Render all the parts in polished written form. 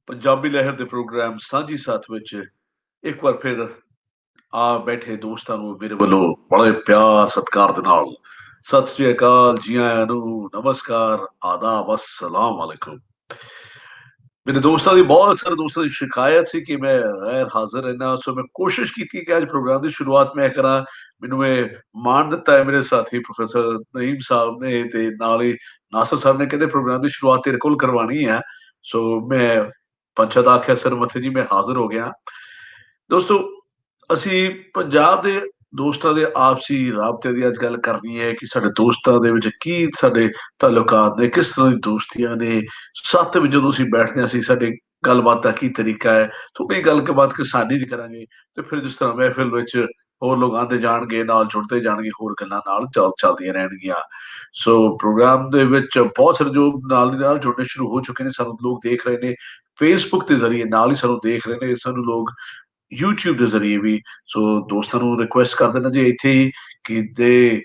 पंजाबी लहर ਦੇ ਪ੍ਰੋਗਰਾਮ ਸਾਂਝੀ ਸਾਥ ਵਿੱਚ ਇੱਕ ਵਾਰ ਫਿਰ ਆ ਬੈਠੇ ਦੋਸਤਾਂ ਨੂੰ ਮੇਰੇ ਵੱਲੋਂ ਬੜੇ ਪਿਆਰ ਸਤਿਕਾਰ ਦੇ ਨਾਲ ਸਤਿ ਸ੍ਰੀ ਅਕਾਲ, ਜੀ ਆਇਆਂ ਨੂੰ, ਨਮਸਕਾਰ, ਆਦਾਬ, अस्सलाम वालेकुम। मेरे दोस्तों की बहुत अक्सर दोस्तों की शिकायत सी कि मैं गैर हाजिर रहना, सो मैं कोशिश की थी कि आज प्रोग्राम की शुरुआत मैं करा। मैनू ਇਹ ਮਾਣ ਦਿੱਤਾ ਹੈ ਮੇਰੇ ਸਾਥੀ ਪ੍ਰੋਫੈਸਰ ਨਈਮ ਸਾਹਿਬ ਨੇ ਤੇ ਨਾਲ ਹੀ ਨਾਸਰ ਸਾਹਿਬ ਨੇ, ਕਹਿੰਦੇ ਪ੍ਰੋਗਰਾਮ ਦੀ ਸ਼ੁਰੂਆਤ ਤੇਰੇ ਕੋਲ ਕਰਵਾਣੀ ਹੈ। ਸੋ ਮੈਂ ਪੰਚਤ ਆਖਿਆ ਸਰ ਮੱਥੇ ਜੀ, ਮੈਂ ਹਾਜ਼ਰ ਹੋ ਗਿਆ। ਦੋਸਤੋ, ਅਸੀਂ ਪੰਜਾਬ ਦੇ ਦੋਸਤਾਂ ਦੇ ਆਪਸੀ ਰਾਬਤੇ ਦੀ ਅੱਜ ਗੱਲ ਕਰਨੀ ਹੈ ਕਿ ਸਾਡੇ ਦੋਸਤਾਂ ਦੇ ਵਿੱਚ ਕੀ ਸਾਡੇ ਤਾਲੁਕਾਤ ਨੇ, ਕਿਸ ਤਰ੍ਹਾਂ ਦੀ ਦੋਸਤੀਆਂ ਨੇ। ਸੱਤ ਵਿੱਚ ਜਦੋਂ ਅਸੀਂ ਬੈਠਦੇ ਹਾਂ, ਅਸੀਂ ਸਾਡੇ ਗੱਲਬਾਤ ਦਾ ਕੀ ਤਰੀਕਾ ਹੈ, ਥੋੜੀ ਗੱਲਬਾਤ ਕਿਸਾਨੀ ਦੀ ਕਰਾਂਗੇ ਤੇ ਫਿਰ ਜਿਸ ਤਰ੍ਹਾਂ ਮਹਿਫਿਲ ਵਿੱਚ ਹੋਰ ਲੋਕ ਆਉਂਦੇ ਜਾਣਗੇ, ਨਾਲ ਜੁੜਦੇ ਜਾਣਗੇ, ਹੋਰ ਗੱਲਾਂ ਨਾਲ ਚੱਲਦੀਆਂ ਰਹਿਣਗੀਆਂ। ਸੋ ਪ੍ਰੋਗਰਾਮ ਦੇ ਵਿੱਚ ਬਹੁਤ ਸਾਰੇ ਜੋ ਨਾਲ ਦੀ ਨਾਲ ਜੁੜਨੇ ਸ਼ੁਰੂ ਹੋ ਚੁੱਕੇ ਨੇ, ਸਾਨੂੰ ਲੋਕ ਦੇਖ ਰਹੇ ਨੇ ਫੇਸਬੁੱਕ ਦੇ ਜ਼ਰੀਏ, ਨਾਲ ਹੀ ਸਾਨੂੰ ਦੇਖ ਰਹੇ ਨੇ ਸਾਨੂੰ ਲੋਕ YouTube ਦੇ ਜ਼ਰੀਏ ਵੀ। ਸੋ ਦੋਸਤਾਂ ਨੂੰ ਰਿਕੁਐਸਟ ਕਰ ਦੇਣਾ ਜੀ ਇੱਥੇ ਹੀ ਕਿ ਜੇ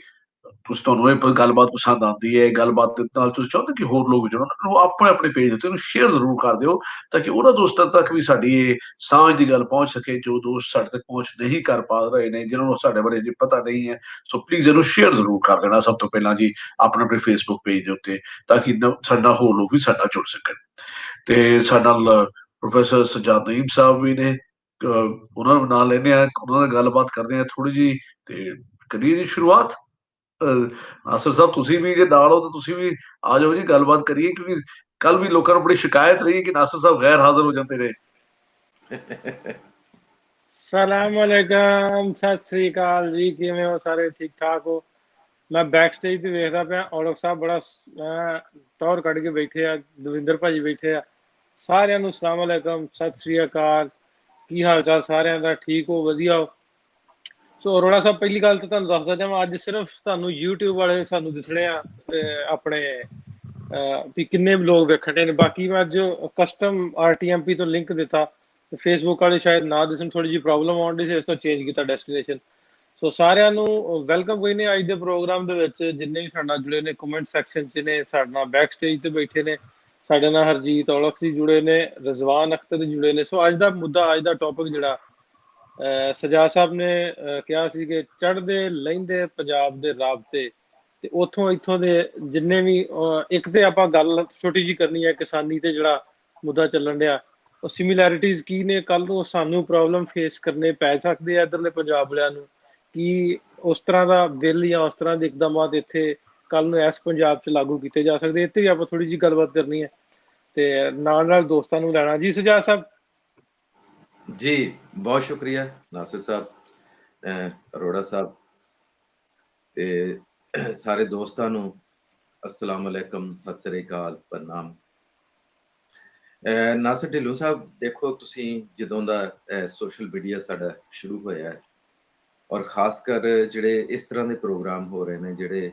ਤੁਸੀਂ ਤੁਹਾਨੂੰ ਇਹ ਗੱਲਬਾਤ ਪਸੰਦ ਆਉਂਦੀ ਹੈ, ਗੱਲਬਾਤ ਦੇ ਨਾਲ ਤੁਸੀਂ ਚਾਹੁੰਦੇ ਕਿ ਹੋਰ ਲੋਕ ਜੁੜਨ, ਉਹ ਆਪਣੇ ਆਪਣੇ ਪੇਜ ਦੇ ਉੱਤੇ ਉਹਨੂੰ ਸ਼ੇਅਰ ਜ਼ਰੂਰ ਕਰ ਦਿਓ ਤਾਂ ਕਿ ਉਹਨਾਂ ਦੋਸਤਾਂ ਤੱਕ ਵੀ ਸਾਡੀ ਇਹ ਸਾਂਝ ਦੀ ਗੱਲ ਪਹੁੰਚ ਸਕੇ ਜੋ ਦੋਸਤ ਸਾਡੇ ਤੱਕ ਪਹੁੰਚ ਨਹੀਂ ਕਰ ਪਾ ਰਹੇ ਨੇ, ਜਿਨ੍ਹਾਂ ਨੂੰ ਸਾਡੇ ਬਾਰੇ ਜੀ ਪਤਾ ਨਹੀਂ ਹੈ। ਸੋ ਪਲੀਜ਼ ਇਹਨੂੰ ਸ਼ੇਅਰ ਜ਼ਰੂਰ ਕਰ ਦੇਣਾ ਸਭ ਤੋਂ ਪਹਿਲਾਂ ਜੀ ਆਪਣੇ ਆਪਣੇ ਫੇਸਬੁੱਕ ਪੇਜ ਦੇ ਉੱਤੇ, ਤਾਂ ਕਿ ਸਾਡਾ ਹੋਰ ਲੋਕ ਵੀ ਸਾਡਾ ਜੁੜ ਸਕਣ। ਤੇ ਸਾਡੇ ਨਾਲ ਪ੍ਰੋਫੈਸਰ ਸਜਾਦ ਨਈਮ ਸਾਹਿਬ ਵੀ ਨੇ, ਉਹਨਾਂ ਨੂੰ ਨਾਲ ਲੈਂਦੇ ਆ, ਉਹਨਾਂ ਨਾਲ ਗੱਲਬਾਤ ਕਰਦੇ ਆ ਥੋੜੀ ਜੀ ਤੇ ਕਰੀਏ ਜੀ ਸ਼ੁਰੂਆਤ। ਨਾਸਰ ਸਾਹਿਬ ਤੁਸੀਂ ਵੀ ਜੇ ਨਾਲ ਹੋ ਤਾਂ ਤੁਸੀਂ ਵੀ ਆ ਜਾਓ ਜੀ, ਗੱਲਬਾਤ ਕਰੀਏ, ਕਿਉਂਕਿ ਕੱਲ ਵੀ ਲੋਕਾਂ ਨੂੰ ਬੜੀ ਸ਼ਿਕਾਇਤ ਰਹੀ ਕਿ ਨਾਸਰ ਸਾਹਿਬ ਗੈਰ ਹਾਜ਼ਰ ਹੋ ਜਾਂਦੇ ਨੇ। ਸਲਾਮ ਅਲੈਕਮ, ਸਤਿ ਸ੍ਰੀ ਅਕਾਲ ਜੀ, ਕਿਵੇਂ ਹੋ ਸਾਰੇ? ਠੀਕ ਠਾਕ ਹੋ? ਮੈਂ ਬੈਕ ਸਟੇਜ ਤੇ ਵੇਖਦਾ ਪਿਆ, ਔਲਖ ਸਾਹਿਬ ਬੜਾ ਟੌਰ ਕੱਢ ਕੇ ਬੈਠੇ ਆ, ਦਵਿੰਦਰ ਭਾਜੀ ਬੈਠੇ ਆ। ਸਾਰਿਆਂ ਨੂੰ ਸਲਾਮ ਅਲੈਕਮ, ਸਤਿ ਸ੍ਰੀ ਅਕਾਲ, ਕੀ ਹਾਲ ਚਾਲ ਸਾਰਿਆਂ ਦਾ? ਠੀਕ ਹੋ? ਵਧੀਆ ਹੋ? ਸੋ ਅਰੋੜਾ ਸਾਹਿਬ, ਪਹਿਲੀ ਗੱਲ ਤਾਂ ਤੁਹਾਨੂੰ ਦੱਸਦਾ ਜਾਵਾਂ, ਅੱਜ ਸਿਰਫ ਤੁਹਾਨੂੰ YouTube ਵਾਲੇ ਸਾਨੂੰ ਦਿਸਣੇ ਆ ਆਪਣੇ ਵੀ ਕਿੰਨੇ ਲੋਕ ਵੇਖਣ ਨੇ। ਬਾਕੀ ਮੈਂ ਅੱਜ ਕਸਟਮ RTMP ਤੋਂ ਲਿੰਕ ਦਿੱਤਾ, ਫੇਸਬੁੱਕ ਵਾਲੇ ਸ਼ਾਇਦ ਨਾ ਦਿਸਣ, ਥੋੜੀ ਜਿਹੀ ਪ੍ਰੋਬਲਮ ਆਉਣ ਦੀ ਸੀ, ਇਸ ਤੋਂ ਚੇਂਜ ਕੀਤਾ ਡੈਸਟੀਨੇਸ਼ਨ। ਸੋ ਸਾਰਿਆਂ ਨੂੰ ਵੈਲਕਮ ਕੋਈ ਨੇ ਅੱਜ ਦੇ ਪ੍ਰੋਗਰਾਮ ਦੇ ਵਿੱਚ। ਜਿੰਨੇ ਵੀ ਸਾਡੇ ਨਾਲ ਜੁੜੇ ਨੇ ਕਮੈਂਟ ਸੈਕਸ਼ਨ 'ਚ ਨੇ, ਸਾਡੇ ਨਾਲ ਬੈਕ ਸਟੇਜ ਤੇ ਬੈਠੇ ਨੇ, ਸਾਡੇ ਨਾਲ ਹਰਜੀਤ ਔਲਖ ਜੀ ਜੁੜੇ ਨੇ, ਰਜ਼ਵਾਨ ਅਖਤਰ ਜੁੜੇ ਨੇ। ਸੋ ਅੱਜ ਦਾ ਮੁੱਦਾ, ਅੱਜ ਦਾ ਟੌਪਿਕ ਜਿਹੜਾ ਸਜਾਦ ਸਾਹਿਬ ਨੇ ਕਿਹਾ ਸੀ ਕਿ ਚੜ੍ਹਦੇ ਲਹਿੰਦੇ ਪੰਜਾਬ ਦੇ ਰਾਬਤੇ, ਤੇ ਉੱਥੋਂ ਇੱਥੋਂ ਦੇ ਜਿੰਨੇ ਵੀ ਇੱਕ ਤੇ ਆਪਾਂ ਗੱਲ ਛੋਟੀ ਜਿਹੀ ਕਰਨੀ ਹੈ ਕਿਸਾਨੀ ਤੇ ਜਿਹੜਾ ਮੁੱਦਾ ਚੱਲਣ ਡਿਆ, ਉਹ ਸਿਮਿਲੈਰਿਟੀਜ਼ ਕੀ ਨੇ, ਕੱਲ ਨੂੰ ਸਾਨੂੰ ਪ੍ਰੋਬਲਮ ਫੇਸ ਕਰਨੇ ਪੈ ਸਕਦੇ ਆ ਇੱਧਰਲੇ ਪੰਜਾਬ ਵਾਲਿਆਂ ਨੂੰ, ਕੀ ਉਸ ਤਰ੍ਹਾਂ ਦਾ ਬਿੱਲ ਜਾਂ ਉਸ ਤਰ੍ਹਾਂ ਦੇ ਇਕਦਾਮਾਤ ਇੱਥੇ ਕੱਲ ਨੂੰ ਇਸ ਪੰਜਾਬ 'ਚ ਲਾਗੂ ਕੀਤੇ ਜਾ ਸਕਦੇ। ਇੱਥੇ ਵੀ ਆਪਾਂ ਥੋੜੀ ਜਿਹੀ ਗੱਲਬਾਤ ਕਰਨੀ ਹੈ ਤੇ ਨਾਲ ਨਾਲ ਦੋਸਤਾਂ ਨੂੰ ਲੈਣਾ ਜੀ। ਸਜਾਦ ਸਾਹਿਬ ਜੀ, ਬਹੁਤ ਸ਼ੁਕਰੀਆ ਨਾਸਿਰ ਸਾਹਿਬ, ਅਰੋੜਾ ਸਾਹਿਬ ਤੇ ਸਾਰੇ ਦੋਸਤਾਂ ਨੂੰ अस्सलाम वालेकुम, सत श्री अकाल, प्रणाम। ਨਾਸਿਰ ਢਿੱਲੋਂ ਸਾਹਿਬ, ਦੇਖੋ ਤੁਸੀਂ ਜਦੋਂ ਦਾ ਸੋਸ਼ਲ ਮੀਡੀਆ ਸਾਡਾ ਸ਼ੁਰੂ ਹੋਇਆ ਹੈ ਔਰ ਖਾਸ ਕਰ ਜਿਹੜੇ ਇਸ ਤਰ੍ਹਾਂ ਦੇ ਪ੍ਰੋਗਰਾਮ ਹੋ ਰਹੇ ਨੇ ਜਿਹੜੇ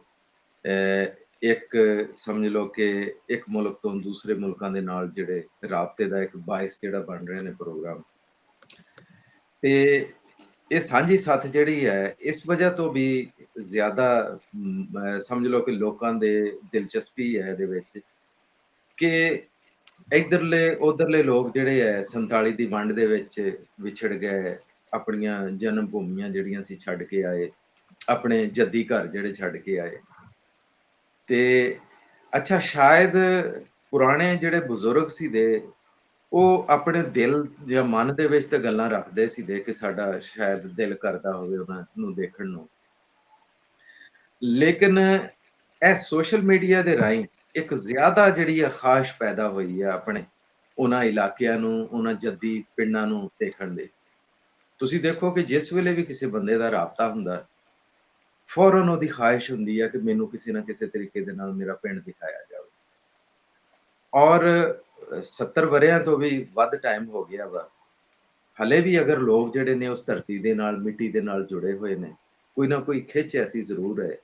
ਇੱਕ ਸਮਝ ਲਓ ਕਿ ਇੱਕ ਮੁਲਕ ਤੋਂ ਦੂਸਰੇ ਮੁਲਕਾਂ ਦੇ ਨਾਲ ਜਿਹੜੇ ਰਾਬਤੇ ਦਾ ਇੱਕ ਬਾਇਸ ਜਿਹੜਾ ਬਣ ਰਹੇ ਨੇ ਪ੍ਰੋਗਰਾਮ, ਤੇ ਇਹ ਸਾਂਝੀ ਸਾਥ ਜਿਹੜੀ ਹੈ ਇਸ ਵਜ੍ਹਾ ਤੋਂ ਵੀ ਜ਼ਿਆਦਾ ਸਮਝ ਲਓ ਕਿ ਲੋਕਾਂ ਦੇ ਦਿਲਚਸਪੀ ਹੈ ਇਹਦੇ ਵਿੱਚ ਕਿ ਇੱਧਰਲੇ ਉੱਧਰਲੇ ਲੋਕ ਜਿਹੜੇ ਹੈ 47 ਦੀ ਵੰਡ ਦੇ ਵਿੱਚ ਵਿਛੜ ਗਏ, ਆਪਣੀਆਂ ਜਨਮ ਭੂਮੀਆਂ ਜਿਹੜੀਆਂ ਸੀ ਛੱਡ ਕੇ ਆਏ, ਆਪਣੇ ਜੱਦੀ ਘਰ ਜਿਹੜੇ ਛੱਡ ਕੇ ਆਏ। ਤੇ ਅੱਛਾ, ਸ਼ਾਇਦ ਪੁਰਾਣੇ ਜਿਹੜੇ ਬਜ਼ੁਰਗ ਸੀ ਦੇ ਉਹ ਆਪਣੇ ਦਿਲ ਜਾਂ ਮਨ ਦੇ ਵਿੱਚ ਤਾਂ ਗੱਲਾਂ ਰੱਖਦੇ ਸੀ ਦੇ ਕਿ ਸਾਡਾ ਸ਼ਾਇਦ ਦਿਲ ਕਰਦਾ ਹੋਵੇ ਉਹਨਾਂ ਨੂੰ ਦੇਖਣ ਨੂੰ, ਲੇਕਿਨ ਇਹ ਸੋਸ਼ਲ ਮੀਡੀਆ ਦੇ ਰਾਹੀਂ ਇੱਕ ਜ਼ਿਆਦਾ ਜਿਹੜੀ ਹੈ ਖਾਸ਼ ਪੈਦਾ ਹੋਈ ਹੈ ਆਪਣੇ ਉਹਨਾਂ ਇਲਾਕਿਆਂ ਨੂੰ, ਉਹਨਾਂ ਜੱਦੀ ਪਿੰਡਾਂ ਨੂੰ ਦੇਖਣ ਦੇ। ਤੁਸੀਂ ਦੇਖੋ ਕਿ ਜਿਸ ਵੇਲੇ ਵੀ ਕਿਸੇ ਬੰਦੇ ਦਾ ਰਾਬਤਾ ਹੁੰਦਾ, ਫੌਰਨ ਉਹਦੀ ਖਾਹਿਸ਼ ਹੁੰਦੀ ਹੈ ਕਿ ਮੈਨੂੰ ਕਿਸੇ ਨਾ ਕਿਸੇ ਤਰੀਕੇ ਦੇ ਨਾਲ ਮੇਰਾ ਪਿੰਡ ਦਿਖਾਇਆ ਜਾਵੇ। ਔਰ 70 ਵਰ੍ਹਿਆਂ ਤੋਂ ਵੀ ਵੱਧ ਟਾਈਮ ਹੋ ਗਿਆ ਵਾ, ਹਲੇ ਵੀ ਅਗਰ ਲੋਕ ਜਿਹੜੇ ਨੇ ਉਸ ਧਰਤੀ ਦੇ ਨਾਲ, ਮਿੱਟੀ ਦੇ ਨਾਲ ਜੁੜੇ ਹੋਏ ਨੇ, ਕੋਈ ਨਾ ਕੋਈ ਖਿੱਚ ਐਸੀ ਜ਼ਰੂਰ ਹੈ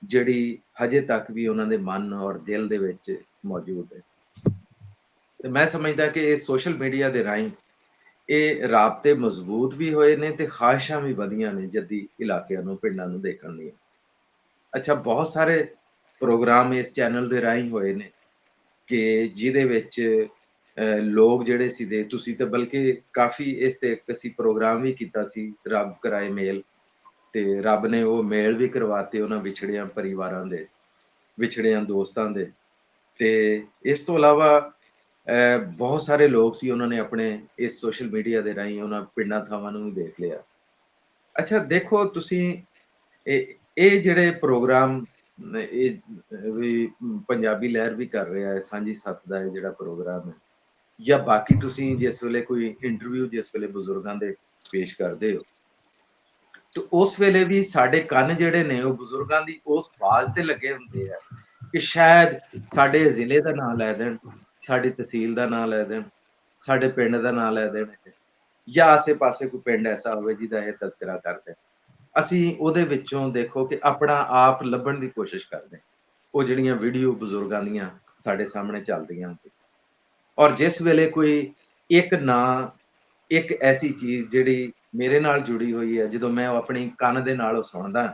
ਜਿਹੜੀ ਹਜੇ ਤੱਕ ਵੀ ਉਹਨਾਂ ਦੇ ਮਨ ਔਰ ਦਿਲ ਦੇ ਵਿੱਚ ਮੌਜੂਦ ਹੈ। ਤੇ ਮੈਂ ਸਮਝਦਾ ਕਿ ਇਹ ਸੋਸ਼ਲ ਮੀਡੀਆ ਦੇ ਰਾਹੀਂ ਇਹ ਰਾਬਤੇ ਮਜ਼ਬੂਤ ਵੀ ਹੋਏ ਨੇ ਤੇ ਖਾਹਿਸ਼ਾਂ ਵੀ ਵਧੀਆਂ ਨੇ ਜੱਦੀ ਇਲਾਕਿਆਂ ਨੂੰ, ਪਿੰਡਾਂ ਨੂੰ ਦੇਖਣ ਦੀਆਂ। ਅੱਛਾ, ਬਹੁਤ ਸਾਰੇ ਪ੍ਰੋਗਰਾਮ ਇਸ ਚੈਨਲ ਦੇ ਰਾਹੀਂ ਹੋਏ ਨੇ ਕਿ ਜਿਹਦੇ ਵਿੱਚ ਲੋਕ ਜਿਹੜੇ ਸੀ ਦੇ ਤੁਸੀਂ ਤੇ ਬਲਕਿ ਕਾਫੀ ਇਸ ਤੇ ਇੱਕ ਅਸੀਂ ਪ੍ਰੋਗਰਾਮ ਵੀ ਕੀਤਾ ਸੀ, ਰੱਬ ਕਰਾਏ ਮੇਲ, ਤੇ ਰੱਬ ਨੇ ਉਹ ਮੇਲ ਵੀ ਕਰਵਾਤੇ ਉਹਨਾਂ ਵਿਛੜਿਆਂ ਪਰਿਵਾਰਾਂ ਦੇ, ਵਿਛੜਿਆਂ ਦੋਸਤਾਂ ਦੇ। ਤੇ ਇਸ ਤੋਂ ਇਲਾਵਾ ਬਹੁਤ ਸਾਰੇ ਲੋਕ ਸੀ, ਉਹਨਾਂ ਨੇ ਆਪਣੇ ਇਸ ਸੋਸ਼ਲ ਮੀਡੀਆ ਦੇ ਰਾਹੀਂ ਉਹਨਾਂ ਪਿੰਡਾਂ ਥਾਵਾਂ ਨੂੰ ਵੀ ਦੇਖ ਲਿਆ। ਅੱਛਾ ਦੇਖੋ ਤੁਸੀਂ ਇਹ ਜਿਹੜੇ ਪ੍ਰੋਗਰਾਮ ਇਹ ਵੀ ਪੰਜਾਬੀ ਲਹਿਰ ਵੀ ਕਰ ਰਿਹਾ ਹੈ, ਸਾਂਝੀ ਸੱਤ ਦਾ ਇਹ ਜਿਹੜਾ ਪ੍ਰੋਗਰਾਮ ਹੈ, ਜਾਂ ਬਾਕੀ ਤੁਸੀਂ ਜਿਸ ਵੇਲੇ ਕੋਈ ਇੰਟਰਵਿਊ ਜਿਸ ਵੇਲੇ ਬਜ਼ੁਰਗਾਂ ਦੇ ਪੇਸ਼ ਕਰਦੇ ਹੋ, ਤੇ ਉਸ ਵੇਲੇ ਵੀ ਸਾਡੇ ਕੰਨ ਜਿਹੜੇ ਨੇ ਉਹ ਬਜ਼ੁਰਗਾਂ ਦੀ ਉਸ ਆਵਾਜ਼ ਤੇ ਲੱਗੇ ਹੁੰਦੇ ਆ ਕਿ ਸ਼ਾਇਦ ਸਾਡੇ ਜ਼ਿਲ੍ਹੇ ਦਾ ਨਾਂ ਲੈ ਦੇਣ, ਸਾਡੀ ਤਹਿਸੀਲ ਦਾ ਨਾਂ ਲੈ ਦੇਣ, ਸਾਡੇ ਪਿੰਡ ਦਾ ਨਾਂ ਲੈ ਦੇਣ, ਜਾਂ ਆਸੇ-ਪਾਸੇ ਕੋਈ ਪਿੰਡ ਐਸਾ ਹੋਵੇ ਜਿਹਦਾ ਇਹ ਤਜ਼ਕਰਾ ਕਰਦੇ। ਅਸੀਂ ਉਹਦੇ ਵਿੱਚੋਂ ਦੇਖੋ ਕਿ ਆਪਣਾ ਆਪ ਲੱਭਣ ਦੀ ਕੋਸ਼ਿਸ਼ ਕਰਦੇ, ਉਹ ਜਿਹੜੀਆਂ ਵੀਡੀਓ ਬਜ਼ੁਰਗਾਂ ਦੀਆਂ ਸਾਡੇ ਸਾਹਮਣੇ ਚੱਲਦੀਆਂ ਹੁੰਦੀਆਂ, ਔਰ ਜਿਸ ਵੇਲੇ ਕੋਈ ਇੱਕ ਨਾਂ, ਇੱਕ ਐਸੀ ਚੀਜ਼ ਜਿਹੜੀ ਮੇਰੇ ਨਾਲ ਜੁੜੀ ਹੋਈ ਹੈ, ਜਦੋਂ ਮੈਂ ਉਹ ਆਪਣੀ ਕੰਨ ਦੇ ਨਾਲ ਉਹ ਸੁਣਦਾ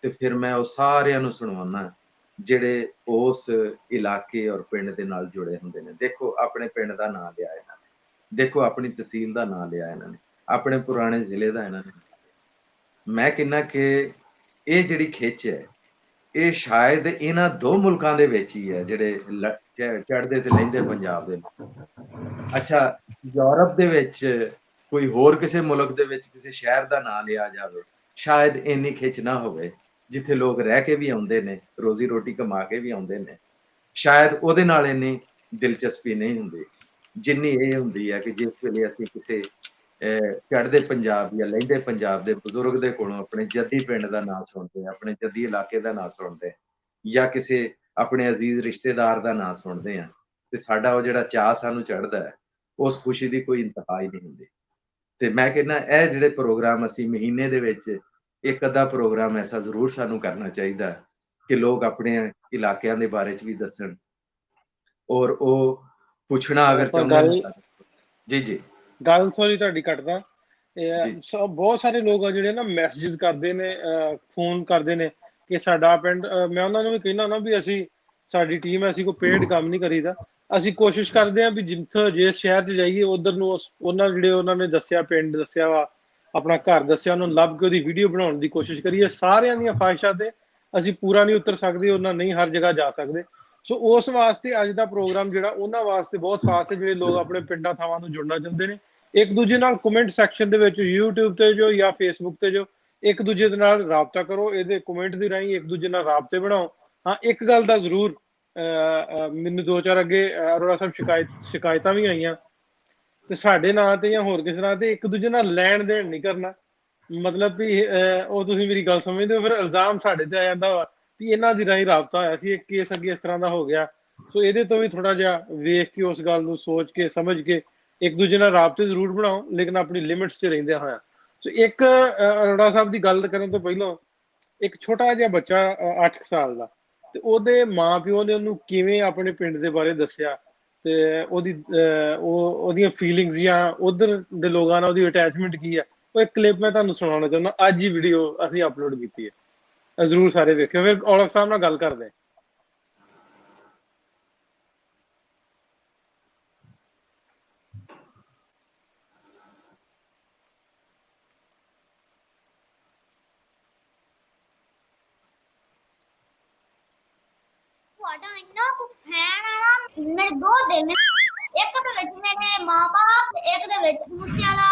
ਤੇ ਫਿਰ ਮੈਂ ਉਹ ਸਾਰਿਆਂ ਨੂੰ ਸੁਣਾਉਣਾ ਜਿਹੜੇ ਉਸ ਇਲਾਕੇ ਔਰ ਪਿੰਡ ਦੇ ਨਾਲ ਜੁੜੇ ਹੁੰਦੇ ਨੇ। ਦੇਖੋ ਆਪਣੇ ਪਿੰਡ ਦਾ ਨਾਂ ਲਿਆ ਇਹਨਾਂ ਨੇ, ਦੇਖੋ ਆਪਣੀ ਤਹਿਸੀਲ ਦਾ ਨਾਂ ਲਿਆ ਇਹਨਾਂ ਨੇ, ਆਪਣੇ ਪੁਰਾਣੇ ਜ਼ਿਲ੍ਹੇ ਦਾ ਇਹਨਾਂ ਨੇ। ਮੈਂ ਕਹਿੰਦਾ ਕਿ ਇਹ ਜਿਹੜੀ ਖਿੱਚ ਹੈ, ਇਹ ਸ਼ਾਇਦ ਇਹਨਾਂ ਦੋ ਮੁਲਕਾਂ ਦੇ ਵਿੱਚ ਹੀ ਹੈ, ਜਿਹੜੇ ਚੜ੍ਹਦੇ ਤੇ ਲਹਿੰਦੇ ਪੰਜਾਬ ਦੇ। ਅੱਛਾ ਯੂਰਪ ਦੇ ਵਿੱਚ ਕੋਈ ਹੋਰ ਕਿਸੇ ਮੁਲਕ ਦੇ ਵਿੱਚ ਕਿਸੇ ਸ਼ਹਿਰ ਦਾ ਨਾਂ ਲਿਆ ਜਾਵੇ, ਸ਼ਾਇਦ ਇੰਨੀ ਖਿੱਚ ਨਾ ਹੋਵੇ। ਜਿੱਥੇ ਲੋਕ ਰਹਿ ਕੇ ਵੀ ਆਉਂਦੇ ਨੇ, ਰੋਜ਼ੀ ਰੋਟੀ ਕਮਾ ਕੇ ਵੀ ਆਉਂਦੇ ਨੇ, ਸ਼ਾਇਦ ਉਹਦੇ ਨਾਲ ਇੰਨੀ ਦਿਲਚਸਪੀ ਨਹੀਂ ਹੁੰਦੀ ਜਿੰਨੀ ਇਹ ਹੁੰਦੀ ਹੈ ਕਿ ਜਿਸ ਵੇਲੇ ਅਸੀਂ ਕਿਸੇ ਚੜ੍ਹਦੇ ਪੰਜਾਬ ਜਾਂ ਲਹਿੰਦੇ ਪੰਜਾਬ ਦੇ ਬਜ਼ੁਰਗ ਦੇ ਕੋਲੋਂ ਆਪਣੇ ਜੱਦੀ ਪਿੰਡ ਦਾ ਨਾਂ ਸੁਣਦੇ, ਆਪਣੇ ਜੱਦੀ ਇਲਾਕੇ ਦਾ ਨਾਂ ਸੁਣਦੇ, ਜਾਂ ਕਿਸੇ ਆਪਣੇ ਅਜ਼ੀਜ਼ ਰਿਸ਼ਤੇਦਾਰ ਦਾ ਨਾਂ ਸੁਣਦੇ ਆ, ਤੇ ਸਾਡਾ ਉਹ ਜਿਹੜਾ ਚਾਅ ਸਾਨੂੰ ਚੜ੍ਹਦਾ ਹੈ, ਉਸ ਖੁਸ਼ੀ ਦੀ ਕੋਈ ਇੰਤਹਾ ਹੀ ਨਹੀਂ ਹੁੰਦੀ। ਤੇ ਮੈਂ ਕਹਿੰਦਾ ਇਹ ਜਿਹੜੇ ਪ੍ਰੋਗਰਾਮ ਅਸੀਂ ਮਹੀਨੇ ਦੇ ਵਿੱਚ ਇੱਕ ਅੱਧਾ ਪ੍ਰੋਗਰਾਮ ਐਸਾ ਜ਼ਰੂਰ ਸਾਨੂੰ ਕਰਨਾ ਚਾਹੀਦਾ ਕਿ ਲੋਕ ਆਪਣੇ ਇਲਾਕਿਆਂ ਦੇ ਬਾਰੇ ਚ ਵੀ ਦੱਸਣ, ਔਰ ਉਹ ਪੁੱਛਣਾ ਅਗਰ ਚਾਹੁੰਦੇ ਨੇ। ਜੀ ਜੀ ਗੱਲ ਸੋਰੀ ਤੁਹਾਡੀ ਕੱਟਦਾ। ਜੀ ਬਹੁਤ ਸਾਰੇ ਲੋਕ ਆ ਜਿਹੜੇ ਨਾ ਮੈਸੇਜ ਕਰਦੇ ਨੇ, ਫੋਨ ਕਰਦੇ ਨੇ ਕਿ ਸਾਡਾ ਪਿੰਡ, ਮੈਂ ਉਹਨਾਂ ਨੂੰ ਵੀ ਕਹਿੰਦਾ ਨਾ ਵੀ ਅਸੀਂ, ਸਾਡੀ ਟੀਮ ਹੈ, ਅਸੀਂ ਕੋਈ ਪੇਡ ਕੰਮ ਨਹੀਂ ਕਰੀਦਾ। ਅਸੀਂ ਕੋਸ਼ਿਸ਼ ਕਰਦੇ ਹਾਂ ਵੀ ਜਿੱਥੇ ਜਿਸ ਸ਼ਹਿਰ 'ਚ ਜਾਈਏ ਉਧਰ ਨੂੰ ਉਹਨਾਂ ਜਿਹੜੇ ਉਹਨਾਂ ਨੇ ਦੱਸਿਆ, ਪਿੰਡ ਦੱਸਿਆ ਵਾ, ਆਪਣਾ ਘਰ ਦੱਸਿਆ, ਉਹਨੂੰ ਲੱਭ ਕੇ ਉਹਦੀ ਵੀਡੀਓ ਬਣਾਉਣ ਦੀ ਕੋਸ਼ਿਸ਼ ਕਰੀਏ। ਸਾਰਿਆਂ ਦੀਆਂ ਖਾਹਿਸ਼ਾਂ ਤੇ ਅਸੀਂ ਪੂਰਾ ਨਹੀਂ ਉਤਰ ਸਕਦੇ, ਉਹਨਾਂ ਨਹੀਂ ਹਰ ਜਗ੍ਹਾ ਜਾ ਸਕਦੇ। ਸੋ ਉਸ ਵਾਸਤੇ ਅੱਜ ਦਾ ਪ੍ਰੋਗਰਾਮ ਜਿਹੜਾ ਉਹਨਾਂ ਵਾਸਤੇ ਬਹੁਤ ਖਾਸ ਹੈ, ਜਿਹੜੇ ਲੋਕ ਆਪਣੇ ਪਿੰਡਾਂ ਥਾਵਾਂ ਨੂੰ ਜੁੜਨਾ ਚਾਹੁੰਦੇ ਨੇ। ਇੱਕ ਦੂਜੇ ਨਾਲ ਕਮੈਂਟ ਸੈਕਸ਼ਨ ਦੇ ਵਿੱਚ YouTube ਤੇ ਜੋ ਜਾਂ Facebook ਤੇ ਜੋ ਇੱਕ ਦੂਜੇ ਦੇ ਨਾਲ ਰਾਬਤਾ ਕਰੋ, ਇਹਦੇ ਕਮੈਂਟ ਦੇ ਰਾਹੀਂ ਇੱਕ ਦੂਜੇ ਨਾਲ ਰਾਬਤੇ ਬਣਾਓ। ਹਾਂ ਇੱਕ ਗੱਲ ਦਾ ਜ਼ਰੂਰ ਮੈਨੂੰ ਦੋ ਚਾਰ ਅੱਗੇ ਅਰੋੜਾ ਸਾਹਿਬ ਸ਼ਿਕਾਇਤਾਂ ਵੀ ਆਈਆਂ ਤੇ ਸਾਡੇ ਨਾਂ ਤੇ ਜਾਂ ਹੋਰ ਕਿਸੇ ਨਾਂ ਤੇ ਇੱਕ ਦੂਜੇ ਨਾਲ ਲੈਣ ਦੇਣ ਨਹੀਂ ਕਰਨਾ। ਮਤਲਬ ਵੀ ਉਹ ਤੁਸੀਂ ਮੇਰੀ ਗੱਲ ਸਮਝਦੇ ਹੋ, ਫਿਰ ਇਲਜ਼ਾਮ ਸਾਡੇ ਤੇ ਆ ਜਾਂਦਾ ਵਾ ਵੀ ਇਹਨਾਂ ਦੀ ਰਾਹੀਂ ਰਾਬਤਾ ਹੋਇਆ ਸੀ, ਇੱਕ ਕੇਸ ਅੱਗੇ ਇਸ ਤਰ੍ਹਾਂ ਦਾ ਹੋ ਗਿਆ। ਸੋ ਇਹਦੇ ਤੋਂ ਵੀ ਥੋੜਾ ਜਿਹਾ ਵੇਖ ਕੇ, ਉਸ ਗੱਲ ਨੂੰ ਸੋਚ ਕੇ ਸਮਝ ਕੇ ਇੱਕ ਦੂਜੇ ਨਾਲ ਰਾਬਤੇ ਜ਼ਰੂਰ ਬਣਾਓ, ਲੇਕਿਨ ਆਪਣੀ ਲਿਮਿਟਸ 'ਚ ਰਹਿੰਦਿਆਂ ਹੋਇਆ। ਸੋ ਇੱਕ ਅਰੋੜਾ ਸਾਹਿਬ ਦੀ ਗੱਲ ਕਰਨ ਤੋਂ ਪਹਿਲਾਂ ਇੱਕ ਛੋਟਾ ਜਿਹਾ ਬੱਚਾ 8 ਸਾਲ ਦਾ, ਤੇ ਉਹਦੇ ਮਾਂ ਪਿਓ ਨੇ ਉਹਨੂੰ ਕਿਵੇਂ ਆਪਣੇ ਪਿੰਡ ਦੇ ਬਾਰੇ ਦੱਸਿਆ ਤੇ ਉਹਦੀਆਂ ਫੀਲਿੰਗਸ ਜਾਂ ਉਧਰ ਦੇ ਲੋਕਾਂ ਨਾਲ ਉਹਦੀ ਅਟੈਚਮੈਂਟ ਕੀ ਆ, ਉਹ ਇੱਕ ਕਲਿੱਪ ਮੈਂ ਤੁਹਾਨੂੰ ਸੁਣਾਉਣਾ ਚਾਹੁੰਦਾ। ਅੱਜ ਹੀ ਵੀਡੀਓ ਅਸੀਂ ਅਪਲੋਡ ਕੀਤੀ ਹੈ, ਜ਼ਰੂਰ ਸਾਰੇ ਵੇਖਿਓ। ਫਿਰ ਔਲਖ ਸਾਹਿਬ ਨਾਲ ਗੱਲ ਕਰਦੇ। ਤੁਹਾਡਾ ਇੰਨਾ ਕੁ ਫੈਨ ਆ ਨਾ, ਮੇਰੇ ਦੋ ਦਿਲ ਨੇ, ਇੱਕ ਦੇ ਵਿੱਚ ਮੇਰੇ ਮਾਂ-ਬਾਪ, ਇੱਕ ਦੇ ਵਿੱਚ ਮੂਸੇਵਾਲਾ।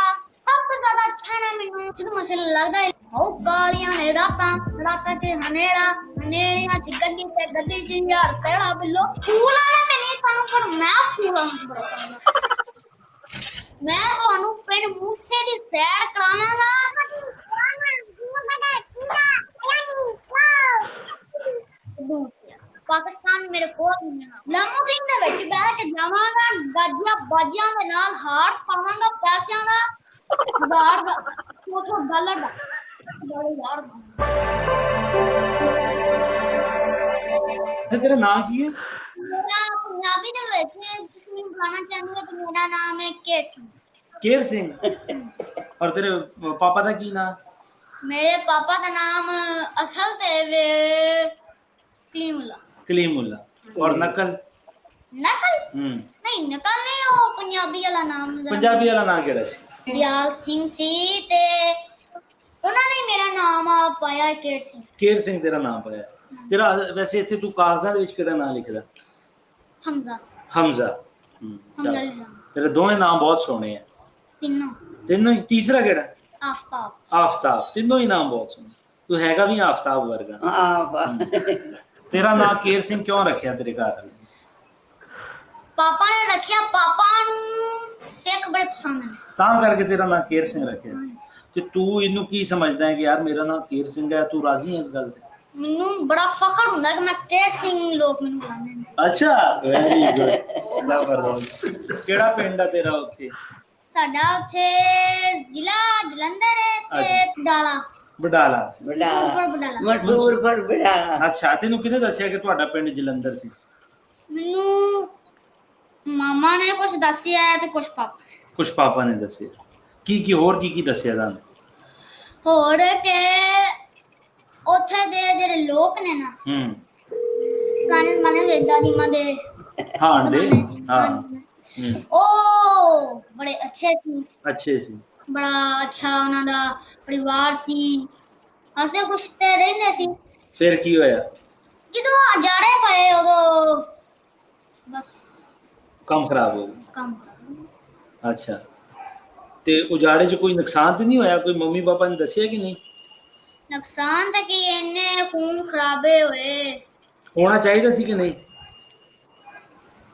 ਸਭ ਤੋਂ ਜ਼ਿਆਦਾ ਅੱਛਾ ਨਾ ਮੈਨੂੰ ਜਦੋਂ ਮੂਸੇਵਾਲਾ ਲੱਗਦਾ ਹੈ। ਉਹ ਕਾਲੀਆਂ ਨੇ ਰਾਤਾਂ 'ਚ ਹਨੇਰਿਆਂ 'ਚ ਗੱਡੀ 'ਚ ਯਾਰ ਤੇਰਾ ਬਿੱਲੋ। ਸਕੂਲ ਵਾਲੇ ਤੇ ਨਹੀਂ ਸਾਨੂੰ ਪਰ ਮੈਂ ਸਕੂਲ ਵਾਲਿਆਂ ਨੂੰ ਬੜਾ ਪਸੰਦ। ਮੈਂ ਤੁਹਾਨੂੰ ਪਿੰਡ ਮੂਸੇ ਦੀ ਸੈਰ ਕਰਾਵਾਂਗਾ। ਪਾਕਿਸਤਾਨ ਮੇਰੇ ਕੋਲ ਲੰਮੂਦੀਨ ਦੇ ਵਿੱਚ ਬਹਿ ਕੇ ਜਾਵਾਂਗਾ, ਗੱਜੀਆਂ ਬਾਜੀਆਂ ਦੇ ਨਾਲ ਹਾਰ ਪਾਵਾਂਗਾ, ਪੈਸਿਆਂ ਦਾ $1000 ਦਾ $200 ਦਾ ਯਾਰ। ਤੇਰਾ ਨਾਂ ਕੀ ਹੈ? ਮੇਰਾ ਪੰਜਾਬੀ ਦੇ ਵਿੱਚ ਤੁਸੀਂ ਬੁਲਾਣਾ ਚਾਹੁੰਦੇ ਹੋ ਕਿ ਮੇਰਾ ਨਾਮ ਹੈ ਕੇਰ ਸਿੰਘ। ਕੇਰ ਸਿੰਘ। ਔਰ ਤੇਰੇ ਪਾਪਾ ਦਾ ਕੀ ਨਾਮ? ਮੇਰੇ ਪਾਪਾ ਦਾ ਨਾਮ ਅਸਲ ਤੇ ਕਲੀਮੁੱਲਾ। ਕਲੀਮੁੱਲਾ। ਔਰ ਨਕਲ? ਨਕਲ ਹੂੰ ਨਹੀਂ, ਨਕਲ ਨਹੀਂ, ਉਹ ਪੰਜਾਬੀ ਵਾਲਾ ਨਾਮ ਜ਼ਰਾ- ਪੰਜਾਬੀ ਵਾਲਾ ਨਾਂ ਕਿਹੜਾ ਸੀ? ਦਿਆਲ ਸਿੰਘ ਸੀ ਤੇ ਉਹਨਾਂ ਨੇ ਮੇਰਾ ਨਾਮ ਆ ਪਾਇਆ ਕੇਰ ਸਿੰਘ। ਕੇਰ ਸਿੰਘ ਤੇਰਾ ਨਾਮ ਪਾਇਆ। ਤੇਰਾ ਵੈਸੇ ਇੱਥੇ ਤੂੰ ਕਾਗਜ਼ਾਂ ਦੇ ਵਿੱਚ ਕਿਹੜਾ ਨਾਂ ਲਿਖਦਾ? ਹਮਜ਼ਾ। ਹਮਜ਼ਾ। ਹਮਜ਼ਾ ਚੱਲ। ਲਿਖਦਾ। ਤੇਰੇ ਦੋਵੇਂ ਨਾਮ ਬਹੁਤ ਸੋਹਣੇ ਆ। ਤਿੰਨੋਂ। ਤਿੰਨੋਂ ਹੀ? ਤੀਸਰਾ ਕਿਹੜਾ? ਆਫਤਾਬ। ਆਫਤਾਬ। ਤਿੰਨੋਂ ਹੀ ਨਾਮ ਬਹੁਤ ਸੋਹਣੇ। ਤੂੰ ਹੈਗਾ ਵੀ ਆਫਤਾਬ ਵਰਗਾ। ਤੇਰਾ ਨਾਂ ਕੇਰ ਸਿੰਘ ਕਿਉਂ ਰੱਖਿਆ ਤੇਰੇ ਘਰ ਵਾਲੇ ਨੇ? ਪਾਪਾ ਨੇ ਰੱਖਿਆ, ਪਾਪਾ ਨੂੰ ਸਿੱਖ ਬੜੇ ਪਸੰਦ ਨੇ, ਤਾਂ ਕਰਕੇ ਤੇਰਾ ਨਾਂ ਕੇਰ ਸਿੰਘ ਰੱਖਿਆ। ਹਾਂਜੀ। ਤੇ ਤੂੰ ਇਹਨੂੰ ਕੀ ਸਮਝਦਾ ਹੈ ਕਿ ਯਾਰ ਮੇਰਾ ਨਾਂ ਕੇਰ ਸਿੰਘ ਹੈ? ਤੂੰ ਰਾਜ਼ੀ ਹੈ ਇਸ ਗੱਲ ਤੇ? ਮੈਨੂੰ ਬੜਾ ਫਖਰ ਹੁੰਦਾ ਕਿ ਮੈਂ ਕੇਰ ਸਿੰਘ ਲੋਕ ਮੈਨੂੰ ਬੁਲਾਉਂਦੇ ਨੇ। ਅੱਛਾ, ਵੈਰੀ ਗੁੱਡ, ਜ਼ਬਰਦਸਤ। ਕਿਹੜਾ ਪਿੰਡ ਆ ਤੇਰਾ ਉੱਥੇ? ਸਾਡਾ ਉੱਥੇ ਜ਼ਿਲ੍ਹਾ ਜਲੰਧਰ ਹੈ ਤੇ ਬਡਾਲਾ। ਬਡਾਲਾ। ਬਡਾਲਾ। ਮਸੂਰਪੁਰ ਬਡਾਲਾ। ਅੱਛਾ, ਤੈਨੂੰ ਕਿਹਨੇ ਦੱਸਿਆ ਕਿ ਤੁਹਾਡਾ ਪਿੰਡ ਜਲੰਧਰ ਸੀ? ਮੈਨੂੰ ਮਾਮਾ ਨੇ ਕੁਝ ਦੱਸਿਆ ਤੇ ਕੁਝ ਪਾਪਾ। ਕੁਛ ਪਾਪਾ ਨੇ ਦੱਸਿਆ। ਕੀ ਹੋਰ ਕੀ ਦੱਸਿਆ ਤੁਹਾਨੂੰ? ਹੋਰ ਕਿ ਉੱਥੇ ਦੇ ਜਿਹੜੇ ਲੋਕ ਨੇ ਨਾ, ਪੁਰਾਣੇ ਜ਼ਮਾਨੇ ਦੇ ਦਾਦੀਮਾਂ ਦੇ ਹਾਂ ਦੇ ਜ਼ਮਾਨੇ 'ਚ, ਹਾਂ ਉਹ ਬੜੇ ਅੱਛੇ ਸੀ। ਅੱਛੇ ਸੀ। ਬੜਾ ਅੱਛਾ ਉਹਨਾਂ ਦਾ ਪਰਿਵਾਰ ਸੀ। ਹੱਸਦੇ ਖੁਸ਼ਦੇ ਰਹਿੰਦੇ ਸੀ। ਫਿਰ ਕੀ ਹੋਇਆ? ਜਦੋਂ ਅਜਾੜੇ ਪਏ ਉਦੋਂ ਬਸ ਕੰਮ ਖਰਾਬ ਹੋ ਗਿਆ। ਕੰਮ। ਅੱਛਾ, ਤੇ ਉਜਾੜੇ 'ਚ ਕੋਈ ਨੁਕਸਾਨ ਤੇ ਨਹੀਂ ਹੋਇਆ? ਕੋਈ ਮੰਮੀ ਪਾਪਾ ਨੇ ਦੱਸਿਆ ਕਿ ਨਹੀਂ? ਨੁਕਸਾਨ ਤਾਂ ਕੀ, ਇੰਨੇ ਖੂਨ ਖਰਾਬੇ ਹੋਏ। ਹੋਣਾ ਚਾਹੀਦਾ ਸੀ ਕਿ ਨਹੀਂ?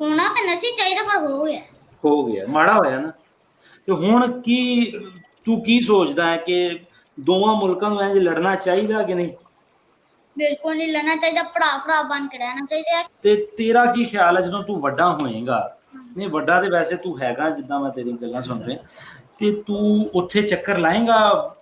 ਹੋਣਾ ਤਾਂ ਨਹੀਂ ਚਾਹੀਦਾ ਪਰ ਹੋ ਗਿਆ। ਹੋ ਗਿਆ, ਮਾੜਾ ਹੋਇਆ ਨਾ। ਤੇ ਹੁਣ ਕੀ ਤੂੰ ਕੀ ਸੋਚਦਾ ਹੈ ਕਿ ਦੋਵਾਂ ਮੁਲਕਾਂ ਨੂੰ ਇੰਜ ਲੜਨਾ ਚਾਹੀਦਾ ਕਿ ਨਹੀਂ? ਬਿਲਕੁਲ ਨਹੀਂ ਲੜਨਾ ਚਾਹੀਦਾ, ਭਰਾ ਬਣ ਕੇ ਰਹਿਣਾ ਚਾਹੀਦਾ। ਤੇ ਤੇਰਾ ਕੀ ਖਿਆਲ ਹੈ ਜਦੋਂ ਤੂੰ ਵੱਡਾ ਹੋਏਗਾ? ਨਹੀਂ, ਵੱਡਾ ਤੇ ਵੈਸੇ ਤੂੰ ਹੈਗਾ, ਜਿੱਦਾਂ ਮੈਂ ਤੇਰੀ ਗੱਲਾਂ ਸੁਣ ਰਿਹਾ, ਤੇ ਤੂੰ ਉੱਥੇ ਚੱਕਰ ਲਾਏਗਾ?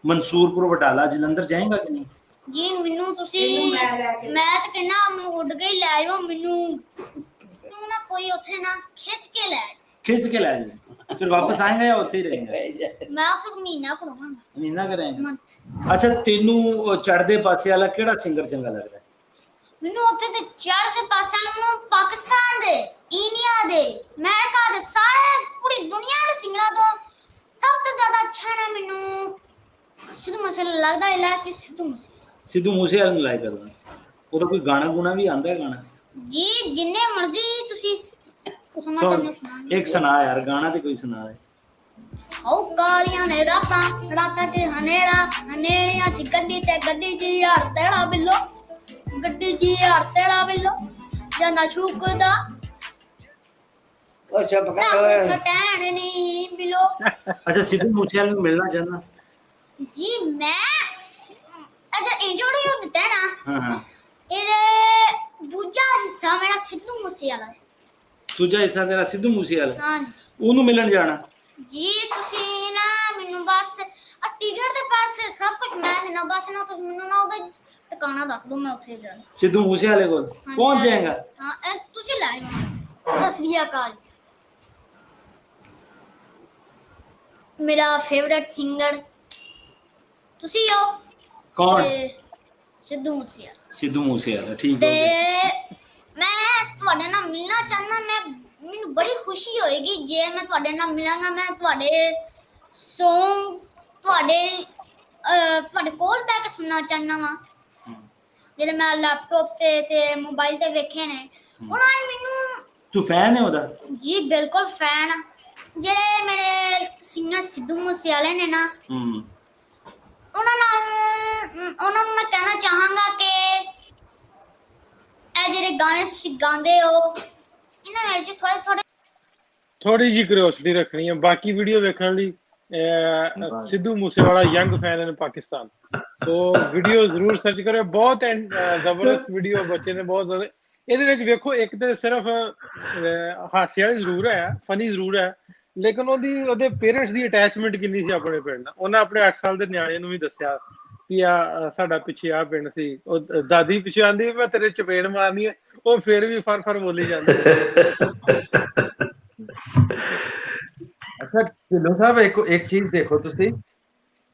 ਮਨਸੂਰਪੁਰ, ਬਟਾਲਾ, ਜਲੰਧਰ ਜਾਏਗਾ ਕਿ ਨਹੀਂ? ਜੀ ਮੈਨੂੰ ਤੁਸੀਂ, ਮੈਂ ਤਾਂ ਕਹਿੰਦਾ ਮੈਨੂੰ ਉੱਡ ਕੇ ਹੀ ਲੈ ਜਾਓ। ਮੈਨੂੰ ਤੂੰ ਨਾ ਕੋਈ ਉੱਥੇ ਨਾ ਖਿੱਚ ਕੇ ਲੈ ਜਾ। ਖਿੱਚ ਕੇ ਲੈ ਜਾਏ, ਫਿਰ ਵਾਪਸ ਆਏਗਾ ਜਾਂ ਉੱਥੇ ਹੀ ਰਹੇਗਾ? ਮੈਂ ਉੱਥੇ ਮਹੀਨਾ ਪੜਾਵਾਂਗਾ। ਮਹੀਨਾ ਕਰਾਂਗਾ। ਅੱਛਾ, ਤੈਨੂੰ ਚੜ੍ਹਦੇ ਪਾਸੇ ਵਾਲਾ ਕਿਹੜਾ ਸਿੰਗਰ ਚੰਗਾ ਲੱਗਦਾ? ਮੈਨੂੰ ਉੱਥੇ ਤੇ ਚੜ੍ਹਦੇ ਪਾਸੇ ਨੂੰ ਪਾਕਿਸਤਾਨ ਦੇ, ਇੰਡੀਆ ਦੇ, ਅਮਰੀਕਾ ਦੇ, ਸਾਰੇ ਪੂਰੀ ਦੁਨੀਆ ਦੇ ਸਿੰਗਰਾਂ ਤੋਂ ਸਭ ਤੋਂ ਜ਼ਿਆਦਾ ਅੱਛਾ ਨਾ ਮੈਨੂੰ ਸਿੱਧੂ ਮੂਸੇਵਾਲਾ ਲੱਗਦਾ ਹੈ। ਲਾਇਕ ਸਿੱਧੂ ਮੂਸੇ। ਸਿੱਧੂ ਮੂਸੇਵਾਲੇ ਨੂੰ ਲਾਇਕ ਕਰਦਾ। ਉਹਦਾ ਕੋਈ ਗਾਣਾ ਗੁਣਾ ਵੀ ਆਂਦਾ ਹੈ? ਗਾਣਾ ਜੀ ਜਿੰਨੇ ਮਰਜ਼ੀ ਤੁਸੀਂ ਸੁਣਨਾ ਸੁਣ, ਚਾਹੁੰਦੇ ਸੁਣਾ। ਇੱਕ ਸੁਣਾ ਯਾਰ, ਗਾਣਾ ਤੇ ਕੋਈ ਸੁਣਾ ਦੇ। ਓ ਕਾਲੀਆਂ ਨੇ ਰਾਤਾਂ, ਰਾਤਾਂ 'ਚ ਹਨੇਰਾ, ਹਨੇਰਿਆਂ 'ਚ ਗੱਡੀ ਤੇ ਗੱਡੀ 'ਚ ਯਾਰ ਤੇਰਾ ਬਿੱਲੋ, ਗੱਡੀ 'ਚ ਯਾਰ ਤੇਰਾ ਬਿੱਲੋ, ਜਾਂਦਾ ਸ਼ੁਕਦਾ ਉਹ ਚੁੱਪ ਕਰ ਤਾਂ ਓਏ। ਸਟੈਂਡ ਨਹੀਂ ਬਿੱਲੋ। ਅੱਛਾ, ਸਿੱਧੂ ਮੂਸੇਵਾਲੇ ਨੂੰ ਮਿਲਣਾ ਚਾਹੁੰਦਾ? ਜੀ ਮੈਂ ਅਗਰ ਇੰਟਰਵਿਊ ਦਿੱਤਾ ਨਾ, ਹਾਂ, ਇਹਦੇ ਦੂਜਾ ਹਿੱਸਾ ਮੇਰਾ ਸਿੱਧੂ ਮੂਸੇਵਾਲਾ ਹੈ। ਦੂਜਾ ਹਿੱਸਾ ਤੇਰਾ ਸਿੱਧੂ ਮੂਸੇਵਾਲਾ? ਹਾਂਜੀ ਉਹਨੂੰ ਮਿਲਣ ਜਾਣਾ? ਜੀ ਤੁਸੀਂ ਨਾ ਮੈਨੂੰ ਬਸ ਆ ਟਿਕਟ ਦੇ ਪੈਸੇ ਸਭ ਕੁਝ ਮੈਂ ਦੇਣਾ, ਬਸ ਨਾ ਤੁਸੀਂ ਮੈਨੂੰ ਨਾ ਉਹਦਾ ਟਿਕਾਣਾ ਦੱਸ ਦਿਓ, ਮੈਂ ਉੱਥੇ ਜਾਣਾ। ਸਿੱਧੂ ਮੂਸੇਵਾਲੇ ਕੋਲ ਪਹੁੰਚ ਜਾਏਗਾ? ਹਾਂ, ਤੁਸੀਂ ਲੈ ਜਾਓ। ਸਤਿ ਸ੍ਰੀ ਅਕਾਲ। ਮੇਰਾ ਫੇਵਰਿਟ ਸਿੰਗਰ ਤੁਸੀਂ ਹੋ? ਕੌਣ? ਸਿੱਧੂ ਮੂਸੇਵਾਲਾ। ਸਿੱਧੂ ਮੂਸੇਵਾਲਾ, ਠੀਕ ਤੇ ਹੈ। ਮੈਂ ਤੁਹਾਡੇ ਨਾਲ ਮਿਲਣਾ ਚਾਹੁੰਦਾ। ਮੈਨੂੰ ਬੜੀ ਖੁਸ਼ੀ ਹੋਏਗੀ ਜੇ ਮੈਂ ਤੁਹਾਡੇ ਨਾਲ ਮਿਲਾਂਗਾ। ਮੈਂ ਤੁਹਾਡੇ ਸੌਂਗ ਤੁਹਾਡੇ ਕੋਲ ਬੈ ਕੇ ਸੁਣਨਾ ਚਾਹੁੰਦਾ ਵਾਂ, ਜਿਹੜੇ ਮੈਂ ਲੈਪਟਾਪ ਤੇ ਮੋਬਾਈਲ ਤੇ ਵੇਖੇ ਨੇ। ਉਹਨਾਂ ਨੇ ਮੈਨੂੰ, ਤੂੰ ਫੈਨ ਹੈ ਉਹਦਾ? ਜੀ ਬਿਲਕੁਲ ਫੈਨ। ਜਿਹੜੇ ਮੇਰੇ ਸਿੰਗਰ ਸਿੱਧੂ ਮੂਸੇਵਾਲੇ ਨੇ ਨਾ, ਉਹਨਾਂ ਨੂੰ ਮੈਂ ਕਹਿਣਾ ਚਾਹਾਂਗਾ ਕਿ ਇਹ ਜਿਹੜੇ ਗਾਣੇ ਤੁਸੀਂ ਗਾਉਂਦੇ ਹੋ, ਇਹਨਾਂ ਵਿੱਚ ਥੋੜੀ ਜਿਹੀ ਕਿਉਰਿਓਸਿਟੀ ਰੱਖਣੀ ਹੈ। ਬਾਕੀ ਵੀਡੀਓ ਵੇਖਣ ਲਈ ਸਿੱਧੂ ਮੂਸੇਵਾਲਾ ਯੰਗ ਫੈਨ ਇਨ ਪਾਕਿਸਤਾਨ, ਸੋ ਵੀਡੀਓ ਜ਼ਰੂਰ ਸਰਚ ਕਰਿਓ। ਬਹੁਤ ਜ਼ਬਰਦਸਤ ਵੀਡੀਓ, ਬੱਚੇ ਨੇ ਬਹੁਤ ਜ਼ਿਆਦਾ। ਇਹਦੇ ਵਿੱਚ ਵੇਖੋ, ਇੱਕ ਤੇ ਸਿਰਫ ਹਾਸੇ ਵਾਲੀ ਜ਼ਰੂਰ ਹੈ, ਫਨੀ ਜ਼ਰੂਰ ਹੈ, ਲੇਕਿਨ ਉਹਦੇ ਪੇਰੈਂਟਸ ਦੀ ਅਟੈਚਮੈਂਟ ਕਿੰਨੀ ਸੀ ਆਪਣੇ ਪਿੰਡ ਨਾਲ। ਉਹਨੇ ਆਪਣੇ 8 ਸਾਲ ਦੇ ਨਿਆਣੇ ਨੂੰ ਵੀ ਦੱਸਿਆ ਕਿ ਆ ਸਾਡਾ ਪਿੱਛੇ ਆ ਪਿੰਡ ਸੀ। ਉਹ ਦਾਦੀ ਪਿੱਛੇ ਆਂਦੀ ਮੈਂ ਤੇਰੇ ਚਪੇੜ ਮਾਰਨੀ ਹੈ, ਉਹ ਫਿਰ ਵੀ ਫਰ ਬੋਲੀ ਜਾਂਦੀ। ਅੱਛਾ ਢਿੱਲੋਂ ਸਾਹਿਬ, ਇੱਕ ਚੀਜ਼ ਦੇਖੋ ਤੁਸੀਂ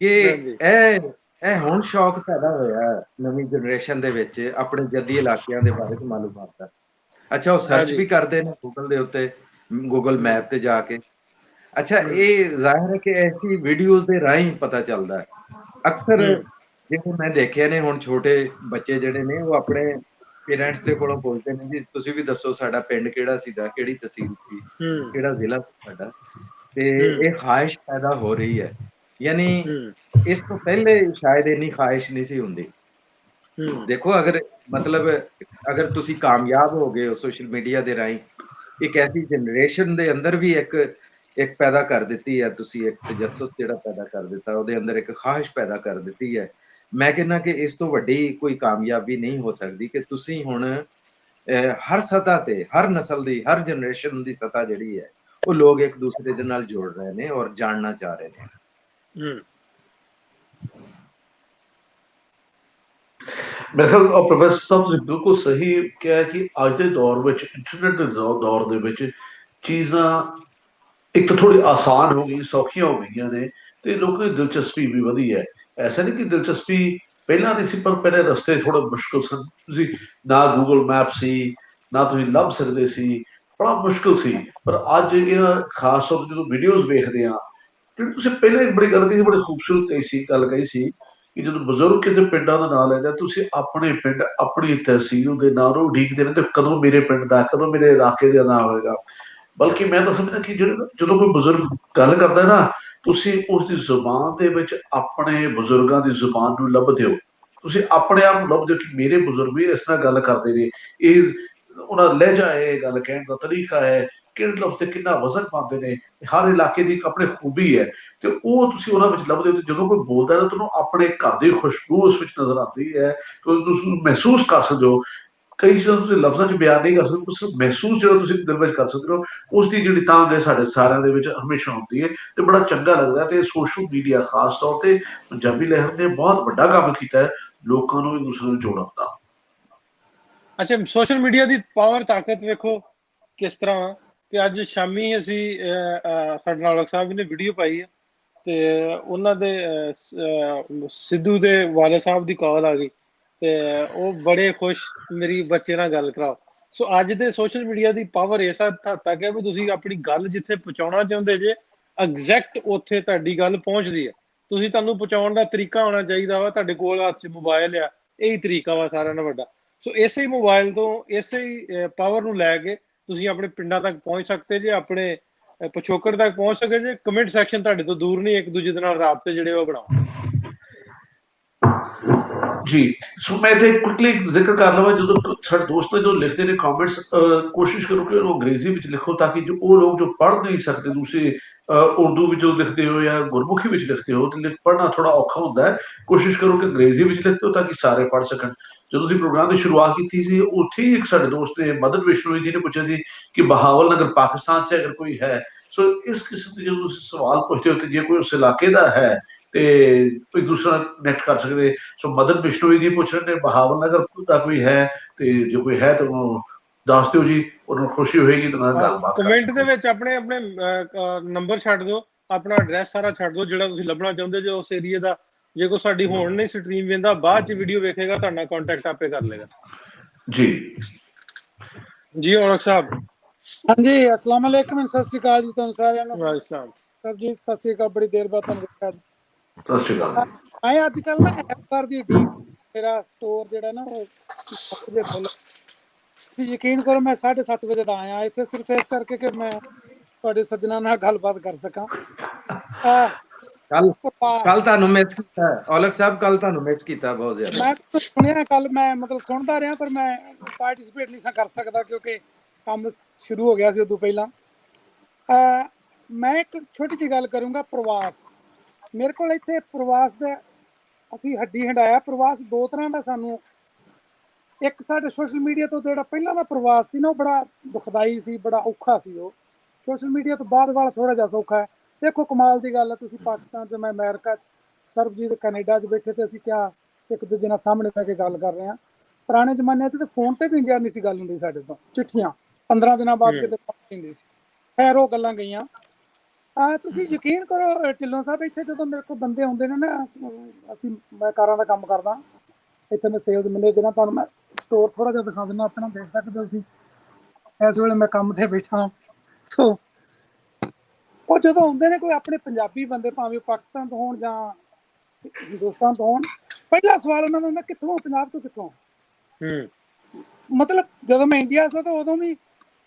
ਕਿ ਇਹ ਹੁਣ ਸ਼ੌਕ ਪੈਦਾ ਹੋਇਆ ਨਵੀਂ ਜਨਰੇਸ਼ਨ ਦੇ ਵਿੱਚ ਆਪਣੇ ਜੱਦੀ ਇਲਾਕਿਆਂ ਦੇ ਬਾਰੇ ਚ ਮਾਲੂਮਾਤ ਦਾ। ਅੱਛਾ, ਉਹ ਸਰਚ ਹਾਂਜੀ। ਵੀ ਕਰਦੇ ਨੇ ਗੂਗਲ ਦੇ ਉੱਤੇ, ਗੂਗਲ ਮੈਪ ਤੇ ਜਾ ਕੇ। ਅੱਛਾ, ਹੂੰ ਇਹ ਜ਼ਾਹਿਰ ਹੈ ਕਿ ਐਸੀ ਵੀਡੀਓਜ਼ ਦੇ ਰਾਹੀਂ ਪਤਾ ਚੱਲਦਾ ਹੈ। ਅਕਸਰ ਹੂੰ ਜਿਹੜੇ ਮੈਂ ਦੇਖੇ ਨੇ, ਹੁਣ ਛੋਟੇ ਬੱਚੇ ਜਿਹੜੇ ਨੇ ਉਹ ਆਪਣੇ ਪੇਰੈਂਟਸ ਦੇ ਕੋਲੋਂ ਪੁੱਛਦੇ ਨੇ ਜੀ ਤੁਸੀਂ ਵੀ ਦੱਸੋ ਸਾਡਾ ਪਿੰਡ ਕਿਹੜਾ ਸੀਗਾ, ਕਿਹੜੀ ਤਹਿਸੀਲ ਸੀ, ਹੂੰ ਕਿਹੜਾ ਜ਼ਿਲ੍ਹਾ ਸੀ ਸਾਡਾ। ਤੇ ਹੂੰ ਇਹ ਖਾਹਿਸ਼ ਪੈਦਾ ਹੋ ਰਹੀ ਹੈ, ਯਾਨੀ ਹੂੰ ਇਸ ਤੋਂ ਪਹਿਲੇ ਸ਼ਾਇਦ ਇੰਨੀ ਖਾਹਿਸ਼ ਨਹੀਂ ਸੀ ਹੁੰਦੀ। ਹੂੰ ਦੇਖੋ, ਅਗਰ ਮਤਲਬ ਅਗਰ ਤੁਸੀਂ ਕਾਮਯਾਬ ਹੋ ਗਏ ਹੋ ਸੋਸ਼ਲ ਮੀਡੀਆ ਦੇ ਰਾਹੀਂ, ਇੱਕ ਐਸੀ ਜਨਰੇਸ਼ਨ ਦੇ ਅੰਦਰ ਵੀ ਇੱਕ ਪੈਦਾ ਕਰ ਦਿੱਤੀ ਹੈ ਤੁਸੀਂ, ਇੱਕ ਤਜੱਸੁਸ ਜਿਹੜਾ ਪੈਦਾ ਕਰ ਦਿੱਤਾ, ਉਹਦੇ ਅੰਦਰ ਇੱਕ ਖਾਹਿਸ਼ ਪੈਦਾ ਕਰ ਦਿੱਤੀ ਹੈ। ਮੈਂ ਕਹਿੰਦਾ ਕਿ ਇਸ ਤੋਂ ਵੱਡੀ ਕੋਈ ਕਾਮਯਾਬੀ ਨਹੀਂ ਹੋ ਸਕਦੀ ਕਿ ਤੁਸੀਂ ਹੁਣ ਹਰ ਸਤ੍ਹਾ ਤੇ, ਹਰ ਨਸਲ ਦੀ, ਹਰ ਜਨਰੇਸ਼ਨ ਦੀ ਸਤ੍ਹਾ ਜਿਹੜੀ ਹੈ ਉਹ ਲੋਕ ਇੱਕ ਦੂਸਰੇ ਦੇ ਨਾਲ ਜੁੜ ਰਹੇ ਨੇ ਔਰ ਜਾਣਨਾ ਚਾਹ ਰਹੇ ਨੇ। ਹੂੰ ਮੇਰੇ ਖਿਆਲ ਪ੍ਰੋਫੈਸਰ ਸਾਹਿਬ ਨੇ ਬਿਲਕੁਲ ਸਹੀ ਕਿਹਾ ਕਿ ਅੱਜ ਦੇ ਦੌਰ ਵਿੱਚ, ਇੰਟਰਨੈਟ ਦੇ ਦੌਰ ਦੇ ਵਿੱਚ ਚੀਜ਼ਾਂ ਇੱਕ ਤਾਂ ਥੋੜੀ ਆਸਾਨ ਹੋ ਗਈ, ਸੌਖੀਆਂ ਹੋ ਗਈਆਂ ਨੇ, ਤੇ ਲੋਕਾਂ ਦੀ ਦਿਲਚਸਪੀ ਵੀ ਵਧੀ ਹੈ। ਐਸਾ ਨਹੀਂ ਕਿ ਦਿਲਚਸਪੀ ਪਹਿਲਾਂ ਨਹੀਂ ਸੀ, ਪਰ ਪਹਿਲੇ ਰਸਤੇ ਥੋੜੇ ਮੁਸ਼ਕਲ ਸਨ। ਤੁਸੀਂ ਨਾ ਗੂਗਲ ਮੈਪ ਸੀ, ਨਾ ਤੁਸੀਂ ਲੱਭ ਸਕਦੇ ਸੀ, ਬੜਾ ਮੁਸ਼ਕਲ ਸੀ। ਪਰ ਅੱਜ ਇਹਨਾਂ ਖਾਸ ਤੌਰ ਤੇ ਜਦੋਂ ਵੀਡੀਓਜ਼ ਵੇਖਦੇ ਆ, ਜਿਹੜੀ ਤੁਸੀਂ ਪਹਿਲਾਂ ਇੱਕ ਬੜੀ ਗੱਲ ਕਹੀ, ਬੜੀ ਖੂਬਸੂਰਤ ਕਹੀ ਸੀ, ਗੱਲ ਕਹੀ ਸੀ ਕਿ ਜਦੋਂ ਬਜ਼ੁਰਗ ਕਿਤੇ ਪਿੰਡਾਂ ਦਾ ਨਾਂ ਲੈਂਦੇ, ਤੁਸੀਂ ਆਪਣੇ ਪਿੰਡ, ਆਪਣੀ ਤਹਿਸੀਲ ਦੇ ਨਾਂ ਨੂੰ ਉਡੀਕਦੇ ਰਹਿੰਦੇ, ਕਦੋਂ ਮੇਰੇ ਪਿੰਡ ਦਾ, ਕਦੋਂ ਮੇਰੇ ਇਲਾਕੇ ਦਾ ਨਾਂ ਹੋਏਗਾ। ਬਲਕਿ ਮੈਂ ਤਾਂ ਸਮਝਦਾ ਕਿ ਜਦੋਂ ਕੋਈ ਬਜ਼ੁਰਗ ਗੱਲ ਕਰਦਾ ਨਾ, ਤੁਸੀਂ ਉਸ ਦੀ ਜ਼ੁਬਾਨ ਦੇ ਵਿੱਚ ਆਪਣੇ ਬਜ਼ੁਰਗਾਂ ਦੀ ਜ਼ੁਬਾਨ ਨੂੰ ਲੱਭਦੇ ਹੋ, ਤੁਸੀਂ ਆਪਣੇ ਆਪ ਨੂੰ ਲੱਭਦੇ ਹੋ ਕਿ ਮੇਰੇ ਬਜ਼ੁਰਗ ਵੀ ਇਸ ਤਰ੍ਹਾਂ ਗੱਲ ਕਰਦੇ ਨੇ, ਇਹ ਉਹਨਾਂ ਦਾ ਲਹਿਜਾ ਹੈ, ਗੱਲ ਕਹਿਣ ਦਾ ਤਰੀਕਾ ਹੈ, ਕਿਹੜੇ ਲਫ਼ਜ਼ ਤੇ ਕਿੰਨਾ ਵਜ਼ਨ ਪਾਉਂਦੇ ਨੇ, ਹਰ ਇਲਾਕੇ ਦੀ ਇੱਕ ਆਪਣੀ ਖੂਬੀ ਹੈ, ਤੇ ਉਹ ਤੁਸੀਂ ਉਹਨਾਂ ਵਿੱਚ ਲੱਭਦੇ ਹੋ। ਤੇ ਜਦੋਂ ਕੋਈ ਬੋਲਦਾ ਨਾ, ਤੁਹਾਨੂੰ ਆਪਣੇ ਘਰ ਦੀ ਖੁਸ਼ਬੂ ਉਸ ਵਿੱਚ ਨਜ਼ਰ ਆਉਂਦੀ ਹੈ, ਤੁਸੀਂ ਮਹਿਸੂਸ ਕਰ ਸਕਦੇ ਹੋ। ਕਈ ਚੀਜ਼ਾਂ ਤੁਸੀਂ ਲਫ਼ਜ਼ਾਂ 'ਚ ਬਿਆਨ ਨਹੀਂ ਕਰ ਸਕਦੇ, ਉਸ ਮਹਿਸੂਸ ਜਿਹੜਾ ਤੁਸੀਂ ਦਿਲ ਵਿੱਚ ਕਰ ਸਕਦੇ ਹੋ, ਉਸ ਦੀ ਜਿਹੜੀ ਤਾਂਘ ਹੈ ਸਾਡੇ ਸਾਰਿਆਂ ਦੇ ਵਿੱਚ ਹਮੇਸ਼ਾ ਹੁੰਦੀ ਹੈ, ਤੇ ਬੜਾ ਚੰਗਾ ਲੱਗਦਾ। ਤੇ ਸੋਸ਼ਲ ਮੀਡੀਆ ਖਾਸ ਤੌਰ ਤੇ ਪੰਜਾਬੀ ਲਹਿਰ ਨੇ ਬਹੁਤ ਵੱਡਾ ਕੰਮ ਕੀਤਾ ਹੈ ਲੋਕਾਂ ਨੂੰ ਇੱਕ ਦੂਸਰੇ ਨਾਲ ਜੋੜਨ ਦਾ। ਅੱਛਾ, ਸੋਸ਼ਲ ਮੀਡੀਆ ਦੀ ਪਾਵਰ, ਤਾਕਤ ਵੇਖੋ ਕਿਸ ਤਰ੍ਹਾਂ ਕਿ ਅੱਜ ਸ਼ਾਮੀ ਅਸੀਂ ਸਾਡੇ ਨਾਲ ਔਲਖ ਸਾਹਿਬ ਨੇ ਵੀਡੀਓ ਪਾਈ ਹੈ, ਤੇ ਉਹਨਾਂ ਦੇ ਸਿੱਧੂ ਦੇ ਵਾਲੇ ਸਾਹਿਬ ਦੀ ਕਾਲ ਆ ਗਈ, ਤੇ ਉਹ ਬੜੇ ਖੁਸ਼, ਮੇਰੀ ਬੱਚੇ ਨਾਲ ਗੱਲ ਕਰਾਓ। ਸੋ ਅੱਜ ਦੇ ਸੋਸ਼ਲ ਮੀਡੀਆ ਦੀ ਪਾਵਰ ਇਸ ਹੱਦ ਤੱਕ ਹੈ ਵੀ ਤੁਸੀਂ ਆਪਣੀ ਗੱਲ ਜਿੱਥੇ ਪਹੁੰਚਾਉਣਾ ਚਾਹੁੰਦੇ ਜੇ, ਐਗਜ਼ੈਕਟ ਉੱਥੇ ਤੁਹਾਡੀ ਗੱਲ ਪਹੁੰਚਦੀ ਹੈ। ਤੁਹਾਨੂੰ ਪਹੁੰਚਾਉਣ ਦਾ ਤਰੀਕਾ ਹੋਣਾ ਚਾਹੀਦਾ ਵਾ, ਤੁਹਾਡੇ ਕੋਲ ਹੱਥ 'ਚ ਮੋਬਾਈਲ ਆ, ਇਹੀ ਤਰੀਕਾ ਵਾ ਸਾਰਿਆਂ ਨਾਲੋਂ ਵੱਡਾ। ਸੋ ਇਸੇ ਮੋਬਾਈਲ ਤੋਂ, ਇਸੇ ਪਾਵਰ ਨੂੰ ਲੈ ਕੇ ਤੁਸੀਂ ਆਪਣੇ ਪਿੰਡਾਂ ਤੱਕ ਪਹੁੰਚ ਸਕਦੇ ਜੇ, ਆਪਣੇ ਪਿਛੋਕੜ ਤੱਕ ਪਹੁੰਚ ਸਕੇ ਜੇ। ਕਮੈਂਟ ਸੈਕਸ਼ਨ ਤੁਹਾਡੇ ਤੋਂ ਦੂਰ ਨਹੀਂ, ਇੱਕ ਦੂਜੇ ਦੇ ਨਾਲ ਰਾਬਤੇ ਜਿਹੜੇ ਉਹ ਬਣਾਓ। ਜੀ, ਸੋ ਮੈਂ ਇੱਥੇ ਕੁਇਕਲੀ ਜ਼ਿਕਰ ਕਰ ਲਵਾਂ, ਜਦੋਂ ਸਾਡੇ ਦੋਸਤ ਨੇ ਜੋ ਲਿਖਦੇ ਨੇ ਕਮੈਂਟਸ, ਕੋਸ਼ਿਸ਼ ਕਰੋ ਕਿ ਉਹਨੂੰ ਅੰਗਰੇਜ਼ੀ ਵਿੱਚ ਲਿਖੋ, ਤਾਂ ਕਿ ਜੋ ਉਹ ਲੋਕ ਜੋ ਪੜ੍ਹ ਨਹੀਂ ਸਕਦੇ, ਤੁਸੀਂ ਉਰਦੂ ਵਿੱਚ ਲਿਖਦੇ ਹੋ ਜਾਂ ਗੁਰਮੁਖੀ ਵਿੱਚ ਲਿਖਦੇ ਹੋ, ਤੇ ਪੜ੍ਹਨਾ ਥੋੜਾ ਔਖਾ ਹੁੰਦਾ ਹੈ, ਕੋਸ਼ਿਸ਼ ਕਰੋ ਕਿ ਅੰਗਰੇਜ਼ੀ ਵਿੱਚ ਲਿਖਦੇ ਹੋ ਤਾਂ ਕਿ ਸਾਰੇ ਪੜ੍ਹ ਸਕਣ। ਜਦੋਂ ਅਸੀਂ ਪ੍ਰੋਗਰਾਮ ਦੀ ਸ਼ੁਰੂਆਤ ਕੀਤੀ ਸੀ, ਉੱਥੇ ਹੀ ਇੱਕ ਸਾਡੇ ਦੋਸਤ ਨੇ, ਮਦਨ ਵਿਸ਼ਨੋਈ ਜੀ ਨੇ ਪੁੱਛਿਆ ਸੀ ਕਿ ਬਹਾਵਲ ਨਗਰ ਪਾਕਿਸਤਾਨ ਸੇ ਅਗਰ ਕੋਈ ਹੈ। ਸੋ ਇਸ ਕਿਸਮ ਦੇ ਜਦੋਂ ਤੁਸੀਂ ਸਵਾਲ ਪੁੱਛਦੇ ਹੋ, ਤੇ ਜੇ ਕੋਈ ਉਸ ਇਲਾਕੇ ਦਾ ਹੈ ਤੇ ਇੱਕ ਦੂਸਰਾ ਨੈਟ ਕਰ ਸਕਦੇ। ਸੋ ਮਦਨ ਬਿਸ਼ਨੋਈ ਜੀ ਪੁੱਛ ਰਹੇ ਨੇ ਬਹਾਵਲ ਨਗਰ ਦਾ ਕੋਈ ਹੈ, ਤੇ ਜੇ ਕੋਈ ਹੈ ਤਾਂ ਉਹਨੂੰ ਦੱਸ ਦਿਓ ਜੀ, ਉਹਨੂੰ ਖੁਸ਼ੀ ਹੋਏਗੀ, ਤਾਂ ਨਾਲ ਗੱਲਬਾਤ ਕਰ ਕਮੈਂਟ ਦੇ ਸਕਦੇ। ਵਿੱਚ ਆਪਣੇ ਆਪਣੇ ਨੰਬਰ ਛੱਡ ਦਿਓ, ਆਪਣਾ ਐਡਰੈਸ ਸਾਰਾ ਛੱਡ ਦਿਓ ਜਿਹੜਾ ਤੁਸੀਂ ਲੱਭਣਾ ਚਾਹੁੰਦੇ ਜੇ ਉਸ ਏਰੀਆ ਦਾ। ਜੇ ਕੋਈ ਸਾਡੀ ਹੁਣ ਨਹੀਂ ਸਟਰੀਮ ਵੇਂਦਾ, ਬਾਅਦ ਚ ਵੀਡੀਓ ਵੇਖੇਗਾ, ਤੁਹਾਡੇ ਨਾਲ ਕੰਟੈਕਟ ਆਪੇ ਕਰ ਲੇਗਾ ਜੀ। ਔਲਖ ਸਾਹਿਬ। ਹਾਂਜੀ, अस्सलाम वालेकुम, सत श्री अकाल जी ਤੁਹਾਨੂੰ ਸਾਰਿਆਂ ਨੂੰ। ਵਾਹਿਗੁਰੂ ਜੀ ਸਤਿ श्री अकाल, ਬੜੀ ਦੇਰ ਬਾਅਦ ਤੁਹਾਨੂੰ ਵੇਖਿਆ ਜੀ। ਸਤਿ ਸ਼੍ਰੀ ਅਕਾਲ। ਮੈਂ ਅੱਜ ਕੱਲ ਨਾ ਐਤਵਾਰ ਦੀ ਉਡੀਕ, ਮੇਰਾ ਸਟੋਰ ਜਿਹੜਾ ਨਾ ਉਹ 7 ਵਜੇ ਖੁੱਲ੍ਹ, ਤੁਸੀਂ ਯਕੀਨ ਕਰੋ ਮੈਂ 7:30 ਵਜੇ ਦਾ ਆਇਆ ਇੱਥੇ, ਸਿਰਫ ਇਸ ਕਰਕੇ ਕਿ ਮੈਂ ਤੁਹਾਡੇ ਸੱਜਣਾ ਨਾਲ ਗੱਲਬਾਤ ਕਰ ਸਕਾਂ। ਕੱਲ ਤੁਹਾਨੂੰ ਮਿਸ ਕੀਤਾ ਔਲਖ ਸਾਹਿਬ, ਕੱਲ ਤੁਹਾਨੂੰ ਮਿਸ ਕੀਤਾ ਬਹੁਤ ਜ਼ਿਆਦਾ। ਮੈਂ ਸੁਣਿਆ, ਕੱਲ ਮੈਂ ਮਤਲਬ ਸੁਣਦਾ ਰਿਹਾ, ਪਰ ਮੈਂ ਪਾਰਟਿਸਿਪੇਟ ਨਹੀਂ ਕਰ ਸਕਦਾ ਕਿਉਂਕਿ ਕੰਮ ਸ਼ੁਰੂ ਹੋ ਗਿਆ ਸੀ ਉਦੋਂ ਪਹਿਲਾਂ। ਮੈਂ ਇੱਕ ਛੋਟੀ ਜਿਹੀ ਗੱਲ ਕਰੂੰਗਾ, ਪ੍ਰਵਾਸ। ਮੇਰੇ ਕੋਲ ਇੱਥੇ ਪ੍ਰਵਾਸ ਦਾ, ਅਸੀਂ ਹੱਡੀ ਹੰਡਾਇਆ ਪ੍ਰਵਾਸ ਦੋ ਤਰ੍ਹਾਂ ਦਾ ਸਾਨੂੰ। ਇੱਕ ਸਾਡੇ ਸੋਸ਼ਲ ਮੀਡੀਆ ਤੋਂ ਜਿਹੜਾ ਪਹਿਲਾਂ ਦਾ ਪ੍ਰਵਾਸ ਸੀ ਨਾ, ਉਹ ਬੜਾ ਦੁਖਦਾਈ ਸੀ, ਬੜਾ ਔਖਾ ਸੀ। ਉਹ ਸੋਸ਼ਲ ਮੀਡੀਆ ਤੋਂ ਬਾਅਦ ਵਾਲਾ ਥੋੜਾ ਜਿਹਾ ਸੌਖਾ ਹੈ। ਦੇਖੋ ਕਮਾਲ ਦੀ ਗੱਲ ਹੈ, ਤੁਸੀਂ ਪਾਕਿਸਤਾਨ 'ਚ, ਮੈਂ ਅਮਰੀਕਾ 'ਚ, ਸਰਬਜੀਤ ਕੈਨੇਡਾ 'ਚ ਬੈਠੇ, ਤੇ ਅਸੀਂ ਕਿਆ ਇੱਕ ਦੂਜੇ ਨਾਲ ਸਾਹਮਣੇ ਬਹਿ ਕੇ ਗੱਲ ਕਰ ਰਹੇ ਹਾਂ। ਪੁਰਾਣੇ ਜ਼ਮਾਨੇ 'ਚ ਤਾਂ ਫੋਨ ਤੇ ਵੀ ਇੰਡੀਆ ਨਹੀਂ ਸੀ ਗੱਲ ਹੁੰਦੀ ਸਾਡੇ ਤੋਂ, ਚਿੱਠੀਆਂ 15 ਦਿਨਾਂ ਬਾਅਦ ਕਿਤੇ ਹੁੰਦੀ ਸੀ। ਖੈਰ ਉਹ ਗੱਲਾਂ ਗਈਆਂ। ਤੁਸੀਂ ਯਕੀਨ ਕਰੋ ਢਿੱਲੋਂ ਸਾਹਿਬ, ਇੱਥੇ ਜਦੋਂ ਮੇਰੇ ਕੋਲ ਬੰਦੇ ਆਉਂਦੇ ਨੇ ਨਾ, ਮੈਂ ਕਾਰਾਂ ਦਾ ਕੰਮ ਕਰਦਾ ਇੱਥੇ, ਮੈਂ ਸੇਲਸ ਮੈਨੇਜਰ ਹਾਂ। ਤੁਹਾਨੂੰ ਮੈਂ ਸਟੋਰ ਥੋੜਾ ਜਿਹਾ ਦਿਖਾ ਦਿੰਦਾ ਆਪਣਾ, ਦੇਖ ਸਕਦੇ ਹੋ ਤੁਸੀਂ। ਇਸ ਵੇਲੇ ਮੈਂ ਕੰਮ ਤੇ ਬੈਠਾ। ਸੋ ਉਹ ਜਦੋਂ ਆਉਂਦੇ ਨੇ ਕੋਈ ਆਪਣੇ ਪੰਜਾਬੀ ਬੰਦੇ, ਭਾਵੇਂ ਪਾਕਿਸਤਾਨ ਤੋਂ ਹੋਣ ਜਾਂ ਹਿੰਦੁਸਤਾਨ ਤੋਂ ਹੋਣ, ਪਹਿਲਾ ਸਵਾਲ ਉਹਨਾਂ ਦਾ ਹੁੰਦਾ ਕਿੱਥੋਂ, ਪੰਜਾਬ ਤੋਂ ਕਿੱਥੋਂ। ਮਤਲਬ ਜਦੋਂ ਮੈਂ ਇੰਡੀਆ ਸੀ ਤਾਂ ਉਦੋਂ ਵੀ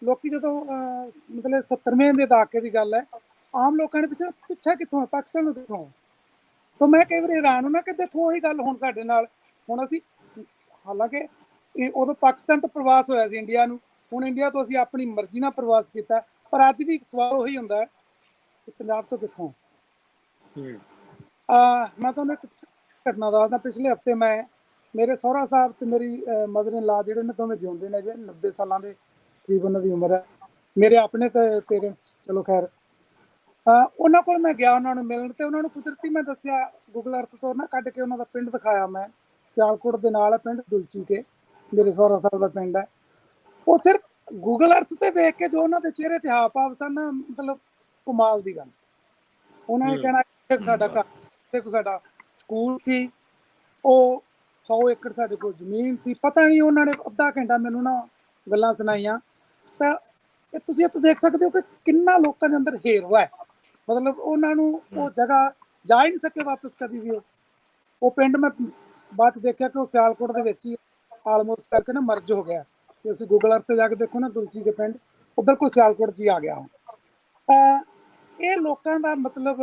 ਲੋਕੀ ਜਦੋਂ ਮਤਲਬ 70ਵੇਂ ਦੇ ਦਹਾਕੇ ਦੀ ਗੱਲ ਹੈ, ਆਮ ਲੋਕਾਂ ਨੇ ਪੁੱਛਿਆ ਕਿੱਥੋਂ, ਪਾਕਿਸਤਾਨ ਤੋਂ ਕਿੱਥੋਂ। ਤਾਂ ਮੈਂ ਕਈ ਵਾਰੀ ਹੈਰਾਨ ਹੁੰਦਾ ਕਿ ਦੇਖੋ ਉਹੀ ਗੱਲ ਹੁਣ ਸਾਡੇ ਨਾਲ, ਹੁਣ ਅਸੀਂ ਹਾਲਾਂਕਿ ਉਦੋਂ ਪਾਕਿਸਤਾਨ ਤੋਂ ਪ੍ਰਵਾਸ ਹੋਇਆ ਸੀ ਇੰਡੀਆ ਨੂੰ, ਹੁਣ ਇੰਡੀਆ ਤੋਂ ਅਸੀਂ ਆਪਣੀ ਮਰਜ਼ੀ ਨਾਲ ਪ੍ਰਵਾਸ ਕੀਤਾ, ਪਰ ਅੱਜ ਵੀ ਇੱਕ ਸਵਾਲ ਉਹੀ ਹੁੰਦਾ ਹੈ ਕਿ ਪੰਜਾਬ ਤੋਂ ਕਿੱਥੋਂ। ਮੈਂ ਤੁਹਾਨੂੰ ਇੱਕ ਘਟਨਾ ਦੱਸਦਾ। ਪਿਛਲੇ ਹਫ਼ਤੇ ਮੈਂ, ਮੇਰੇ ਸਹੁਰਾ ਸਾਹਿਬ ਤੇ ਮੇਰੀ ਮਦਰ ਇਨ ਲਾ ਜਿਹੜੇ ਨੇ ਦੋਵੇਂ ਜਿਉਂਦੇ ਨੇ, ਜੇ 90 ਸਾਲਾਂ ਦੇ ਕਰੀਬ ਉਹਨਾਂ ਦੀ ਉਮਰ ਹੈ। ਮੇਰੇ ਆਪਣੇ ਤਾਂ ਪੇਰੈਂਟਸ ਚਲੋ ਖੈਰ, ਉਹਨਾਂ ਕੋਲ ਮੈਂ ਗਿਆ ਉਹਨਾਂ ਨੂੰ ਮਿਲਣ, ਤੇ ਉਹਨਾਂ ਨੂੰ ਕੁਦਰਤੀ ਮੈਂ ਦੱਸਿਆ, ਗੂਗਲ ਅਰਥ ਤੋਂ ਨਾ ਕੱਢ ਕੇ ਉਹਨਾਂ ਦਾ ਪਿੰਡ ਦਿਖਾਇਆ ਮੈਂ। ਸਿਆਲਕੋਟ ਦੇ ਨਾਲ ਹੈ ਪਿੰਡ ਦੁਲਚੀ ਕੇ, ਮੇਰੇ ਸਹੁਰਾ ਸਾਹਿਬ ਦਾ ਪਿੰਡ ਹੈ। ਉਹ ਸਿਰਫ ਗੂਗਲ ਅਰਥ ਤੇ ਵੇਖ ਕੇ ਜੋ ਉਹਨਾਂ ਦੇ ਚਿਹਰੇ ਤੇ ਹਾਵ ਭਾਵ ਸਨ, ਮਤਲਬ ਕਮਾਲ ਦੀ ਗੱਲ ਸੀ। ਉਹਨਾਂ ਨੇ ਕਹਿਣਾ ਸਾਡਾ ਘਰ, ਦੇਖੋ ਸਾਡਾ ਸਕੂਲ ਸੀ, ਉਹ 100 ਏਕੜ ਸਾਡੇ ਕੋਲ ਜ਼ਮੀਨ ਸੀ। ਪਤਾ ਨਹੀਂ ਉਹਨਾਂ ਨੇ ਅੱਧਾ ਘੰਟਾ ਮੈਨੂੰ ਨਾ ਗੱਲਾਂ ਸੁਣਾਈਆਂ। ਤਾਂ ਇਹ ਤੁਸੀਂ ਇੱਥੇ ਦੇਖ ਸਕਦੇ ਹੋ ਕਿ ਕਿੰਨਾ ਲੋਕਾਂ ਦੇ ਅੰਦਰ ਹੇਰਵਾ ਹੈ। ਮਤਲਬ ਉਹਨਾਂ ਨੂੰ ਉਹ ਜਗ੍ਹਾ ਜਾ ਹੀ ਨਹੀਂ ਸਕੇ ਵਾਪਸ ਕਦੀ ਵੀ। ਉਹ ਪਿੰਡ ਮੈਂ ਬਾਅਦ 'ਚ ਦੇਖਿਆ ਕਿ ਉਹ ਸਿਆਲਕੋਟ ਦੇ ਵਿੱਚ ਹੀ ਆਲਮੋਸਟ ਕਰਕੇ ਨਾ ਮਰਜ ਹੋ ਗਿਆ। ਤੇ ਅਸੀਂ ਗੂਗਲ ਅਰਥ ਤੇ ਜਾ ਕੇ ਦੇਖੋ ਨਾ, ਤੁਲਸੀ ਦੇ ਪਿੰਡ ਉਹ ਬਿਲਕੁਲ ਸਿਆਲਕੋਟ 'ਚ ਹੀ ਆ ਗਿਆ। ਇਹ ਲੋਕਾਂ ਦਾ ਮਤਲਬ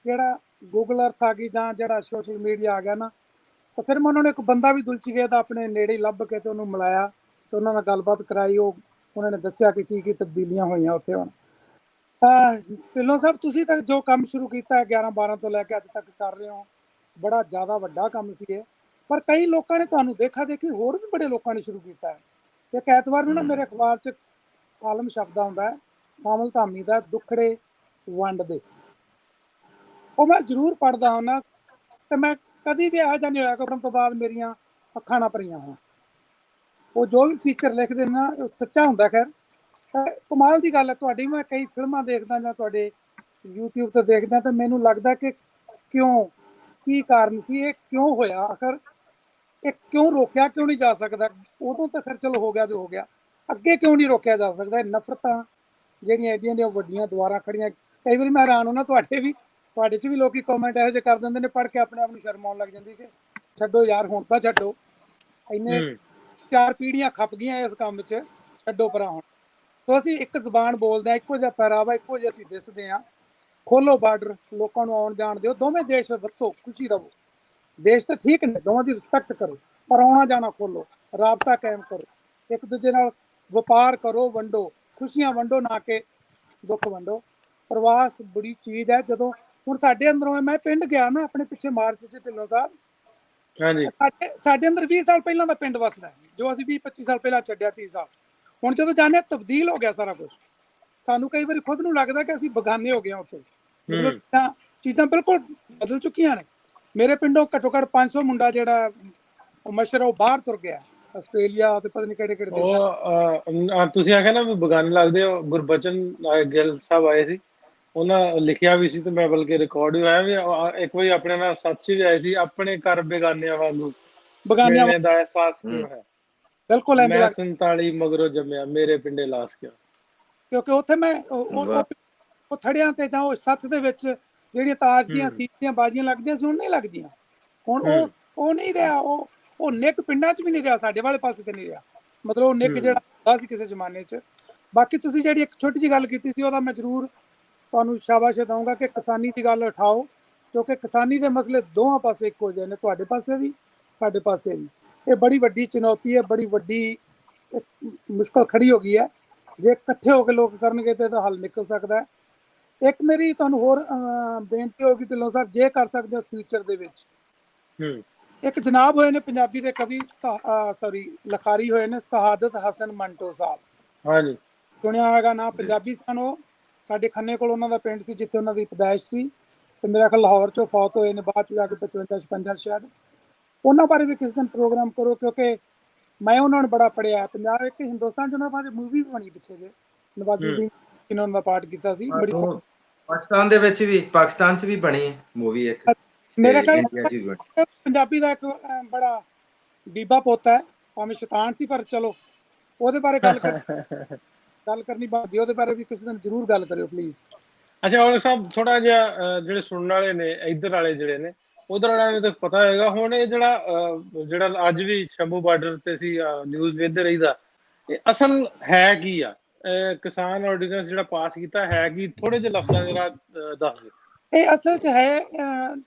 ਜਿਹੜਾ ਗੂਗਲ ਅਰਥ ਆ ਗਈ ਜਾਂ ਜਿਹੜਾ ਸੋਸ਼ਲ ਮੀਡੀਆ ਆ ਗਿਆ ਨਾ, ਤਾਂ ਫਿਰ ਮੈਂ ਉਹਨਾਂ ਨੂੰ ਇੱਕ ਬੰਦਾ ਵੀ ਦੁਲਚੀ ਗਿਆ ਦਾ ਆਪਣੇ ਨੇੜੇ ਲੱਭ ਕੇ ਤੇ ਉਹਨੂੰ ਮਿਲਾਇਆ ਤੇ ਉਹਨਾਂ ਨਾਲ ਗੱਲਬਾਤ ਕਰਾਈ। ਉਹਨਾਂ ਨੇ ਦੱਸਿਆ ਕਿ ਕੀ ਕੀ ਤਬਦੀਲੀਆਂ ਹੋਈਆਂ ਉੱਥੇ। ਹੁਣ ਢਿੱਲੋਂ ਸਾਹਿਬ, ਤੁਸੀਂ ਤਾਂ ਜੋ ਕੰਮ ਸ਼ੁਰੂ ਕੀਤਾ 11-12 ਤੋਂ ਲੈ ਕੇ ਅੱਜ ਤੱਕ ਕਰ ਰਹੇ ਹੋ, ਬੜਾ ਜ਼ਿਆਦਾ ਵੱਡਾ ਕੰਮ ਸੀ ਇਹ। ਪਰ ਕਈ ਲੋਕਾਂ ਨੇ ਤੁਹਾਨੂੰ ਦੇਖਾ ਦੇਖੀ ਹੋਰ ਵੀ ਬੜੇ ਲੋਕਾਂ ਨੇ ਸ਼ੁਰੂ ਕੀਤਾ ਹੈ। ਇੱਕ ਐਤਵਾਰ ਨੂੰ ਨਾ ਮੇਰੇ ਅਖਬਾਰ 'ਚ ਕਾਲਮ ਛਪਦਾ ਹੁੰਦਾ ਹੈ ਸਾਮਲ ਧਾਮੀ ਦਾ, ਦੁੱਖੜੇ ਵੰਡ ਦੇ। ਉਹ ਮੈਂ ਜ਼ਰੂਰ ਪੜ੍ਹਦਾ ਹੁੰਦਾ, ਤੇ ਮੈਂ ਕਦੀ ਵੀ ਇਹੋ ਜਿਹਾ ਨਹੀਂ ਹੋਇਆ ਕਿ ਪੜ੍ਹਨ ਤੋਂ ਬਾਅਦ ਮੇਰੀਆਂ ਅੱਖਾਂ ਨਾ ਭਰੀਆਂ ਹੋਣ। ਉਹ ਜੋ ਵੀ ਫੀਚਰ ਲਿਖਦੇ ਨੇ ਨਾ, ਉਹ ਸੱਚਾ ਹੁੰਦਾ। ਖੈਰ ਕਮਾਲ ਦੀ ਗੱਲ ਹੈ। ਤੁਹਾਡੀ ਮੈਂ ਕਈ ਫਿਲਮਾਂ ਦੇਖਦਾ ਜਾਂ ਤੁਹਾਡੇ YouTube 'ਤੇ ਦੇਖਦਾ, ਤਾਂ ਮੈਨੂੰ ਲੱਗਦਾ ਕਿ ਕਿਉਂ, ਕੀ ਕਾਰਨ ਸੀ, ਇਹ ਕਿਉਂ ਹੋਇਆ, ਆਖਰ ਇਹ ਕਿਉਂ ਰੋਕਿਆ ਕਿਉਂ ਨਹੀਂ ਜਾ ਸਕਦਾ। ਉਦੋਂ ਤਾਂ ਖੈਰ ਚਲੋ ਹੋ ਗਿਆ ਜੋ ਹੋ ਗਿਆ, ਅੱਗੇ ਕਿਉਂ ਨਹੀਂ ਰੋਕਿਆ ਜਾ ਸਕਦਾ। ਨਫ਼ਰਤਾਂ ਜਿਹੜੀਆਂ ਐਡੀਆਂ ਦੀਆਂ ਵੱਡੀਆਂ ਦੁਆਰਾ ਖੜੀਆਂ, ਕਈ ਵਾਰੀ ਮੈਂ ਹੈਰਾਨ ਹੁੰਦਾ, ਤੁਹਾਡੇ 'ਚ ਵੀ ਲੋਕੀ ਕਮੈਂਟ ਇਹੋ ਜਿਹੇ ਕਰ ਦਿੰਦੇ ਨੇ, ਪੜ੍ਹ ਕੇ ਆਪਣੇ ਆਪ ਨੂੰ ਸ਼ਰਮ ਆਉਣ ਲੱਗ ਜਾਂਦੀ ਕਿ ਛੱਡੋ ਯਾਰ, ਹੁਣ ਤਾਂ ਛੱਡੋ, ਇੰਨੇ 4 ਪੀੜ੍ਹੀਆਂ ਖੱਪ ਗਈਆਂ ਇਸ ਕੰਮ 'ਚ, ਛੱਡੋ ਪਰਾਂ ਹੁਣ। ਸੋ ਅਸੀਂ ਇੱਕ ਜ਼ੁਬਾਨ ਬੋਲਦੇ ਹਾਂ, ਇੱਕੋ ਜਿਹਾ ਪਹਿਰਾਵਾ, ਇੱਕੋ ਜਿਹੇ ਅਸੀਂ ਦਿਸਦੇ ਹਾਂ। ਖੋਲੋ ਬਾਰਡਰ, ਲੋਕਾਂ ਨੂੰ ਆਉਣ ਜਾਣ ਦਿਓ, ਦੋਵੇਂ ਦੇਸ਼ ਵਸੋ, ਖੁਸ਼ੀ ਰਹੋ। ਦੇਸ਼ ਤਾਂ ਠੀਕ ਨੇ, ਦੋਵਾਂ ਦੀ ਰਿਸਪੈਕਟ ਕਰੋ, ਪਰ ਆਉਣਾ ਜਾਣਾ ਖੋਲੋ, ਰਾਬਤਾ ਕਾਇਮ ਕਰੋ, ਇੱਕ ਦੂਜੇ ਨਾਲ ਵਪਾਰ ਕਰੋ, ਵੰਡੋ, ਖੁਸ਼ੀਆਂ ਵੰਡੋ, ਨਾ ਕਿ ਦੁੱਖ ਵੰਡੋ। ਪ੍ਰਵਾਸ ਬੜੀ ਚੀਜ਼ ਹੈ। ਜਦੋਂ ਹੁਣ ਸਾਡੇ ਅੰਦਰੋਂ, ਮੈਂ ਪਿੰਡ ਗਿਆ ਨਾ ਆਪਣੇ ਪਿੱਛੇ ਮਾਰਚ 'ਚ ਢਿੱਲੋਂ ਸਾਹਿਬ, ਸਾਡੇ ਅੰਦਰ 20 ਸਾਲ ਪਹਿਲਾਂ ਦਾ ਪਿੰਡ ਵਸਦਾ, ਜੋ ਅਸੀਂ 20-25 ਸਾਲ ਪਹਿਲਾਂ ਛੱਡਿਆ, 30 ਸਾਲ। ਹੁਣ ਜਦੋਂ ਜਾਣੇ ਤਬਦੀਲ ਹੋ ਗਿਆ ਸਾਰਾ ਕੁਝ। ਸਾਨੂੰ ਕਈ ਵਾਰੀ ਖੁਦ ਨੂੰ ਲੱਗਦਾ ਕਿ ਅਸੀਂ ਬਗਾਨੇ ਹੋ ਗਏ ਉੱਥੇ, ਮਤਲਬ ਚੀਜ਼ਾਂ ਬਿਲਕੁਲ ਬਦਲ ਚੁੱਕੀਆਂ ਨੇ। ਮੇਰੇ ਪਿੰਡੋਂ ਘੱਟੋ ਘੱਟ 500 ਮੁੰਡਾ ਜਿਹੜਾ ਮਸ਼ਹੂਰ, ਉਹ ਬਾਹਰ ਤੁਰ ਗਿਆ, ਆਸਟ੍ਰੇਲੀਆ ਤੇ ਪਤਾ ਨਹੀਂ ਕਿਹੜੇ ਕਿਹੜੇ ਦੇਸ਼ਾਂ। ਤੁਸੀਂ ਆਖਿਆ ਨਾ ਵੀ ਬਗਾਨੇ ਲੱਗਦੇ ਹੋ, ਗੁਰਬਚਨ ਗਿੱਲ ਸਾਹਿਬ ਆਏ ਸੀ, ਉਹਨਾਂ ਲਿਖਿਆ ਵੀ ਸੀ, ਤੇ ਮੈਂ ਬਲਕਿ ਰਿਕਾਰਡ ਵੀ ਹੋਇਆ ਵੀ ਇੱਕ ਵਾਰੀ ਆਪਣੇ ਨਾਲ ਸੱਚ ਵੀ ਆਏ ਸੀ, ਆਪਣੇ ਘਰ ਬੇਗਾਨਿਆਂ ਵਾਂਗੂ ਮਿਲਣੇ ਦਾ ਅਹਿਸਾਸ ਕਿਉਂ ਹੈ, ਬਿਲਕੁਲ ਮੈਂ 47 ਮਗਰੋਂ ਜੰਮਿਆ, ਮੇਰੇ ਪਿੰਡੇ ਲਾਸ ਕਿਉਂ। ਕਿਉਂਕਿ ਉੱਥੇ ਮੈਂ ਉਹ ਥੜਿਆਂ ਤੇ ਜਾਂ ਉਹ ਸੱਥ ਦੇ ਵਿੱਚ ਜਿਹੜੀਆਂ ਤਾਸ਼ ਦੀਆਂ ਸੀਟੀਆਂ ਬਾਜ਼ੀਆਂ ਲੱਗਦੀਆਂ ਸੀ, ਹੁਣ ਨਹੀਂ ਲੱਗਦੀਆਂ। ਹੁਣ ਉਹ ਨਹੀਂ ਰਿਹਾ, ਉਹ ਨਿੱਕ ਪਿੰਡਾਂ 'ਚ ਵੀ ਨਹੀਂ ਰਿਹਾ, ਸਾਡੇ ਵਾਲੇ ਪਾਸੇ ਤੇ ਨਹੀਂ ਰਿਹਾ। ਮਤਲਬ ਉਹ ਨਿੱਕ ਜਿਹੜਾ ਹੁੰਦਾ ਸੀ ਕਿਸੇ ਜ਼ਮਾਨੇ 'ਚ। ਬਾਕੀ ਤੁਸੀਂ ਜਿਹੜੀ ਇੱਕ ਛੋਟੀ ਜਿਹੀ ਗੱਲ ਕੀਤੀ ਸੀ, ਉਹਦਾ ਮੈਂ ਜ਼ਰੂਰ ਤੁਹਾਨੂੰ ਸ਼ਾਬਾਸ਼ ਦਊਂਗਾ ਕਿ ਕਿਸਾਨੀ ਦੀ ਗੱਲ ਉਠਾਓ, ਕਿਉਂਕਿ ਕਿਸਾਨੀ ਦੇ ਮਸਲੇ ਦੋਵਾਂ ਪਾਸੇ ਇੱਕੋ ਜਿਹੇ ਨੇ, ਤੁਹਾਡੇ ਪਾਸੇ ਵੀ ਸਾਡੇ ਪਾਸੇ ਵੀ। ਇਹ ਬੜੀ ਵੱਡੀ ਚੁਣੌਤੀ ਹੈ, ਬੜੀ ਵੱਡੀ ਮੁਸ਼ਕਲ ਖੜੀ ਹੋ ਗਈ ਹੈ। ਜੇ ਇਕੱਠੇ ਹੋ ਕੇ ਲੋਕ ਕਰਨਗੇ ਤਾਂ ਇਹਦਾ ਹੱਲ ਨਿਕਲ ਸਕਦਾ ਹੈ। ਇੱਕ ਮੇਰੀ ਤੁਹਾਨੂੰ ਹੋਰ ਬੇਨਤੀ ਹੋਗੀ ਢਿੱਲੋਂ ਸਾਹਿਬ, ਜੇ ਕਰ ਸਕਦੇ ਹੋ ਫਿਊਚਰ ਦੇ ਵਿੱਚ, ਇੱਕ ਜਨਾਬ ਹੋਏ ਨੇ ਪੰਜਾਬੀ ਦੇ ਕਵੀ, ਲਿਖਾਰੀ ਹੋਏ ਨੇ ਸ਼ਹਾਦਤ ਹਸਨ ਮੰਟੋ ਸਾਹਿਬ। ਹਾਂਜੀ, ਸੁਣਿਆ ਹੋਏਗਾ ਨਾ, ਪੰਜਾਬੀ ਸਨ ਉਹ। ਸਾਡੇ ਖੰਨੇ ਕੋਲ ਉਹਨਾਂ ਦਾ ਪਿੰਡ ਸੀ ਜਿੱਥੇ ਉਹਨਾਂ ਦੀ ਪੈਦਾਇਸ਼ ਸੀ, ਤੇ ਮੇਰਾ ਖਿਆਲ ਲਾਹੌਰ 'ਚੋਂ ਫੌਤ ਹੋਏ ਨੇ, ਬਾਅਦ 'ਚ ਜਾ ਕੇ 55-56 ਸ਼ਾਇਦ। ਉਹਨਾਂ ਬਾਰੇ ਵੀ ਕਿਸੇ ਦਿਨ ਪ੍ਰੋਗਰਾਮ ਕਰੋ, ਕਿਉਂਕਿ ਮੈਂ ਉਹਨਾਂ ਨੂੰ ਬੜਾ ਪੜ੍ਹਿਆ। ਪੰਜਾਬ ਇੱਕ ਹਿੰਦੁਸਤਾਨ 'ਚ ਉਹਨਾਂ ਬਾਰੇ ਮੂਵੀ ਵੀ ਬਣੀ ਪਿੱਛੇ ਜੇ, ਨਵਾਜ਼ੁਦੀਨ ਇਹਨਾਂ ਦਾ ਪਾਰਟ ਕੀਤਾ ਸੀ, ਬੜੀ ਪਾਕਿਸਤਾਨ ਦੇ ਵਿੱਚ ਵੀ, ਪਾਕਿਸਤਾਨ 'ਚ ਵੀ ਬਣੀ ਮੂਵੀ ਇੱਕ, ਮੇਰੇ ਖਿਆਲ ਪੰਜਾਬੀ ਦਾ ਇੱਕ ਬੜਾ ਬੀਬਾ ਪੋਤਾ ਹੈ, ਭਾਵੇਂ ਸ਼ੈਤਾਨ ਸੀ, ਪਰ ਚਲੋ ਉਹਦੇ ਬਾਰੇ ਗੱਲ ਕਰਨੀ ਬਣਦੀ, ਉਹਦੇ ਬਾਰੇ ਵੀ ਕਿਸੇ ਦਿਨ ਜ਼ਰੂਰ ਗੱਲ ਕਰਿਓ ਪਲੀਜ਼। ਅੱਛਾ ਔਲਖ ਸਾਹਿਬ, ਥੋੜਾ ਜਿਹਾ ਜਿਹੜੇ ਸੁਣਨ ਵਾਲੇ ਨੇ ਇੱਧਰ ਵਾਲੇ ਜਿਹੜੇ ਨੇ ਉਧਰ ਵਾਲਿਆਂ ਨੂੰ ਤਾਂ ਪਤਾ ਹੋਏਗਾ, ਹੁਣ ਇਹ ਜਿਹੜਾ ਅੱਜ ਵੀ ਸ਼ੰਭੂ ਬਾਰਡਰ ਤੇ ਸੀ ਨਿਊਜ਼ ਵੇਖਦੇ ਰਹੀਦਾ, ਇਹ ਅਸਲ ਹੈ ਕੀ ਆ? ਕਿਸਾਨ ਆਰਡੀਨੈਂਸ ਜਿਹੜਾ ਪਾਸ ਕੀਤਾ ਹੈ ਕੀ? ਥੋੜੇ ਜਿਹੇ ਲਫ਼ਜ਼ਾਂ ਜਿਹੜਾ ਦੱਸ ਦਿਓ। ਇਹ ਅਸਲ 'ਚ ਹੈ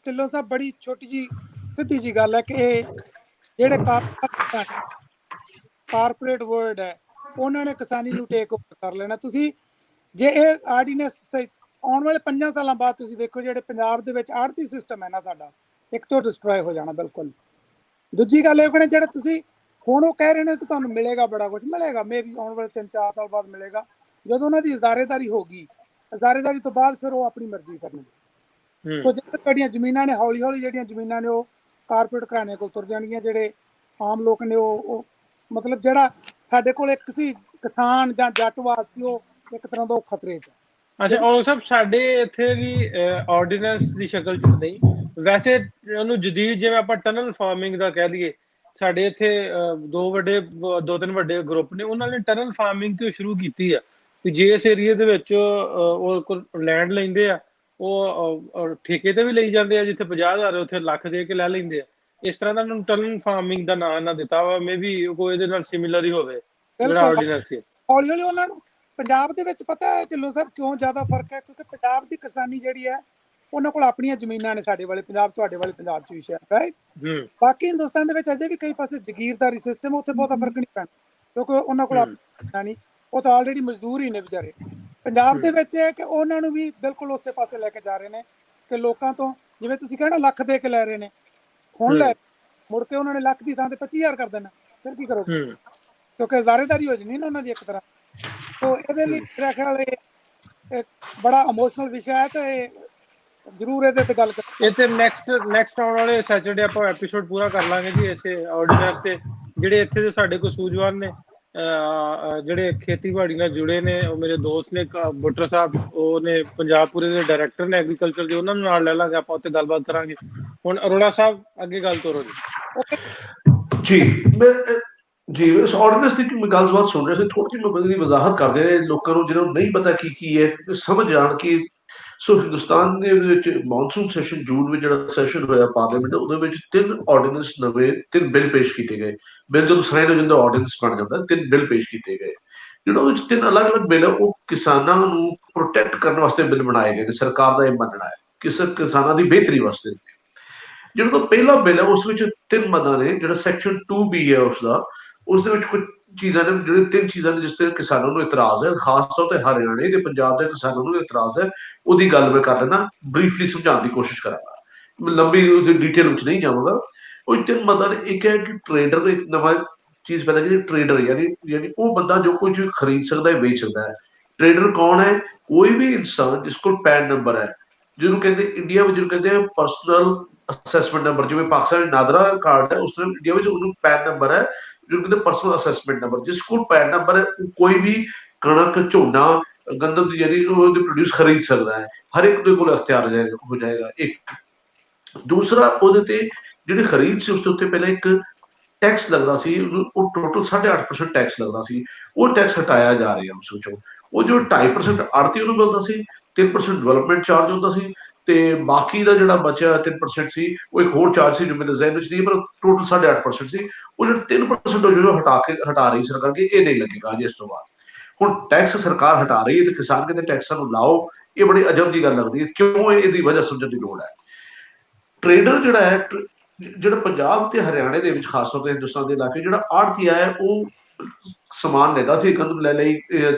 ਢਿੱਲੋਂ ਸਾਹਿਬ, ਬੜੀ ਛੋਟੀ ਜੀ ਸਿੱਧੀ ਜੀ ਗੱਲ ਹੈ ਕਿ ਇਹ ਜਿਹੜੇ ਕਾਰਪੋਰੇਟ ਵਰਲਡ ਹੈ ਉਹਨਾਂ ਨੇ ਕਿਸਾਨੀ ਨੂੰ ਟੇਕ ਓਵਰ ਕਰ ਲੈਣਾ। ਤੁਸੀਂ ਜੇ ਇਹ ਆਰਡੀਨੈਂਸ ਆਉਣ ਵਾਲੇ 5 ਸਾਲਾਂ ਬਾਅਦ ਤੁਸੀਂ ਦੇਖੋ, ਜਿਹੜੇ ਪੰਜਾਬ ਦੇ ਵਿੱਚ ਆੜਤੀ ਸਿਸਟਮ ਹੈ ਨਾ ਸਾਡਾ, ਇੱਕ ਤੋਂ ਡਿਸਟਰੋਏ ਹੋ ਜਾਣਾ ਬਿਲਕੁਲ। ਦੂਜੀ ਗੱਲ ਇਹ ਕਹਿੰਦੇ ਜਿਹੜੇ ਤੁਸੀਂ ਹੁਣ ਉਹ ਕਹਿ ਰਹੇ ਨੇ ਕਿ ਤੁਹਾਨੂੰ ਮਿਲੇਗਾ, ਬੜਾ ਕੁਝ ਮਿਲੇਗਾ, ਮੇਬੀ ਆਉਣ ਵਾਲੇ 3-4 ਸਾਲ ਬਾਅਦ ਮਿਲੇਗਾ। ਜਦੋਂ ਉਹਨਾਂ ਦੀ ਇਜ਼ਾਰੇਦਾਰੀ ਹੋਗੀ, ਇਜ਼ਾਰੇਦਾਰੀ ਤੋਂ ਬਾਅਦ ਫਿਰ ਉਹ ਆਪਣੀ ਮਰਜ਼ੀ ਕਰਨਗੇ। ਤੋ ਜਿੱਥੇ ਤੁਹਾਡੀਆਂ ਜ਼ਮੀਨਾਂ ਨੇ ਹੌਲੀ ਹੌਲੀ ਜਿਹੜੀਆਂ ਜ਼ਮੀਨਾਂ ਨੇ ਉਹ ਕਾਰਪੋਰੇਟ ਘਰਾਣੇ ਕੋਲ ਤੁਰ ਜਾਣਗੀਆਂ। ਜਿਹੜੇ ਆਮ ਲੋਕ ਨੇ ਉਹ ਮਤਲਬ ਜਿਹੜਾ ਸਾਡੇ ਕੋਲ ਇੱਕ ਸੀ ਕਿਸਾਨ ਜਾਂ ਜੱਟਵਾਦ ਸੀ, ਉਹ ਇੱਕ ਤਰ੍ਹਾਂ ਦਾ ਉਹ ਖਤਰੇ 'ਚ ਹੈ। ਅੱਛਾ ਔਲਖ ਸਾਹਿਬ, ਸਾਡੇ ਇੱਥੇ ਵੀ ਆਰਡੀਨੈਂਸ ਦੀ ਸ਼ਕਲ 'ਚ ਨਹੀਂ, ਵੈਸੇ ਉਹਨੂੰ ਜਦੀਦ ਜਿਵੇਂ ਆਪਾਂ ਟਨਲ ਫਾਰਮਿੰਗ ਦਾ ਕਹਿ ਲਈਏ, ਸਾਡੇ ਇੱਥੇ 2-3 ਵੱਡੇ ਗਰੁੱਪ ਨੇ, ਉਹਨਾਂ ਨੇ ਟਨਲ ਫਾਰਮਿੰਗ ਤੋਂ ਸ਼ੁਰੂ ਕੀਤੀ ਆ ਕਿ ਜੇ ਇਸ ਏਰੀਏ ਦੇ ਵਿੱਚ ਉਹ ਲੈਂਡ ਲੈਂਦੇ ਆ, ਉਹ ਠੇਕੇ ਤੇ ਵੀ ਲਈ ਜਾਂਦੇ ਆ, ਜਿੱਥੇ 50,000 ਉੱਥੇ ਲੱਖ ਦੇ ਕੇ ਲੈ ਲੈਂਦੇ ਆ। ਇਸ ਤਰ੍ਹਾਂ ਦਾ ਉਹਨੂੰ ਟਨਲ ਫਾਰਮਿੰਗ ਦਾ ਨਾਂ ਦਿੱਤਾ ਵਾ, ਮੇਬੀ ਕੋਈ ਇਹਦੇ ਨਾਲ ਸਿਮਿਲਰ ਹੀ ਹੋਵੇ ਜਿਹੜਾ ਆਰਡੀਨੈਂਸ ਹੈ। ਹੌਲੀ ਹੌਲੀ ਉਹਨਾਂ ਨੂੰ ਪੰਜਾਬ ਦੇ ਵਿੱਚ ਪਤਾ ਹੈ ਢਿੱਲੋਂ ਸਾਹਿਬ ਕਿਉਂ ਜ਼ਿਆਦਾ ਫਰਕ ਹੈ? ਕਿਉਂਕਿ ਪੰਜਾਬ ਦੀ ਕਿਸਾਨੀ ਜਿਹੜੀ ਹੈ ਉਹਨਾਂ ਕੋਲ ਆਪਣੀਆਂ ਜ਼ਮੀਨਾਂ ਨੇ, ਸਾਡੇ ਵਾਲੇ ਪੰਜਾਬ, ਤੁਹਾਡੇ ਵਾਲੇ ਪੰਜਾਬ 'ਚ ਵੀ ਸ਼ਾਇਦ, ਰਾਈਟ। ਬਾਕੀ ਹਿੰਦੁਸਤਾਨ ਦੇ ਵਿੱਚ ਅਜੇ ਵੀ ਕਈ ਪਾਸੇ ਜ਼ਗੀਰਦਾਰੀ ਸਿਸਟਮ, ਉੱਥੇ ਬਹੁਤਾ ਫਰਕ ਨਹੀਂ ਪੈਣਾ ਕਿਉਂਕਿ ਉਹਨਾਂ ਕੋਲ ਆਪਣਾ ਨਹੀਂ, ਉਹ ਤਾਂ ਆਲਰੇਡੀ ਮਜ਼ਦੂਰ ਹੀ ਨੇ ਵਿਚਾਰੇ। ਪੰਜਾਬ ਦੇ ਵਿੱਚ ਇਹ ਕਿ ਉਹਨਾਂ ਨੂੰ ਵੀ ਬਿਲਕੁਲ ਉਸੇ ਪਾਸੇ ਲੈ ਕੇ ਜਾ ਰਹੇ ਨੇ ਕਿ ਲੋਕਾਂ ਤੋਂ, ਜਿਵੇਂ ਤੁਸੀਂ ਕਹਿਣਾ ਲੱਖ ਦੇ ਕੇ ਲੈ ਰਹੇ ਨੇ, ਹੁਣ ਲੈ ਮੁੜ ਕੇ ਉਹਨਾਂ ਨੇ ਲੱਖ ਦੀ ਥਾਂ ਤੇ 25,000 ਕਰ ਦੇਣਾ, ਫਿਰ ਕੀ ਕਰੋਗੇ? ਕਿਉਂਕਿ ਇਜ਼ਾਰੇਦਾਰੀ ਹੋ ਜਾਣੀ ਨਾ ਉਹਨਾਂ ਦੀ ਇੱਕ ਤਰ੍ਹਾਂ। ਤੋ ਇਹਦੇ ਲਈ ਮੇਰਾ ਖਿਆਲ ਇਹ ਬੜਾ ਇਮੋਸ਼ਨਲ ਵਿਸ਼ਾ ਹੈ, ਤੇ ਜ਼ਰੂਰ ਇਹਦੇ ਤੇ ਗੱਲ ਕਰਾਂਗੇ। ਇਹ ਤੇ ਨੈਕਸਟ ਆਉਣ ਵਾਲੇ ਸੈਚਰਡੇ ਆਪਾਂ ਐਪੀਸੋਡ ਪੂਰਾ ਕਰ ਲਾਂਗੇ ਜੀ ਇਸੇ ਆਰਡੀਨੈਂਸ ਤੇ। ਜਿਹੜੇ ਇੱਥੇ ਦੇ ਸਾਡੇ ਕੋਲ ਸੂਝਵਾਨ ਨੇ, ਜਿਹੜੇ ਖੇਤੀਬਾੜੀ ਨਾਲ ਜੁੜੇ ਨੇ, ਉਹ ਮੇਰੇ ਦੋਸਤ ਨੇ ਬੁੱਟਰ ਸਾਹਿਬ, ਉਹ ਨੇ ਪੰਜਾਬਪੁਰੇ ਦੇ ਡਾਇਰੈਕਟਰ ਨੇ ਐਗਰੀਕਲਚਰ ਦੇ, ਉਹਨਾਂ ਨੂੰ ਨਾਲ ਲੈ ਲਾਂਗੇ, ਆਪਾਂ ਉੱਥੇ ਗੱਲਬਾਤ ਕਰਾਂਗੇ। ਹੁਣ ਅਰੋੜਾ ਸਾਹਿਬ ਅੱਗੇ ਗੱਲ ਤੋਰੋ ਜੀ। ਜੀ ਇਸ ਆਰਡੀਨੈਂਸ ਦੀ ਮੈਂ ਗੱਲਬਾਤ ਸੁਣ ਰਿਹਾ ਸੀ, ਥੋੜੀ ਜਿਹੀ ਮੈਂ ਦੀ ਵਜ਼ਾਹਤ ਕਰਦੇ ਲੋਕਾਂ ਨੂੰ ਜਿਹਨਾਂ ਨੂੰ ਨਹੀਂ ਪਤਾ ਕੀ ਹੈ, ਸਮਝ ਜਾਣ ਕਿ ਸੋ ਹਿੰਦੁਸਤਾਨ ਦੇ ਵਿੱਚ ਮੌਨਸੂਨ ਸੈਸ਼ਨ ਜੂਨ ਵਿੱਚ ਜਿਹੜਾ ਸੈਸ਼ਨ ਹੋਇਆ ਪਾਰਲੀਮੈਂਟ, ਉਹਦੇ ਵਿੱਚ 3 ਆਰਡੀਨੈਂਸ ਨਵੇਂ 3 ਬਿੱਲ ਪੇਸ਼ ਕੀਤੇ ਗਏ। ਬਿੱਲ ਜਦੋਂ ਸਾਈਨ ਹੋ ਜਾਂਦਾ ਆਰਡੀਨੈਂਸ ਬਣ ਜਾਂਦਾ, 3 ਬਿੱਲ ਪੇਸ਼ ਕੀਤੇ ਗਏ। ਜਿਹੜਾ ਉਹਦੇ ਵਿੱਚ 3 ਅਲੱਗ-ਅਲੱਗ ਬਿੱਲ, ਉਹ ਕਿਸਾਨਾਂ ਨੂੰ ਪ੍ਰੋਟੈਕਟ ਕਰਨ ਵਾਸਤੇ ਬਿੱਲ ਬਣਾਏ ਗਏ ਨੇ। ਸਰਕਾਰ ਦਾ ਇਹ ਮੰਨਣਾ ਹੈ ਕਿਸਾਨਾਂ ਦੀ ਬਿਹਤਰੀ ਵਾਸਤੇ। ਜਿਹੜਾ ਪਹਿਲਾ ਬਿੱਲ ਹੈ ਉਸ ਵਿੱਚ 3 ਮਦਾਂ ਨੇ। ਜਿਹੜਾ ਸੈਕਸ਼ਨ 2B ਹੈ ਉਸ ਦੇ ਵਿੱਚ ਕੁਝ ਚੀਜ਼ਾਂ ਨੇ, ਜਿਹੜੇ 3 ਚੀਜ਼ਾਂ ਨੇ ਜਿਸ ਤੇ ਕਿਸਾਨਾਂ ਨੂੰ ਇਤਰਾਜ਼ ਹੈ, ਖਾਸ ਤੌਰ ਤੇ ਹਰਿਆਣੇ ਤੇ ਪੰਜਾਬ ਦੇ ਕਿਸਾਨਾਂ ਨੂੰ ਇਤਰਾਜ਼ ਹੈ। ਉਹਦੀ ਗੱਲ ਮੈਂ ਕਰ ਲੈਣਾ, ਬਰੀਫਲੀ ਸਮਝਾਉਣ ਦੀ ਕੋਸ਼ਿਸ਼ ਕਰਾਂਗਾ, ਲੰਬੀ ਉਹਦੀ ਡਿਟੇਲ ਵਿੱਚ ਨਹੀਂ ਜਾਵਾਂਗਾ। ਉਹ 3 ਮਦਾਂ ਨੇ। ਇੱਕ ਹੈ ਕਿ ਟਰੇਡਰ ਦੇ ਇੱਕ ਨਵਾਂ ਚੀਜ਼ ਪੈਦਾ ਕੀਤੀ, ਟਰੇਡਰ ਯਾਨੀ ਉਹ ਬੰਦਾ ਜੋ ਕੁਝ ਖਰੀਦ ਸਕਦਾ ਹੈ, ਵੇਚ ਸਕਦਾ ਹੈ। ਟਰੇਡਰ ਕੌਣ ਹੈ? ਕੋਈ ਵੀ ਇਨਸਾਨ ਜਿਸ ਕੋਲ ਪੈਨ ਨੰਬਰ ਹੈ, ਜਿਹਨੂੰ ਕਹਿੰਦੇ ਇੰਡੀਆ ਵਿੱਚ ਕਹਿੰਦੇ ਆ ਪਰਸਨਲ ਅਸੈਸਮੈਂਟ ਨੰਬਰ। ਜਿਵੇਂ ਪਾਕਿਸਤਾਨ ਨਾਦਰਾ ਕਾਰਡ ਹੈ, ਉਸ ਤਰ੍ਹਾਂ ਇੰਡੀਆ ਵਿੱਚ ਉਹਨੂੰ ਪੈਨ ਨੰਬਰ ਹੈ, ਜਿਹਨੂੰ ਕਹਿੰਦੇ ਪਰਸਨਲ ਅਸੈਸਮੈਂਟ ਨੰਬਰ। ਜਿਸ ਕੋਲ ਪੈਨ ਨੰਬਰ ਹੈ ਉਹ ਕੋਈ ਵੀ ਕਣਕ, ਝੋਨਾ, ਗੰਦਮ ਦੀ ਜਿਹੜੀ ਉਹਦੇ ਪ੍ਰੋਡਿਊਸ ਖਰੀਦ ਸਕਦਾ ਹੈ। ਹਰ ਇੱਕ ਦੇ ਕੋਲ ਅਖਤਿਆਰ ਹੋ ਜਾਏਗਾ। ਇੱਕ ਦੂਸਰਾ, ਉਹਦੇ ਤੇ ਜਿਹੜੀ ਖਰੀਦ ਸੀ ਉਸ ਦੇ ਉੱਤੇ ਪਹਿਲਾਂ ਇੱਕ ਟੈਕਸ ਲੱਗਦਾ ਸੀ, ਉਹ ਟੋਟਲ 8.5% ਟੈਕਸ ਲੱਗਦਾ ਸੀ। ਉਹ ਟੈਕਸ ਹਟਾਇਆ ਜਾ ਰਿਹਾ ਉਸ ਵਿੱਚੋਂ। ਉਹ ਜੋ 2.5% ਆੜਤੀ ਨੂੰ ਮਿਲਦਾ ਸੀ, 3% ਡਿਵੈਲਪਮੈਂਟ ਚਾਰਜ ਹੁੰਦਾ ਸੀ, ਤੇ ਬਾਕੀ ਦਾ ਜਿਹੜਾ ਬਚਿਆ 3% ਸੀ ਉਹ ਇੱਕ ਹੋਰ ਚਾਰਜ ਸੀ ਜੋ ਮੇਰੇ ਜ਼ਹਿਨ ਵਿੱਚ ਨਹੀਂ, ਪਰ ਟੋਟਲ 8.5% ਸੀ। ਉਹ ਜਿਹੜਾ 3% ਜੋ ਹਟਾ ਰਹੀ ਸਰਕਾਰ ਕਿ ਇਹ ਨਹੀਂ ਲੱਗੇਗਾ ਜੀ ਇਸ ਤੋਂ ਬਾਅਦ। ਹੁਣ ਟੈਕਸ ਸਰਕਾਰ ਹਟਾ ਰਹੀ ਹੈ ਤੇ ਕਿਸਾਨ ਕਹਿੰਦੇ ਟੈਕਸਾਂ ਨੂੰ ਲਾਓ। ਇਹ ਬੜੀ ਅਜਬ ਦੀ ਗੱਲ ਲੱਗਦੀ ਹੈ। ਕਿਉਂ? ਇਹਦੀ ਵਜ੍ਹਾ ਸਮਝਣ ਦੀ ਲੋੜ ਹੈ। ਟਰੇਡਰ ਜਿਹੜਾ ਹੈ, ਜਿਹੜਾ ਪੰਜਾਬ ਤੇ ਹਰਿਆਣੇ ਦੇ ਵਿੱਚ ਖਾਸ ਤੌਰ ਤੇ ਹਿੰਦੁਸਤਾਨ ਦੇ ਇਲਾਕੇ, ਜਿਹੜਾ ਆੜਤੀਆ ਹੈ ਉਹ ਸਮਾਨ ਲੈਂਦਾ ਸੀ, ਗੰਦਮ ਲੈ ਲਈ,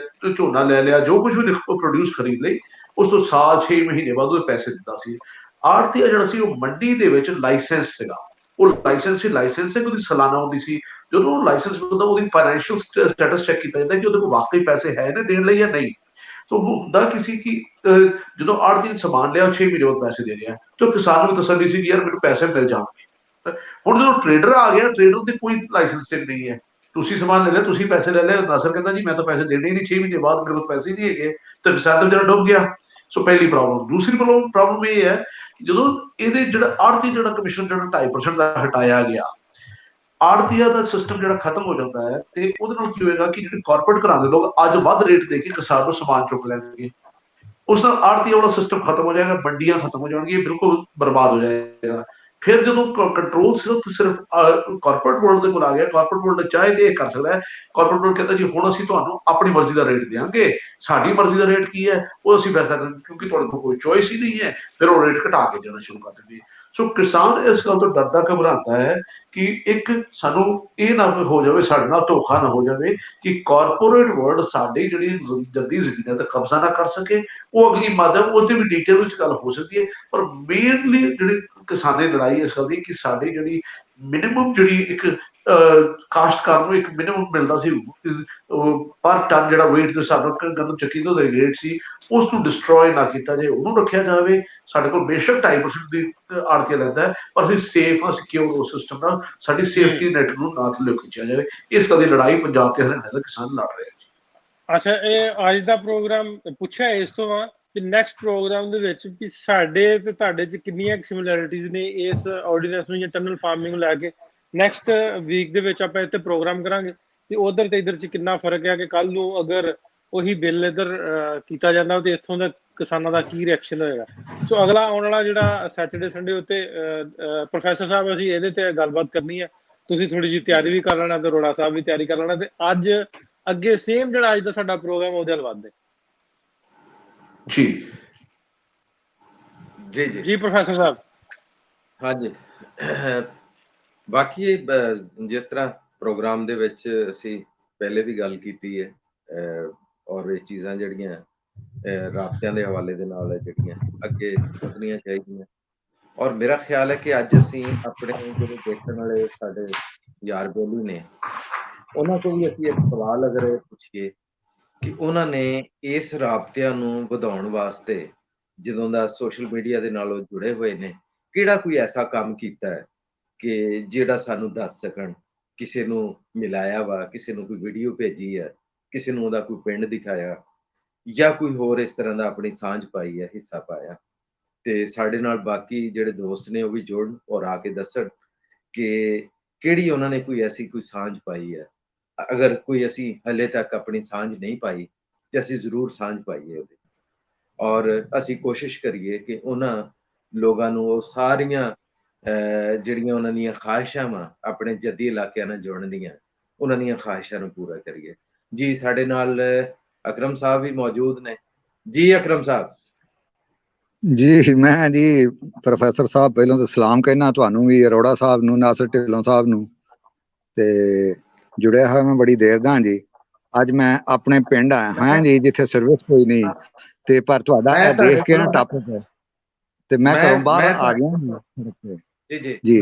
ਝੋਨਾ ਲੈ ਲਿਆ, ਜੋ ਕੁਝ ਵੀ ਪ੍ਰੋਡਿਊਸ ਖਰੀਦ ਲਈ, ਉਸ ਤੋਂ ਸਾਲ 6 ਮਹੀਨੇ ਬਾਅਦ ਉਹ ਪੈਸੇ ਦਿੰਦਾ ਸੀ। ਆੜਤੀਆ ਜਿਹੜਾ ਸੀ ਉਹ ਮੰਡੀ ਦੇ ਵਿੱਚ ਲਾਇਸੈਂਸ ਸੀਗਾ। ਉਹ ਲਾਇਸੈਂਸ ਤੇ ਉਹਦੀ ਸਾਲਾਨਾ ਹੁੰਦੀ ਸੀ। ਜਦੋਂ ਉਹ ਲਾਇਸੈਂਸ ਮਿਲਦਾ, ਉਹਦੀ ਫਾਈਨੈਂਸ਼ੀਅਲ ਸਟੇਟਸ ਚੈੱਕ ਕੀਤਾ ਜਾਂਦਾ ਕਿ ਉਹਦੇ ਕੋਲ ਵਾਕਈ ਪੈਸੇ ਹੈ ਨੇ ਦੇਣ ਲਈ ਜਾਂ ਨਹੀਂ। ਤਾਂ ਉਹ ਹੁੰਦਾ ਕੀ ਸੀ ਕਿ ਜਦੋਂ ਆੜਤੀ ਨੇ ਸਮਾਨ ਲਿਆ, 6 ਮਹੀਨੇ ਬਾਅਦ ਪੈਸੇ ਦੇ ਰਿਹਾ, ਤੇ ਕਿਸਾਨ ਨੂੰ ਤਸੱਲੀ ਸੀ ਕਿ ਯਾਰ ਮੈਨੂੰ ਪੈਸੇ ਮਿਲ ਜਾਣਗੇ। ਹੁਣ ਜਦੋਂ ਟਰੇਡਰ ਆ ਗਿਆ, ਟਰੇਡਰ ਦੀ ਕੋਈ ਲਾਇਸੈਂਸ ਨਹੀਂ ਹੈ। ਤੁਸੀਂ ਸਮਾਨ ਲੈ ਲਿਆ, ਤੁਸੀਂ ਪੈਸੇ ਲੈ ਲਿਆ, ਨਾਸਰ ਕਹਿੰਦਾ ਜੀ ਮੈਂ ਤਾਂ ਪੈਸੇ ਦੇਣੇ ਹੀ ਨਹੀਂ, 6 ਮਹੀਨੇ ਬਾਅਦ ਮੇਰੇ ਕੋਲ ਪੈਸੇ ਨਹੀਂ ਹੈਗੇ, ਤੇ ਕਿਸਾਨ ਤਾਂ ਜਿਹੜਾ ਡੁੱਬ ਗਿਆ। ਸੋ ਪਹਿਲੀ ਪ੍ਰੋਬਲਮ। ਦੂਸਰੀ ਪ੍ਰੋਬਲਮ ਇਹ ਹੈ, ਜਦੋਂ ਇਹਦੇ ਜਿਹੜਾ ਆੜਤੀ ਜਿਹੜਾ ਕਮਿਸ਼ਨ ਜਿਹੜਾ 2.5% ਦਾ ਹਟਾਇਆ ਗਿਆ, ਆੜਤੀਆ ਦਾ ਸਿਸਟਮ ਜਿਹੜਾ ਖਤਮ ਹੋ ਜਾਂਦਾ ਹੈ ਤੇ ਉਹਦੇ ਨਾਲ ਕੀ ਹੋਏਗਾ ਕਿ ਜਿਹੜੇ ਕਾਰਪੋਰੇਟ ਘਰਾਂ ਦੇ ਲੋਕ ਅੱਜ ਵੱਧ ਰੇਟ ਦੇ ਕੇ ਕਿਸਾਨ ਨੂੰ ਸਮਾਨ ਚੁੱਕ ਲੈਣਗੇ, ਉਸ ਨਾਲ ਆੜਤੀਆ ਵਾਲਾ ਸਿਸਟਮ ਖਤਮ ਹੋ ਜਾਏਗਾ, ਮੰਡੀਆਂ ਖਤਮ ਹੋ ਜਾਣਗੀਆਂ, ਬਿਲਕੁਲ ਬਰਬਾਦ ਹੋ ਜਾਏਗਾ। ਫਿਰ ਜਦੋਂ ਕੰਟਰੋਲ ਸਿਰਫ ਕਾਰਪੋਰੇਟ ਵਰਲਡ ਦੇ ਕੋਲ ਆ ਗਿਆ, ਕਾਰਪੋਰੇਟ ਵਰਲਡ ਚਾਹੇ ਤੇ ਇਹ ਕਰ ਸਕਦਾ ਹੈ। ਕਾਰਪੋਰੇਟ ਵਰਲਡ ਕਹਿੰਦਾ ਜੀ ਹੁਣ ਅਸੀਂ ਤੁਹਾਨੂੰ ਆਪਣੀ ਮਰਜ਼ੀ ਦਾ ਰੇਟ ਦੇਵਾਂਗੇ, ਸਾਡੀ ਮਰਜ਼ੀ ਦਾ ਰੇਟ ਕੀ ਹੈ ਉਹ ਅਸੀਂ ਫੈਸਲਾ ਕਰਾਂਗੇ, ਕਿਉਂਕਿ ਤੁਹਾਡੇ ਕੋਲ ਕੋਈ ਚੋਇਸ ਹੀ ਨਹੀਂ ਹੈ। ਫਿਰ ਉਹ ਰੇਟ ਘਟਾ ਕੇ ਦੇਣਾ ਸ਼ੁਰੂ ਕਰ ਦਿੰਦੇ। ਸੋ ਕਿਸਾਨ ਇਸ ਗੱਲ ਤੋਂ ਡਰਦਾ ਘਬਰਾਉਂਦਾ ਹੈ ਕਿ ਇੱਕ ਸਾਨੂੰ ਇਹ ਨਾ ਹੋ ਜਾਵੇ, ਸਾਡੇ ਨਾਲ ਧੋਖਾ ਨਾ ਹੋ ਜਾਵੇ ਕਿ ਕਾਰਪੋਰੇਟ ਵਰਲਡ ਸਾਡੀ ਜਿਹੜੀ ਜੱਦੀ ਜ਼ਮੀਨਾਂ ਤੇ ਕਬਜ਼ਾ ਨਾ ਕਰ ਸਕੇ। ਉਹ ਅਗਲੀ ਮਾਧਿਅਮ ਉਹਦੇ ਵੀ ਡਿਟੇਲ ਵਿੱਚ ਗੱਲ ਹੋ ਸਕਦੀ ਹੈ, ਪਰ ਮੇਨਲੀ ਜਿਹੜੀ ਕਿਸਾਨੀ ਲੜਾਈ ਇਸ ਗੱਲ ਦੀ ਕਿ ਸਾਡੀ ਜਿਹੜੀ ਮਿਨੀਮਮ ਜਿਹੜੀ ਇੱਕ ਕਾਸ਼ਤਕਾਰ ਨੂੰ ਇੱਕ ਮਿਨੀਮਮ ਮਿਲਦਾ ਸੀ ਪਰ ਟਨ, ਜਿਹੜਾ weight ਦੇ ਹਿਸਾਬ ਨਾਲ ਗੰਦਮ ਚੱਕੀ ਦਾ ਰੇਟ ਸੀ, ਉਸ ਨੂੰ ਡਿਸਟਰੋਏ ਨਾ ਕੀਤਾ ਜਾਏ, ਉਹਨੂੰ ਰੱਖਿਆ ਜਾਵੇ। ਸਾਡੇ ਕੋਲ ਬੇਸ਼ੱਕ 2.5% ਦੀ ਆੜਤੀਆ ਲੈਂਦਾ ਹੈ, ਪਰ ਅਸੀਂ ਸੇਫ ਹਾਂ, ਸਿਕਿਉਰ ਉਸ ਸਿਸਟਮ ਨਾਲ, ਸਾਡੀ ਸੇਫਟੀ ਨੈਟ ਨੂੰ ਨਾ ਥੱਲੇ ਖਿੱਚਿਆ ਜਾਵੇ। ਇਸ ਗੱਲ ਦੀ ਲੜਾਈ ਪੰਜਾਬ ਤੇ ਹਰਿਆਣਾ ਦੇ ਕਿਸਾਨ ਲੜ ਰਹੇ ਆ। ਅੱਛਾ, ਇਹ ਅੱਜ ਦਾ ਪ੍ਰੋਗਰਾਮ ਪੁੱਛਿਆ ਇਸ ਤੋਂ ਆ ਕਿ ਨੈਕਸਟ ਪ੍ਰੋਗਰਾਮ ਦੇ ਵਿੱਚ ਕਿ ਸਾਡੇ ਤੇ ਤੁਹਾਡੇ 'ਚ ਕਿੰਨੀਆਂ ਸਿਮਿਲੈਰਿਟੀਜ਼ ਨੇ ਇਸ ਆਰਡੀਨੈਂਸ ਨੂੰ ਜਾਂ ਟਨਲ ਫਾਰਮਿੰਗ ਨੂੰ ਲੈ ਕੇ। ਨੈਕਸਟ ਵੀਕ ਦੇ ਵਿੱਚ ਆਪਾਂ ਇੱਥੇ ਪ੍ਰੋਗਰਾਮ ਕਰਾਂਗੇ ਕਿ ਉਧਰ ਤੇ ਇੱਧਰ 'ਚ ਕਿੰਨਾ ਫਰਕ ਹੈ, ਕਿ ਕੱਲ ਨੂੰ ਅਗਰ ਉਹੀ ਬਿੱਲ ਇੱਧਰ ਕੀਤਾ ਜਾਂਦਾ ਤੇ ਇੱਥੋਂ ਦੇ ਕਿਸਾਨਾਂ ਦਾ ਕੀ ਰਿਐਕਸ਼ਨ ਹੋਏਗਾ। ਸੋ ਅਗਲਾ ਆਉਣ ਵਾਲਾ ਜਿਹੜਾ ਸੈਟਰਡੇ ਸੰਡੇ ਉੱਤੇ ਪ੍ਰੋਫੈਸਰ ਸਾਹਿਬ ਅਸੀਂ ਇਹਦੇ ਤੇ ਗੱਲਬਾਤ ਕਰਨੀ ਹੈ। ਤੁਸੀਂ ਥੋੜੀ ਜਿਹੀ ਤਿਆਰੀ ਵੀ ਕਰ ਲੈਣਾ ਤੇ ਰੋੜਾ ਸਾਹਿਬ ਵੀ ਤਿਆਰੀ ਕਰ ਲੈਣਾ, ਤੇ ਅੱਜ ਅੱਗੇ ਸੇਮ ਜਿਹੜਾ ਅੱਜ ਦਾ ਸਾਡਾ ਪ੍ਰੋਗਰਾਮ ਉਹਦੇ ਵੱਲ ਵੱਧਦੇ। ਜੀ ਜੀ ਜੀ ਜੀ ਪ੍ਰੋਫੈਸਰ ਸਾਹਿਬ। ਹਾਂਜੀ, ਬਾਕੀ ਜਿਸ ਤਰ੍ਹਾਂ ਪ੍ਰੋਗਰਾਮ ਦੇ ਵਿੱਚ ਅਸੀਂ ਪਹਿਲੇ ਵੀ ਗੱਲ ਕੀਤੀ ਹੈ, ਔਰ ਇਹ ਚੀਜ਼ਾਂ ਜਿਹੜੀਆਂ ਰਾਬਤਿਆਂ ਦੇ ਹਵਾਲੇ ਦੇ ਨਾਲ ਜਿਹੜੀਆਂ ਅੱਗੇ ਵਧਣੀਆਂ ਚਾਹੀਦੀਆਂ। ਔਰ ਮੇਰਾ ਖਿਆਲ ਹੈ ਕਿ ਅੱਜ ਅਸੀਂ ਆਪਣੇ ਜਿਹੜੇ ਦੇਖਣ ਵਾਲੇ ਸਾਡੇ ਯਾਰ ਬੇਲੀ ਨੇ, ਉਹਨਾਂ ਤੋਂ ਵੀ ਅਸੀਂ ਇੱਕ ਸਵਾਲ ਅਗਰ ਇਹ ਪੁੱਛੀਏ ਕਿ ਉਹਨਾਂ ਨੇ ਇਸ ਰਾਬਤਿਆਂ ਨੂੰ ਵਧਾਉਣ ਵਾਸਤੇ ਜਦੋਂ ਦਾ ਸੋਸ਼ਲ ਮੀਡੀਆ ਦੇ ਨਾਲ ਉਹ ਜੁੜੇ ਹੋਏ ਨੇ, ਕਿਹੜਾ ਕੋਈ ਐਸਾ ਕੰਮ ਕੀਤਾ ਹੈ ਕਿ ਜਿਹੜਾ ਸਾਨੂੰ ਦੱਸ ਸਕਣ। ਕਿਸੇ ਨੂੰ ਮਿਲਾਇਆ ਵਾ, ਕਿਸੇ ਨੂੰ ਕੋਈ ਵੀਡੀਓ ਭੇਜੀ ਹੈ, ਕਿਸੇ ਨੂੰ ਉਹਦਾ ਕੋਈ ਪਿੰਡ ਦਿਖਾਇਆ, ਜਾਂ ਕੋਈ ਹੋਰ ਇਸ ਤਰ੍ਹਾਂ ਦਾ ਆਪਣੀ ਸਾਂਝ ਪਾਈ ਹੈ, ਹਿੱਸਾ ਪਾਇਆ। ਤੇ ਸਾਡੇ ਨਾਲ ਬਾਕੀ ਜਿਹੜੇ ਦੋਸਤ ਨੇ ਉਹ ਵੀ ਜੁੜਨ ਔਰ ਆ ਕੇ ਦੱਸਣ ਕਿ ਕਿਹੜੀ ਉਹਨਾਂ ਨੇ ਕੋਈ ਐਸੀ ਕੋਈ ਸਾਂਝ ਪਾਈ ਹੈ। ਅਗਰ ਕੋਈ ਅਸੀਂ ਹਲੇ ਤੱਕ ਆਪਣੀ ਸਾਂਝ ਨਹੀਂ ਪਾਈ ਤੇ ਅਸੀਂ ਜ਼ਰੂਰ ਸਾਂਝ ਪਾਈਏ ਉਹਦੇ, ਔਰ ਅਸੀਂ ਕੋਸ਼ਿਸ਼ ਕਰੀਏ ਕਿ ਉਹਨਾਂ ਲੋਕਾਂ ਨੂੰ ਉਹ ਸਾਰੀਆਂ ਜਿਹੜੀਆਂ ਉਹਨਾਂ ਦੀਆਂ ਖਾਹਿਸ਼ਾਂ ਵਾ ਆਪਣੇ ਜੱਦੀ ਇਲਾਕਿਆਂ ਨਾਲ ਜੁੜਨ ਦੀਆਂ, ਉਹਨਾਂ ਦੀਆਂ ਖਾਹਿਸ਼ਾਂ ਨੂੰ ਪੂਰਾ ਕਰੀਏ। ਜੀ ਸਾਡੇ ਨਾਲ ਅਕਰਮ ਸਾਹਿਬ ਵੀ ਮੌਜੂਦ ਨੇ। ਜੀ ਅਕਰਮ ਸਾਹਿਬ। ਜੀ ਮੈਂ ਜੀ ਪ੍ਰੋਫੈਸਰ ਸਾਹਿਬ ਪਹਿਲਾਂ ਤਾਂ ਸਲਾਮ ਕਹਿਣਾ ਤੁਹਾਨੂੰ ਵੀ, ਅਰੋੜਾ ਸਾਹਿਬ ਨੂੰ, ਨਾਸਰ ਢਿੱਲੋਂ ਸਾਹਿਬ ਨੂੰ, ਤੇ ਜੁੜਿਆ ਹੋਇਆ ਮੈਂ ਬੜੀ ਦੇਰ ਦਾ ਜੀ। ਅੱਜ ਮੈਂ ਆਪਣੇ ਪਿੰਡ ਆਇਆ ਹਾਂ ਜੀ, ਜਿੱਥੇ ਸਰਵਿਸ ਕੋਈ ਨਹੀਂ, ਤੇ ਪਰ ਤੁਹਾਡਾ ਇਹ ਦੇਖ ਕੇ ਨਾ ਟਾਪਿਕ ਹੈ ਤੇ ਮੈਂ ਘਰੋਂ ਬਾਹਰ ਆ ਗਿਆ ਜੀ।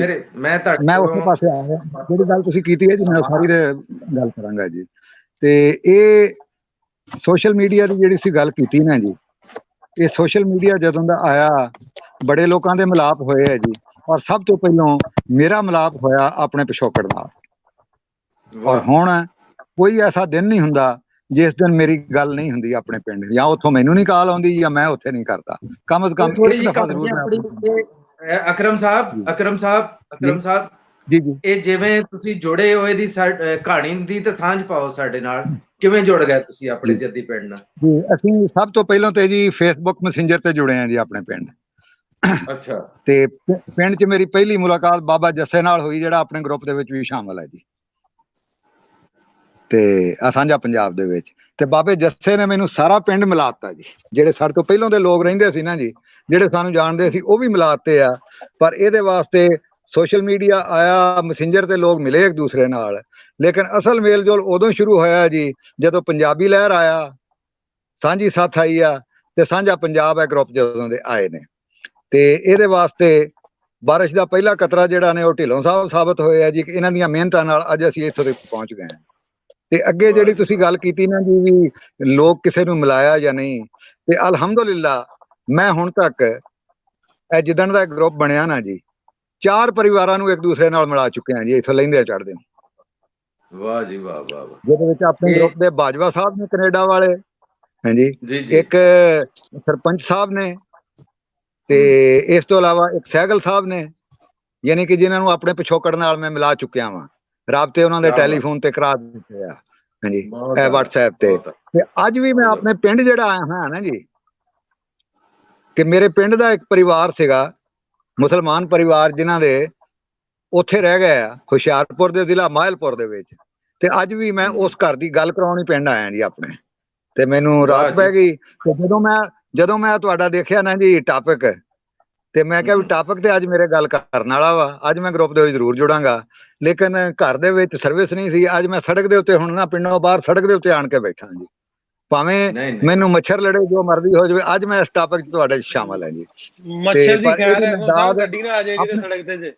ਮੈਂ ਉਸੇ ਪਾਸੇ ਆ ਗਿਆ। ਜਿਹੜੀ ਗੱਲ ਤੁਸੀਂ ਕੀਤੀ ਹੈ ਜੀ ਮੈਂ ਸਾਰੀ ਦੇ ਗੱਲ ਕਰਾਂਗਾ ਜੀ। ਤੇ ਇਹ ਸੋਸ਼ਲ ਮੀਡੀਆ ਦੀ ਜਿਹੜੀ ਤੁਸੀਂ ਗੱਲ ਕੀਤੀ ਨਾ ਜੀ, ਇਹ ਸੋਸ਼ਲ ਮੀਡੀਆ ਜਦੋਂ ਦਾ ਆਇਆ ਬੜੇ ਲੋਕਾਂ ਦੇ ਮਿਲਾਪ ਹੋਏ ਹੈ ਜੀ, ਔਰ ਸਭ ਤੋਂ ਪਹਿਲਾਂ ਮੇਰਾ ਮਿਲਾਪ ਹੋਇਆ ਆਪਣੇ ਪਿਛੋਕੜ ਨਾਲ। ਔਰ ਹੁਣ ਕੋਈ ਐਸਾ ਦਿਨ ਨਹੀਂ ਹੁੰਦਾ ਜਿਸ ਦਿਨ ਮੇਰੀ ਗੱਲ ਨਹੀਂ ਹੁੰਦੀ ਆਪਣੇ ਪਿੰਡ, ਜਾਂ ਉੱਥੋਂ ਮੈਨੂੰ ਨਹੀਂ ਕਾਲ ਆਉਂਦੀ ਜਾਂ ਮੈਂ ਉੱਥੇ ਨਹੀਂ ਕਰਦਾ। ਕਮ ਸੇ ਕਮ ਇੱਕ ਦਫਾ ਜ਼ਰੂਰ। ਅਕਰਮ ਸਾਹਿਬ ਜੀ ਜੀ, ਇਹ ਜਿਵੇਂ ਤੁਸੀਂ ਜੁੜੇ ਹੋਏ ਦੀ ਕਹਾਣੀ ਦੀ ਤੇ ਸਾਂਝ ਪਾਓ ਸਾਡੇ ਨਾਲ, ਕਿਵੇਂ ਜੁੜ ਗਏ ਤੁਸੀਂ ਆਪਣੇ ਜੱਦੀ ਪਿੰਡ ਨਾਲ? ਜੀ ਅਸੀਂ ਸਭ ਤੋਂ ਪਹਿਲਾਂ ਤੇ ਜੀ ਫੇਸਬੁੱਕ ਮੈਸੇਂਜਰ ਤੇ ਜੁੜੇ ਆ ਜੀ ਆਪਣੇ ਪਿੰਡ। ਅੱਛਾ। ਤੇ ਪਿੰਡ 'ਚ ਮੇਰੀ ਪਹਿਲੀ ਮੁਲਾਕਾਤ ਬਾਬਾ ਜੱਸੇ ਨਾਲ ਹੋਈ, ਜਿਹੜਾ ਆਪਣੇ ਗਰੁੱਪ ਦੇ ਵਿੱਚ ਵੀ ਸ਼ਾਮਲ ਹੈ ਜੀ, ਤੇ ਸਾਂਝਾ ਪੰਜਾਬ ਦੇ ਵਿੱਚ। ਤੇ ਬਾਬੇ ਜੱਸੇ ਨੇ ਮੈਨੂੰ ਸਾਰਾ ਪਿੰਡ ਮਿਲਾਤਾ ਜੀ। ਜਿਹੜੇ ਸਾਡੇ ਤੋਂ ਪਹਿਲਾਂ ਦੇ ਲੋਕ ਰਹਿੰਦੇ ਸੀ ਨਾ ਜੀ, ਜਿਹੜੇ ਸਾਨੂੰ ਜਾਣਦੇ ਸੀ, ਉਹ ਵੀ ਮਿਲਾਤੇ ਆ। ਪਰ ਇਹਦੇ ਵਾਸਤੇ ਸੋਸ਼ਲ ਮੀਡੀਆ ਆਇਆ, ਮੈਸੇਂਜਰ ਤੇ ਲੋਕ ਮਿਲੇ ਇੱਕ ਦੂਸਰੇ ਨਾਲ। ਲੇਕਿਨ ਅਸਲ ਮੇਲ ਜੋਲ ਉਦੋਂ ਸ਼ੁਰੂ ਹੋਇਆ ਜੀ ਜਦੋਂ ਪੰਜਾਬੀ ਲਹਿਰ ਆਇਆ, ਸਾਂਝੀ ਸਾਥ ਆਈ ਆ, ਤੇ ਸਾਂਝਾ ਪੰਜਾਬ ਹੈ ਗਰੁੱਪ ਜਦੋਂ ਦੇ ਆਏ ਨੇ। ਤੇ ਇਹਦੇ ਵਾਸਤੇ ਬਾਰਿਸ਼ ਦਾ ਪਹਿਲਾ ਕਤਰਾ ਜਿਹੜਾ ਨੇ ਉਹ ਢਿੱਲੋਂ ਸਾਹਿਬ ਸਾਬਤ ਹੋਏ ਆ ਜੀ। ਇਹਨਾਂ ਦੀਆਂ ਮਿਹਨਤਾਂ ਨਾਲ ਅੱਜ ਅਸੀਂ ਇੱਥੋਂ ਤੱਕ ਪਹੁੰਚ ਗਏ ਹਾਂ। ਤੇ ਅੱਗੇ ਜਿਹੜੀ ਤੁਸੀਂ ਗੱਲ ਕੀਤੀ ਨਾ ਜੀ ਵੀ ਲੋਕ ਕਿਸੇ ਨੂੰ ਮਿਲਾਇਆ ਜਾਂ ਨਹੀਂ, ਤੇ ਅਲਹਮਦੁਲਿਲਾ ਮੈਂ ਹੁਣ ਤੱਕ ਇਹ ਜਿੱਦਣ ਦਾ ਗਰੁੱਪ ਬਣਿਆ ਨਾ ਜੀ, 4 ਪਰਿਵਾਰਾਂ ਨੂੰ ਇੱਕ ਦੂਸਰੇ ਨਾਲ ਮਿਲਾ ਚੁੱਕੇ ਹਾਂ ਜੀ, ਇੱਥੋਂ ਲੈਂਦੇ ਚੜ੍ਹਦੇ। ਵਾਹ ਜੀ ਵਾਹ ਵਾਹ। ਜਿਹਦੇ ਵਿੱਚ ਆਪਣੇ ਗਰੁੱਪ ਦੇ ਬਾਜਵਾ ਸਾਹਿਬ ਨੇ ਕੈਨੇਡਾ ਵਾਲੇ, ਹਾਂਜੀ, ਇੱਕ ਸਰਪੰਚ ਸਾਹਿਬ ਨੇ, ਤੇ ਇਸ ਤੋਂ ਇਲਾਵਾ ਇੱਕ ਸਹਿਗਲ ਸਾਹਿਬ ਨੇ, ਯਾਨੀ ਕਿ ਜਿਨ੍ਹਾਂ ਨੂੰ ਆਪਣੇ ਪਿਛੋਕੜ ਨਾਲ ਮੈਂ ਮਿਲਾ ਚੁੱਕਿਆ ਵਾਂ। ਰਾਬਤੇ ਉਹਨਾਂ ਦੇ ਕਿਆ ਬਾਤ। ਟੈਲੀਫੋਨ ਤੇ ਕਰਾ ਦਿੱਤੇ ਆ ਹਾਂਜੀ ਬਹੁਤ ਇਹ ਜ਼ਿਆਦਾ, WhatsApp ਤੇ ਬਹੁਤ ਤੇ ਅੱਜ ਵੀ ਮੈਂ ਬਹੁਤ ਆਪਣੇ ਪਿੰਡ ਜਿਹੜਾ ਆਇਆ ਹਾਂ ਨਾ ਜੀ ਕਿ ਮੇਰੇ ਪਿੰਡ ਦਾ ਇੱਕ ਪਰਿਵਾਰ ਸੀਗਾ ਮੁਸਲਮਾਨ ਪਰਿਵਾਰ ਜਿਨ੍ਹਾਂ ਦੇ ਉੱਥੇ ਰਹਿ ਗਏ ਆ ਹੁਸ਼ਿਆਰਪੁਰ ਦੇ ਜ਼ਿਲ੍ਹਾ ਮਾਹਿਲਪੁਰ ਦੇ ਵਿੱਚ ਤੇ ਅੱਜ ਵੀ ਮੈਂ ਉਸ ਘਰ ਦੀ ਗੱਲ ਕਰਾਉਣੀ ਪਿੰਡ ਆਇਆ ਜੀ ਆਪਣੇ ਤੇ ਮੈਨੂੰ ਵਾਹ ਰਾਤ ਜੀ। ਪੈ ਗਈ ਤੇ ਜਦੋਂ ਮੈਂ ਤੁਹਾਡਾ ਦੇਖਿਆ ਨਾ ਜੀ ਟਾਪਿਕ ਤੇ ਮੈਂ ਕਿਹਾ ਵੀ ਟਾਪਿਕ ਤੇ ਅੱਜ ਮੇਰੇ ਗੱਲ ਕਰਨ ਵਾਲਾ ਵਾ ਅੱਜ ਮੈਂ ਗਰੁੱਪ ਦੇ ਵਿੱਚ ਜ਼ਰੂਰ ਜੁੜਾਂਗਾ ਲੇਕਿਨ ਘਰ ਦੇ ਵਿੱਚ ਸਰਵਿਸ ਨਹੀਂ ਸੀ ਅੱਜ ਮੈਂ ਸੜਕ ਦੇ ਉੱਤੇ ਹੁਣ ਨਾ ਪਿੰਡੋਂ ਬਾਹਰ ਸੜਕ ਦੇ ਉੱਤੇ ਆਣ ਕੇ ਬੈਠਾ ਜੀ ਭਾਵੇਂ ਨਹੀਂ ਨਹੀਂ ਮੈਨੂੰ ਮੱਛਰ ਲੜੇ ਜੋ ਮਰਜ਼ੀ ਹੋ ਜਾਵੇ ਅੱਜ ਮੈਂ ਇਸ ਟਾਪਿਕ 'ਚ ਤੁਹਾਡੇ 'ਚ ਸ਼ਾਮਲ ਹਾਂ ਜੀ ਮੱਛਰ ਦੀ ਪਰ ਖੈਰ ਇਹਦੀ ਹੈ ਦਾਦ ਗੱਡੀ ਨਾ ਆ ਜਾਏ ਕਿਤੇ ਸੜਕ ਤੇ ਜੇ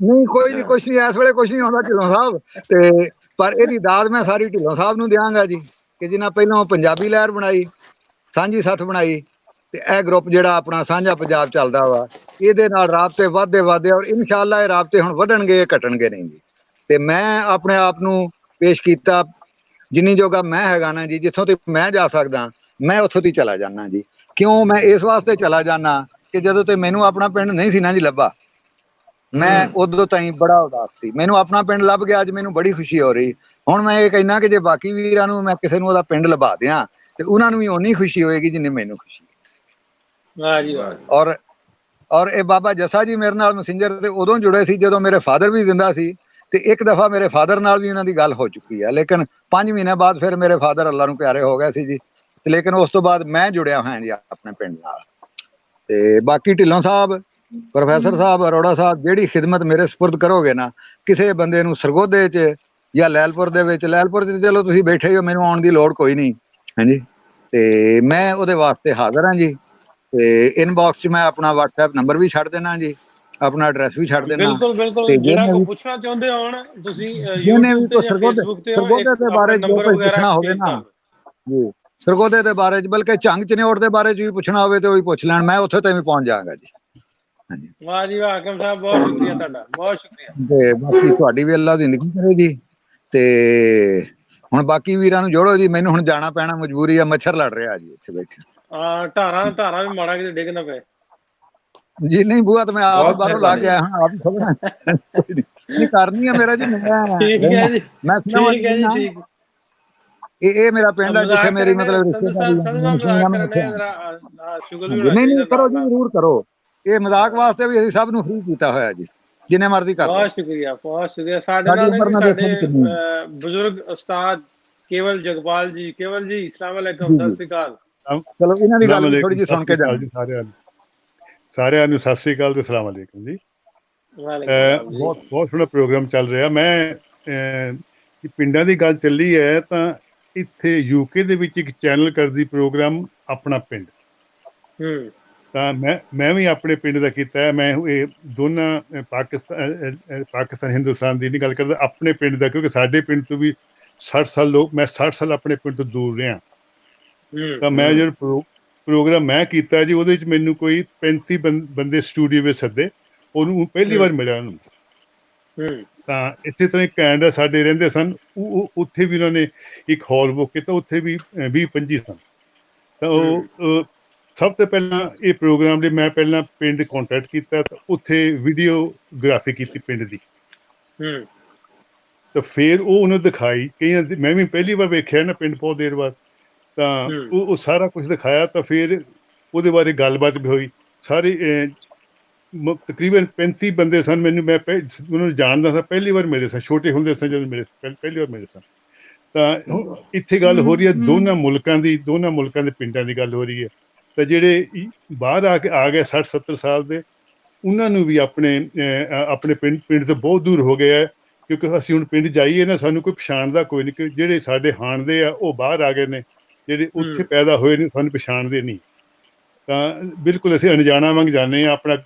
ਨਹੀਂ ਕੋਈ ਨਹੀਂ ਕੁਛ ਨਹੀਂ ਇਸ ਵੇਲੇ ਕੁਛ ਨਹੀਂ ਆਉਂਦਾ ਢਿੱਲੋਂ ਸਾਹਿਬ ਤੇ ਪਰ ਇਹਦੀ ਦਾਦ ਮੈਂ ਸਾਰੀ ਢਿੱਲੋਂ ਸਾਹਿਬ ਨੂੰ ਦਿਆਂਗਾ ਜੀ ਕਿ ਜਿਨ੍ਹਾਂ ਪਹਿਲਾਂ ਪੰਜਾਬੀ ਲਹਿਰ ਬਣਾਈ ਸਾਂਝੀ ਸੱਥ ਬਣਾਈ ਤੇ ਇਹ ਗਰੁੱਪ ਜਿਹੜਾ ਆਪਣਾ ਸਾਂਝਾ ਪੰਜਾਬ ਚੱਲਦਾ ਵਾ ਇਹਦੇ ਨਾਲ ਰਾਬਤੇ ਵੱਧਦੇ ਔਰ ਇਨਸ਼ਾਅੱਲਾ ਇਹ ਰਾਬਤੇ ਹੁਣ ਵਧਣਗੇ ਘਟਣਗੇ ਨਹੀਂ ਜੀ ਤੇ ਮੈਂ ਆਪਣੇ ਆਪ ਨੂੰ ਪੇਸ਼ ਕੀਤਾ ਜਿੰਨੀ ਜੋਗਾ ਮੈਂ ਹੈਗਾ ਨਾ ਜੀ ਜਿੱਥੋਂ ਤੱਕ ਮੈਂ ਜਾ ਸਕਦਾ ਮੈਂ ਉੱਥੋਂ ਦੀ ਚਲਾ ਜਾਣਾ ਜੀ ਕਿਉਂ ਮੈਂ ਇਸ ਵਾਸਤੇ ਚਲਾ ਜਾਣਾ ਕਿ ਜਦੋਂ ਤੇ ਮੈਨੂੰ ਆਪਣਾ ਪਿੰਡ ਨਹੀਂ ਸੀ ਨਾ ਜੀ ਲੱਭਾ ਮੈਂ ਉਦੋਂ ਤਾਈਂ ਬੜਾ ਉਦਾਸ ਸੀ ਮੈਨੂੰ ਆਪਣਾ ਪਿੰਡ ਲੱਭ ਗਿਆ ਅੱਜ ਮੈਨੂੰ ਬੜੀ ਖੁਸ਼ੀ ਹੋ ਰਹੀ ਹੁਣ ਮੈਂ ਇਹ ਕਹਿਣਾ ਕਿ ਜੇ ਬਾਕੀ ਵੀਰਾਂ ਨੂੰ ਮੈਂ ਕਿਸੇ ਨੂੰ ਉਹਦਾ ਪਿੰਡ ਲੱਭਾ ਦਿਆਂ ਤੇ ਉਹਨਾਂ ਨੂੰ ਵੀ ਓਨੀ ਖੁਸ਼ੀ ਹੋਏਗੀ ਜਿੰਨੀ ਮੈਨੂੰ ਖੁਸ਼ੀ ਵਾਹ ਜੀ ਵਾਹ ਔਰ ਇਹ ਬਾਬਾ ਜੱਸਾ ਜੀ ਮੇਰੇ ਨਾਲ ਮੈਸੇਂਜਰ ਤੇ ਉਦੋਂ ਜੁੜੇ ਸੀ ਜਦੋਂ ਮੇਰੇ ਫਾਦਰ ਵੀ ਜ਼ਿੰਦਾ ਸੀ ਤੇ ਇੱਕ ਦਫਾ ਮੇਰੇ ਫਾਦਰ ਨਾਲ ਵੀ ਉਹਨਾਂ ਦੀ ਗੱਲ ਹੋ ਚੁੱਕੀ ਹੈ ਲੇਕਿਨ 5 ਮਹੀਨੇ ਬਾਅਦ ਫਿਰ ਮੇਰੇ ਫਾਦਰ ਅੱਲਾ ਨੂੰ ਪਿਆਰੇ ਹੋ ਗਏ ਸੀ ਜੀ ਤੇ ਲੇਕਿਨ ਉਸ ਤੋਂ ਬਾਅਦ ਮੈਂ ਜੁੜਿਆ ਹੋਇਆ ਜੀ ਆਪਣੇ ਪਿੰਡ ਨਾਲ ਤੇ ਬਾਕੀ ਢਿੱਲੋਂ ਸਾਹਿਬ ਪ੍ਰੋਫੈਸਰ ਸਾਹਿਬ ਅਰੋੜਾ ਸਾਹਿਬ ਜਿਹੜੀ ਖਿਦਮਤ ਮੇਰੇ ਸਪੁਰਦ ਕਰੋਗੇ ਨਾ ਕਿਸੇ ਬੰਦੇ ਨੂੰ ਸਰਗੋਧੇ 'ਚ ਜਾਂ ਲੈਲਪੁਰ ਦੇ ਵਿੱਚ ਲੈਲਪੁਰ 'ਚ ਚਲੋ ਤੁਸੀਂ ਬੈਠੇ ਹੋ ਮੈਨੂੰ ਆਉਣ ਦੀ ਲੋੜ ਕੋਈ ਨਹੀਂ ਹਾਂਜੀ ਤੇ ਮੈਂ ਉਹਦੇ ਵਾਸਤੇ ਹਾਜ਼ਰ ਹਾਂ ਜੀ ਤੇ ਇਨਬਾਕਸ 'ਚ ਮੈਂ ਆਪਣਾ WhatsApp ਨੰਬਰ ਵੀ ਛੱਡ ਦੇਣਾ ਜੀ ਆਪਣਾ ਐਡਰੈਸ ਵੀ ਛੱਡ ਦੇਣਾ ਬਿਲਕੁਲ ਜਿਹੜਾ ਕੋਈ ਪੁੱਛਣਾ ਚਾਹੁੰਦੇ ਹੋਣ ਤੁਸੀਂ YouTube ਤੇ ਜਾਂ Facebook ਤੇ ਸਰਗੋਧੇ ਦੇ ਬਾਰੇ ਜੋ ਕੁਝ ਪੁੱਛਣਾ ਹੋਵੇ ਨਾ ਜੀ ਸਰਗੋਧੇ ਦੇ ਬਾਰੇ 'ਚ ਬਲਕਿ ਝੰਗ ਚਨਿਓੜ ਦੇ ਬਾਰੇ 'ਚ ਵੀ ਪੁੱਛਣਾ ਹੋਵੇ ਤੇ ਉਹ ਵੀ ਪੁੱਛ ਲੈਣ ਮੈਂ ਉੱਥੇ ਤੇ ਵੀ ਪਹੁੰਚ ਜਾਵਾਂਗਾ ਜੀ ਹਾਂਜੀ ਵਾਹ ਜੀ ਵਾਹ ਹਾਕਮ ਸਾਹਿਬ ਬਹੁਤ ਸ਼ੁਕਰੀਆ ਤੁਹਾਡਾ ਬਹੁਤ ਸ਼ੁਕਰੀਆ ਤੇ ਬਾਕੀ ਤੁਹਾਡੀ ਵੀ ਅੱਲਾ ਜ਼ਿੰਦਗੀ ਕਰੇ ਜੀ ਤੇ ਹੁਣ ਬਾਕੀ ਵੀਰਾਂ ਨੂੰ ਜੋੜੋ ਜੀ ਮੈਨੂੰ ਹੁਣ ਜਾਣਾ ਪੈਣਾ ਮਜਬੂਰੀ ਆ ਮੱਛਰ ਲੜ ਰਿਹਾ ਜੀ ਇੱਥੇ ਬੈਠੇ ਧਾਰਾਂ ਵੀ ਮਾੜਾ ਕਿਤੇ ਡਿੱਗ ਨਾ ਪਏ ਜੀ ਨਹੀਂ ਬੂਆ ਤਾਂ ਮੈਂ ਆਪ ਬਾਹਰੋਂ ਲਾ ਕੇ ਆਇਆ ਹਾਂ ਆਪ ਹੀ ਖੋਲਣਾ ਨਹੀਂ ਕਰਨੀ ਆ ਮੇਰਾ ਜੀ ਠੀਕ ਹੈ ਜੀ ਮੈਂ ਠੀਕ ਹੈ ਜੀ ਠੀਕ ਇਹ ਮੇਰਾ ਪਿੰਡ ਆ ਜਿੱਥੇ ਮੇਰੀ ਮਤਲਬ ਰਿਸ਼ਤੇਦਾਰੀ ਨਹੀਂ ਕਰੋ ਜੀ ਜ਼ਰੂਰ ਕਰੋ ਇਹ ਮਜ਼ਾਕ ਵਾਸਤੇ ਵੀ ਅਸੀਂ ਸਭ ਨੂੰ ਫ੍ਰੀ ਕੀਤਾ ਹੋਇਆ ਜੀ ਜਿੰਨੇ ਮਰਜ਼ੀ ਕਰ ਬਹੁਤ ਸ਼ੁਕਰੀਆ ਸਾਡੇ ਨਾਲ ਬਜ਼ੁਰਗ ਉਸਤਾਦ ਕੇਵਲ ਜਗਪਾਲ ਜੀ ਕੇਵਲ ਜੀ ਅਸਲਾਮ ਵਾਲੇਕੁਮ ਸਤਿ ਸ੍ਰੀ ਅਕਾਲ ਚਲੋ ਇਹਨਾਂ ਦੀ ਗੱਲ ਥੋੜੀ ਜਿਹੀ ਸੁਣ ਕੇ ਜਾਓ ਸਾਰਿਆਂ ਨੂੰ ਸਤਿ ਸ੍ਰੀ ਅਕਾਲ ਤੇ ਅਸਲਾਮ ਵਾਲੇਕੁਮ ਜੀ ਬਹੁਤ ਸੋਹਣਾ ਪ੍ਰੋਗਰਾਮ ਚੱਲ ਰਿਹਾ ਮੈਂ ਪਿੰਡਾਂ ਦੀ ਗੱਲ ਚੱਲੀ ਹੈ ਤਾਂ ਇੱਥੇ UK ਦੇ ਵਿੱਚ ਇੱਕ ਚੈਨਲ ਕਰਦੀ ਪ੍ਰੋਗਰਾਮ ਆਪਣਾ ਪਿੰਡ ਤਾਂ ਮੈਂ ਵੀ ਆਪਣੇ ਪਿੰਡ ਦਾ ਕੀਤਾ ਹੈ ਮੈਂ ਇਹ ਦੋਨਾਂ ਪਾਕਿਸਤਾਨ ਹਿੰਦੁਸਤਾਨ ਦੀ ਨਹੀਂ ਗੱਲ ਕਰਦਾ ਆਪਣੇ ਪਿੰਡ ਦਾ ਕਿਉਂਕਿ ਸਾਡੇ ਪਿੰਡ ਤੋਂ ਵੀ 60 ਸਾਲ ਮੈਂ 60 ਸਾਲ ਆਪਣੇ ਪਿੰਡ ਤੋਂ ਦੂਰ ਰਿਹਾ ਤਾਂ ਮੈਂ ਜਿਹੜਾ ਪ੍ਰੋਗਰਾਮ ਮੈਂ ਕੀਤਾ ਜੀ ਉਹਦੇ ਵਿੱਚ ਮੈਨੂੰ ਕੋਈ 35 ਬੰਦੇ ਸਟੂਡੀਓ ਵਿੱਚ ਸੱਦੇ ਉਹਨੂੰ ਪਹਿਲੀ ਵਾਰ ਮਿਲਿਆ ਉਹਨੂੰ ਤਾਂ ਇਸੇ ਤਰ੍ਹਾਂ ਕੈਨੇਡਾ ਸਾਡੇ ਰਹਿੰਦੇ ਸਨ ਉੱਥੇ ਵੀ ਉਹਨਾਂ ਨੇ ਇੱਕ ਹਾਲ ਬੁੱਕ ਕੀਤਾ ਉੱਥੇ ਵੀ 20-25 ਸਨ ਤਾਂ ਉਹ ਸਭ ਤੋਂ ਪਹਿਲਾਂ ਇਹ ਪ੍ਰੋਗਰਾਮ ਲਈ ਮੈਂ ਪਹਿਲਾਂ ਪਿੰਡ ਕੰਟੈਕਟ ਕੀਤਾ ਤਾਂ ਉੱਥੇ ਵੀਡੀਓਗ੍ਰਾਫੀ ਕੀਤੀ ਪਿੰਡ ਦੀ ਤਾਂ ਫਿਰ ਉਹ ਉਹਨੂੰ ਦਿਖਾਈ ਕਈਆਂ ਮੈਂ ਵੀ ਪਹਿਲੀ ਵਾਰ ਵੇਖਿਆ ਨਾ ਪਿੰਡ ਬਹੁਤ ਦੇਰ ਬਾਅਦ ਤਾਂ ਉਹ ਸਾਰਾ ਕੁਝ ਦਿਖਾਇਆ ਤਾਂ ਫਿਰ ਉਹਦੇ ਬਾਰੇ ਗੱਲਬਾਤ ਵੀ ਹੋਈ ਸਾਰੇ ਤਕਰੀਬਨ 35 ਬੰਦੇ ਸਨ ਮੈਨੂੰ ਮੈਂ ਉਹਨਾਂ ਨੂੰ ਜਾਣਦਾ ਸੀ ਪਹਿਲੀ ਵਾਰ ਮਿਲੇ ਸਨ ਛੋਟੇ ਹੁੰਦੇ ਸਨ ਜਦੋਂ ਮੇਰੇ ਪਹਿਲੀ ਵਾਰ ਮਿਲੇ ਸਨ ਤਾਂ ਇੱਥੇ ਗੱਲ ਹੋ ਰਹੀ ਹੈ ਦੋਨਾਂ ਮੁਲਕਾਂ ਦੇ ਪਿੰਡਾਂ ਦੀ ਗੱਲ ਹੋ ਰਹੀ ਹੈ ਤਾਂ ਜਿਹੜੇ ਬਾਹਰ ਆ ਗਏ 60-70 ਸਾਲ ਦੇ ਉਹਨਾਂ ਨੂੰ ਵੀ ਆਪਣੇ ਪਿੰਡ ਤੋਂ ਬਹੁਤ ਦੂਰ ਹੋ ਗਏ ਹੈ ਕਿਉਂਕਿ ਅਸੀਂ ਹੁਣ ਪਿੰਡ ਜਾਈਏ ਨਾ ਸਾਨੂੰ ਕੋਈ ਪਛਾਣਦਾ ਕੋਈ ਨਹੀਂ ਕਿ ਜਿਹੜੇ ਸਾਡੇ ਹਾਣਦੇ ਆ ਉਹ ਬਾਹਰ ਆ ਗਏ ਨੇ ਜਿਹੜੇ ਉੱਥੇ ਪੈਦਾ ਹੋਏ ਨੇ ਸਾਨੂੰ ਪਛਾਣਦੇ ਨਹੀਂ ਤਾਂ ਬਿਲਕੁਲ ਅਸੀਂ ਅਣਜਾਣਾ ਵਾਂਗ ਜਾਂਦੇ ਹਾਂ ਆਪਣਾ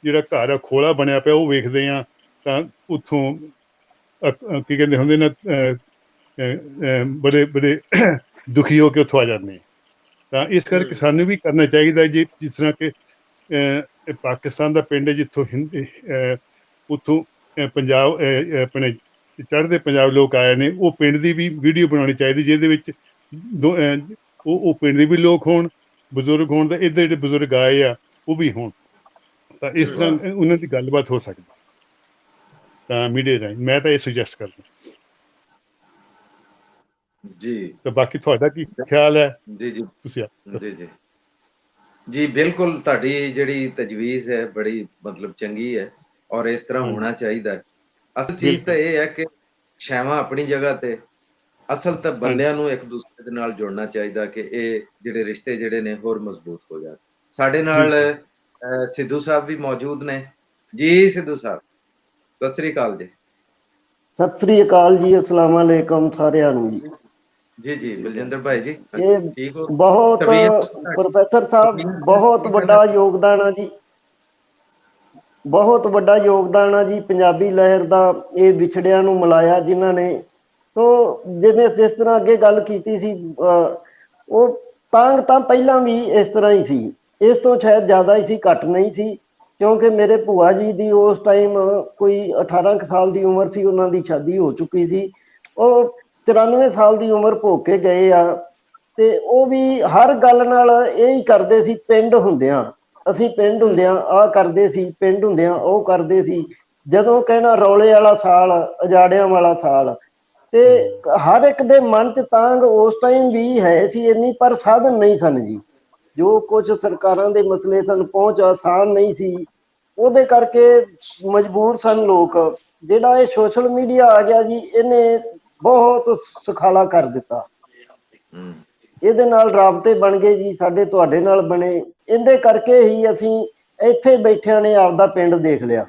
ਜਿਹੜਾ ਘਰ ਆ ਖੋਲਾ ਬਣਿਆ ਪਿਆ ਉਹ ਵੇਖਦੇ ਹਾਂ ਤਾਂ ਉੱਥੋਂ ਕੀ ਕਹਿੰਦੇ ਹੁੰਦੇ ਨਾ ਬੜੇ ਦੁਖੀ ਹੋ ਕੇ ਉੱਥੋਂ ਆ ਜਾਂਦੇ ਹਾਂ ਤਾਂ ਇਸ ਕਰਕੇ ਸਾਨੂੰ ਵੀ ਕਰਨਾ ਚਾਹੀਦਾ ਜੀ ਜਿਸ ਤਰ੍ਹਾਂ ਕਿ ਪਾਕਿਸਤਾਨ ਦਾ ਪਿੰਡ ਹੈ ਜਿੱਥੋਂ ਉੱਥੋਂ ਪੰਜਾਬ ਆਪਣੇ ਚੜ੍ਹਦੇ ਪੰਜਾਬ ਲੋਕ ਆਏ ਨੇ ਉਹ ਪਿੰਡ ਦੀ ਵੀ ਵੀਡੀਓ ਬਣਾਉਣੀ ਚਾਹੀਦੀ ਜਿਹਦੇ ਵਿੱਚ ਉਹ ਪਿੰਡ ਦੇ ਵੀ ਲੋਕ ਹੋਣ ਬਜ਼ੁਰਗ ਹੋਣ ਤਾਂ ਇੱਧਰ ਜਿਹੜੇ ਬਜ਼ੁਰਗ ਆਏ ਆ ਉਹ ਵੀ ਹੋਣ ਤਾਂ ਇਸ ਤਰ੍ਹਾਂ ਉਹਨਾਂ ਦੀ ਗੱਲਬਾਤ ਹੋ ਸਕਦੀ ਤਾਂ ਮੀਡੀਆ ਰਾਹੀਂ, ਮੈਂ ਤਾਂ ਇਹ ਸੁਜੈਸਟ ਕਰਦਾ ਜੀ। ਤੇ ਬਾਕੀ ਤੁਹਾਡਾ ਕੀ ਖਿਆਲ ਹੈ? ਜੀ ਜੀ ਤੁਸੀਂ ਜੀ ਜੀ ਜੀ ਬਿਲਕੁਲ, ਤੁਹਾਡੀ ਜਿਹੜੀ ਤਜਵੀਜ਼ ਹੈ ਬੜੀ ਮਤਲਬ ਚੰਗੀ ਹੈ ਔਰ ਇਸ ਤਰ੍ਹਾਂ ਹੋਣਾ ਚਾਹੀਦਾ ਹੈ। ਅਸਲ ਚੀਜ਼ ਤਾਂ ਇਹ ਹੈ ਕਿ ਸ਼ੈਵਾਂ ਆਪਣੀ ਜਗ੍ਹਾ ਤੇ, ਅਸਲ ਤਾਂ ਬੰਦਿਆਂ ਨੂੰ ਇੱਕ ਦੂਸਰੇ ਦੇ ਨਾਲ ਜੁੜਨਾ ਚਾਹੀਦਾ ਕਿ ਇਹ ਜਿਹੜੇ ਰਿਸ਼ਤੇ ਜਿਹੜੇ ਨੇ ਹੋਰ ਮਜ਼ਬੂਤ ਹੋ ਜਾਣ। ਸਾਡੇ ਨਾਲ ਸਿੱਧੂ ਸਾਹਿਬ ਵੀ ਮੌਜੂਦ ਨੇ। ਜੀ ਸਿੱਧੂ ਸਾਹਿਬ, ਸਤਿ ਸ੍ਰੀ ਅਕਾਲ ਜੀ। ਸਤਿ ਸ੍ਰੀ ਅਕਾਲ ਜੀ, ਅਸਲਾਮ ਵਾਲੇਕਮ ਸਾਰਿਆਂ ਨੂੰ ਜੀ। ਜੀ ਜੀ ਬਲਜਿੰਦਰ ਭਾਈ ਜੀ, ਇਹ ਠੀਕ ਹੋ? ਬਹੁਤ ਪ੍ਰੋਫੈਸਰ ਸਾਹਿਬ ਬਹੁਤ ਵੱਡਾ ਯੋਗਦਾਨ ਆ ਜੀ, ਬਹੁਤ ਵੱਡਾ ਯੋਗਦਾਨ ਆ ਜੀ ਪੰਜਾਬੀ ਲਹਿਰ ਦਾ, ਇਹ ਵਿਛੜਿਆਂ ਨੂੰ ਮਿਲਾਇਆ ਜਿਨ੍ਹਾਂ ਨੇ। ਸੋ ਜਿਸ ਤਰ੍ਹਾਂ ਅੱਗੇ ਗੱਲ ਕੀਤੀ ਸੀ, ਉਹ ਤਾਂ ਪਹਿਲਾਂ ਵੀ ਇਸ ਤਰ੍ਹਾਂ ਹੀ ਸੀ, ਇਸ ਤੋਂ ਸ਼ਾਇਦ ਜ਼ਿਆਦਾ ਹੀ ਸੀ, ਘੱਟ ਨਹੀਂ ਸੀ। ਕਿਉਂਕਿ ਮੇਰੇ ਭੂਆ ਜੀ ਦੀ ਉਸ ਟਾਈਮ ਕੋਈ 18 ਕੁ ਸਾਲ ਦੀ ਉਮਰ ਸੀ, ਉਹਨਾਂ ਦੀ ਸ਼ਾਦੀ ਹੋ ਚੁੱਕੀ ਸੀ। ਉਹ 94 ਸਾਲ ਦੀ ਉਮਰ ਭੋਗ ਕੇ ਗਏ ਆ, ਤੇ ਉਹ ਵੀ ਹਰ ਗੱਲ ਨਾਲ ਇਹ ਹੀ ਕਰਦੇ ਸੀ, ਪਿੰਡ ਹੁੰਦਿਆਂ ਅਸੀਂ ਪਿੰਡ ਹੁੰਦਿਆਂ ਆਹ ਕਰਦੇ ਸੀ, ਪਿੰਡ ਹੁੰਦਿਆਂ ਉਹ ਕਰਦੇ ਸੀ। ਜਦੋਂ ਕਹਿਣਾ ਰੌਲੇ ਵਾਲਾ ਸਾਲ, ਉਜਾੜਿਆਂ ਵਾਲਾ ਸਾਲ, ਤੇ ਹਰ ਇੱਕ ਦੇ ਮਨ 'ਚ ਤਾਂਘ ਉਸ ਟਾਈਮ ਵੀ ਹੈ ਸੀ ਇੰਨੀ, ਪਰ ਸਾਧਨ ਨਹੀਂ ਸਨ ਜੀ। ਜੋ ਕੁਝ ਸਰਕਾਰਾਂ ਦੇ ਮਸਲੇ ਸਨ, ਪਹੁੰਚ ਆਸਾਨ ਨਹੀਂ ਸੀ, ਉਹਦੇ ਕਰਕੇ ਮਜਬੂਰ ਸਨ ਲੋਕ। ਜਿਹੜਾ ਇਹ ਸੋਸ਼ਲ ਮੀਡੀਆ ਆ ਗਿਆ ਜੀ, ਇਹਨੇ ਬਹੁਤ ਸੁਖਾਲਾ ਕਰ ਦਿੱਤਾ। ਇਹਦੇ ਨਾਲ ਰਾਬਤੇ ਬਣ ਗਏ ਜੀ, ਸਾਡੇ ਤੁਹਾਡੇ ਨਾਲ ਬਣੇ। ਇਹਦੇ ਕਰਕੇ ਹੀ ਅਸੀਂ ਇੱਥੇ ਬੈਠਿਆਂ ਨੇ ਆਪਦਾ ਪਿੰਡ ਦੇਖ ਲਿਆ।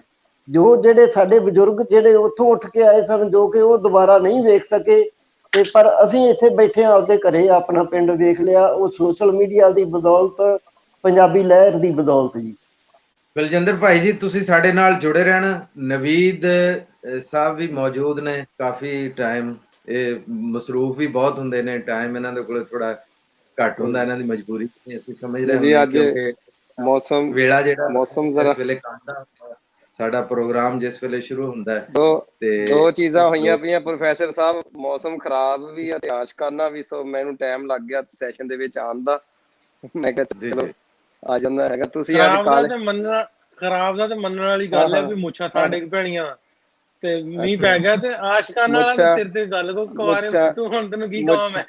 ਜੋ ਜਿਹੜੇ ਸਾਡੇ ਬਜ਼ੁਰਗ ਜਿਹੜੇ ਉੱਥੋਂ ਉੱਠ ਕੇ ਆਏ ਸਨ, ਜੋ ਕਿ ਉਹ ਦੁਬਾਰਾ ਨਹੀਂ ਵੇਖ ਸਕੇ, ਤੇ ਪਰ ਅਸੀਂ ਇੱਥੇ ਬੈਠੇ ਆਪਦੇ ਘਰੇ ਆਪਣਾ ਪਿੰਡ ਵੇਖ ਲਿਆ। ਉਹ ਸੋਸ਼ਲ ਮੀਡੀਆ ਦੀ ਬਦੌਲਤ, ਪੰਜਾਬੀ ਲਹਿਰ ਦੀ ਬਦੌਲਤ ਜੀ। ਬਲਜਿੰਦਰ ਭਾਈ ਜੀ, ਤੁਸੀਂ ਸਾਡੇ ਨਾਲ ਜੁੜੇ ਰਹਿਣਾ। ਨਵੀਦ ਸਾਹਿਬ ਵੀ ਮੌਜੂਦ ਨੇ ਕਾਫੀ ਟਾਈਮ, ਇਹ ਮਸਰੂਫ ਵੀ ਬਹੁਤ ਹੁੰਦੇ ਨੇ, ਟਾਈਮ ਇਹਨਾਂ ਦੇ ਕੋਲ ਥੋੜਾ ਘੱਟ ਹੁੰਦਾ, ਇਹਨਾਂ ਦੀ ਮਜਬੂਰੀ ਅਸੀਂ ਸਮਝ ਰਹੇ ਹਾਂ, ਕਿਉਂਕਿ ਮੌਸਮ ਵੇਲਾ ਜਿਹੜਾ ਮੌਸਮ ਜ਼ਰਾ ਇਸ ਵੇਲੇ ਕੰਮ ਦਾ ਸਾਡਾ ਪ੍ਰੋਗਰਾਮ ਜਿਸ ਵੇਲੇ ਸ਼ੁਰੂ ਹੁੰਦਾ ਹੈ, ਤੇ ਦੋ ਚੀਜ਼ਾਂ ਹੋਈਆਂ ਪਈਆਂ ਪ੍ਰੋਫੈਸਰ ਸਾਹਿਬ, ਮੌਸਮ ਖਰਾਬ ਵੀ ਆ ਤੇ ਆਸ਼ਕਾਨਾ ਵੀ। ਸੋ ਮੈਨੂੰ ਟਾਈਮ ਲੱਗ ਗਿਆ ਸੈਸ਼ਨ ਦੇ ਵਿੱਚ ਆਉਣ ਦਾ। ਮੈਂ ਕਿਹਾ ਚਲੋ ਆ ਜਾਂਦਾ ਹੈਗਾ। ਤੁਸੀਂ ਅੱਜ ਖਰਾਬ ਦਾ ਤੇ ਮੰਨਣ ਵਾਲੀ ਗੱਲ ਹੈ ਵੀ ਮੁੱਛਾਂ ਤਾਂ ਡਿੱਗ ਪੈਣੀਆਂ ਤੇ ਮੀਂਹ ਪੈ ਗਿਆ ਤੇ ਆਸ਼ਕਾਨਾ ਤੇਰੇ ਤੇ ਗੱਲ ਕੋ ਕੁਆਰੇ ਤੂੰ, ਹੁਣ ਤੈਨੂੰ ਕੀ ਕਹਾਂ ਮੈਂ।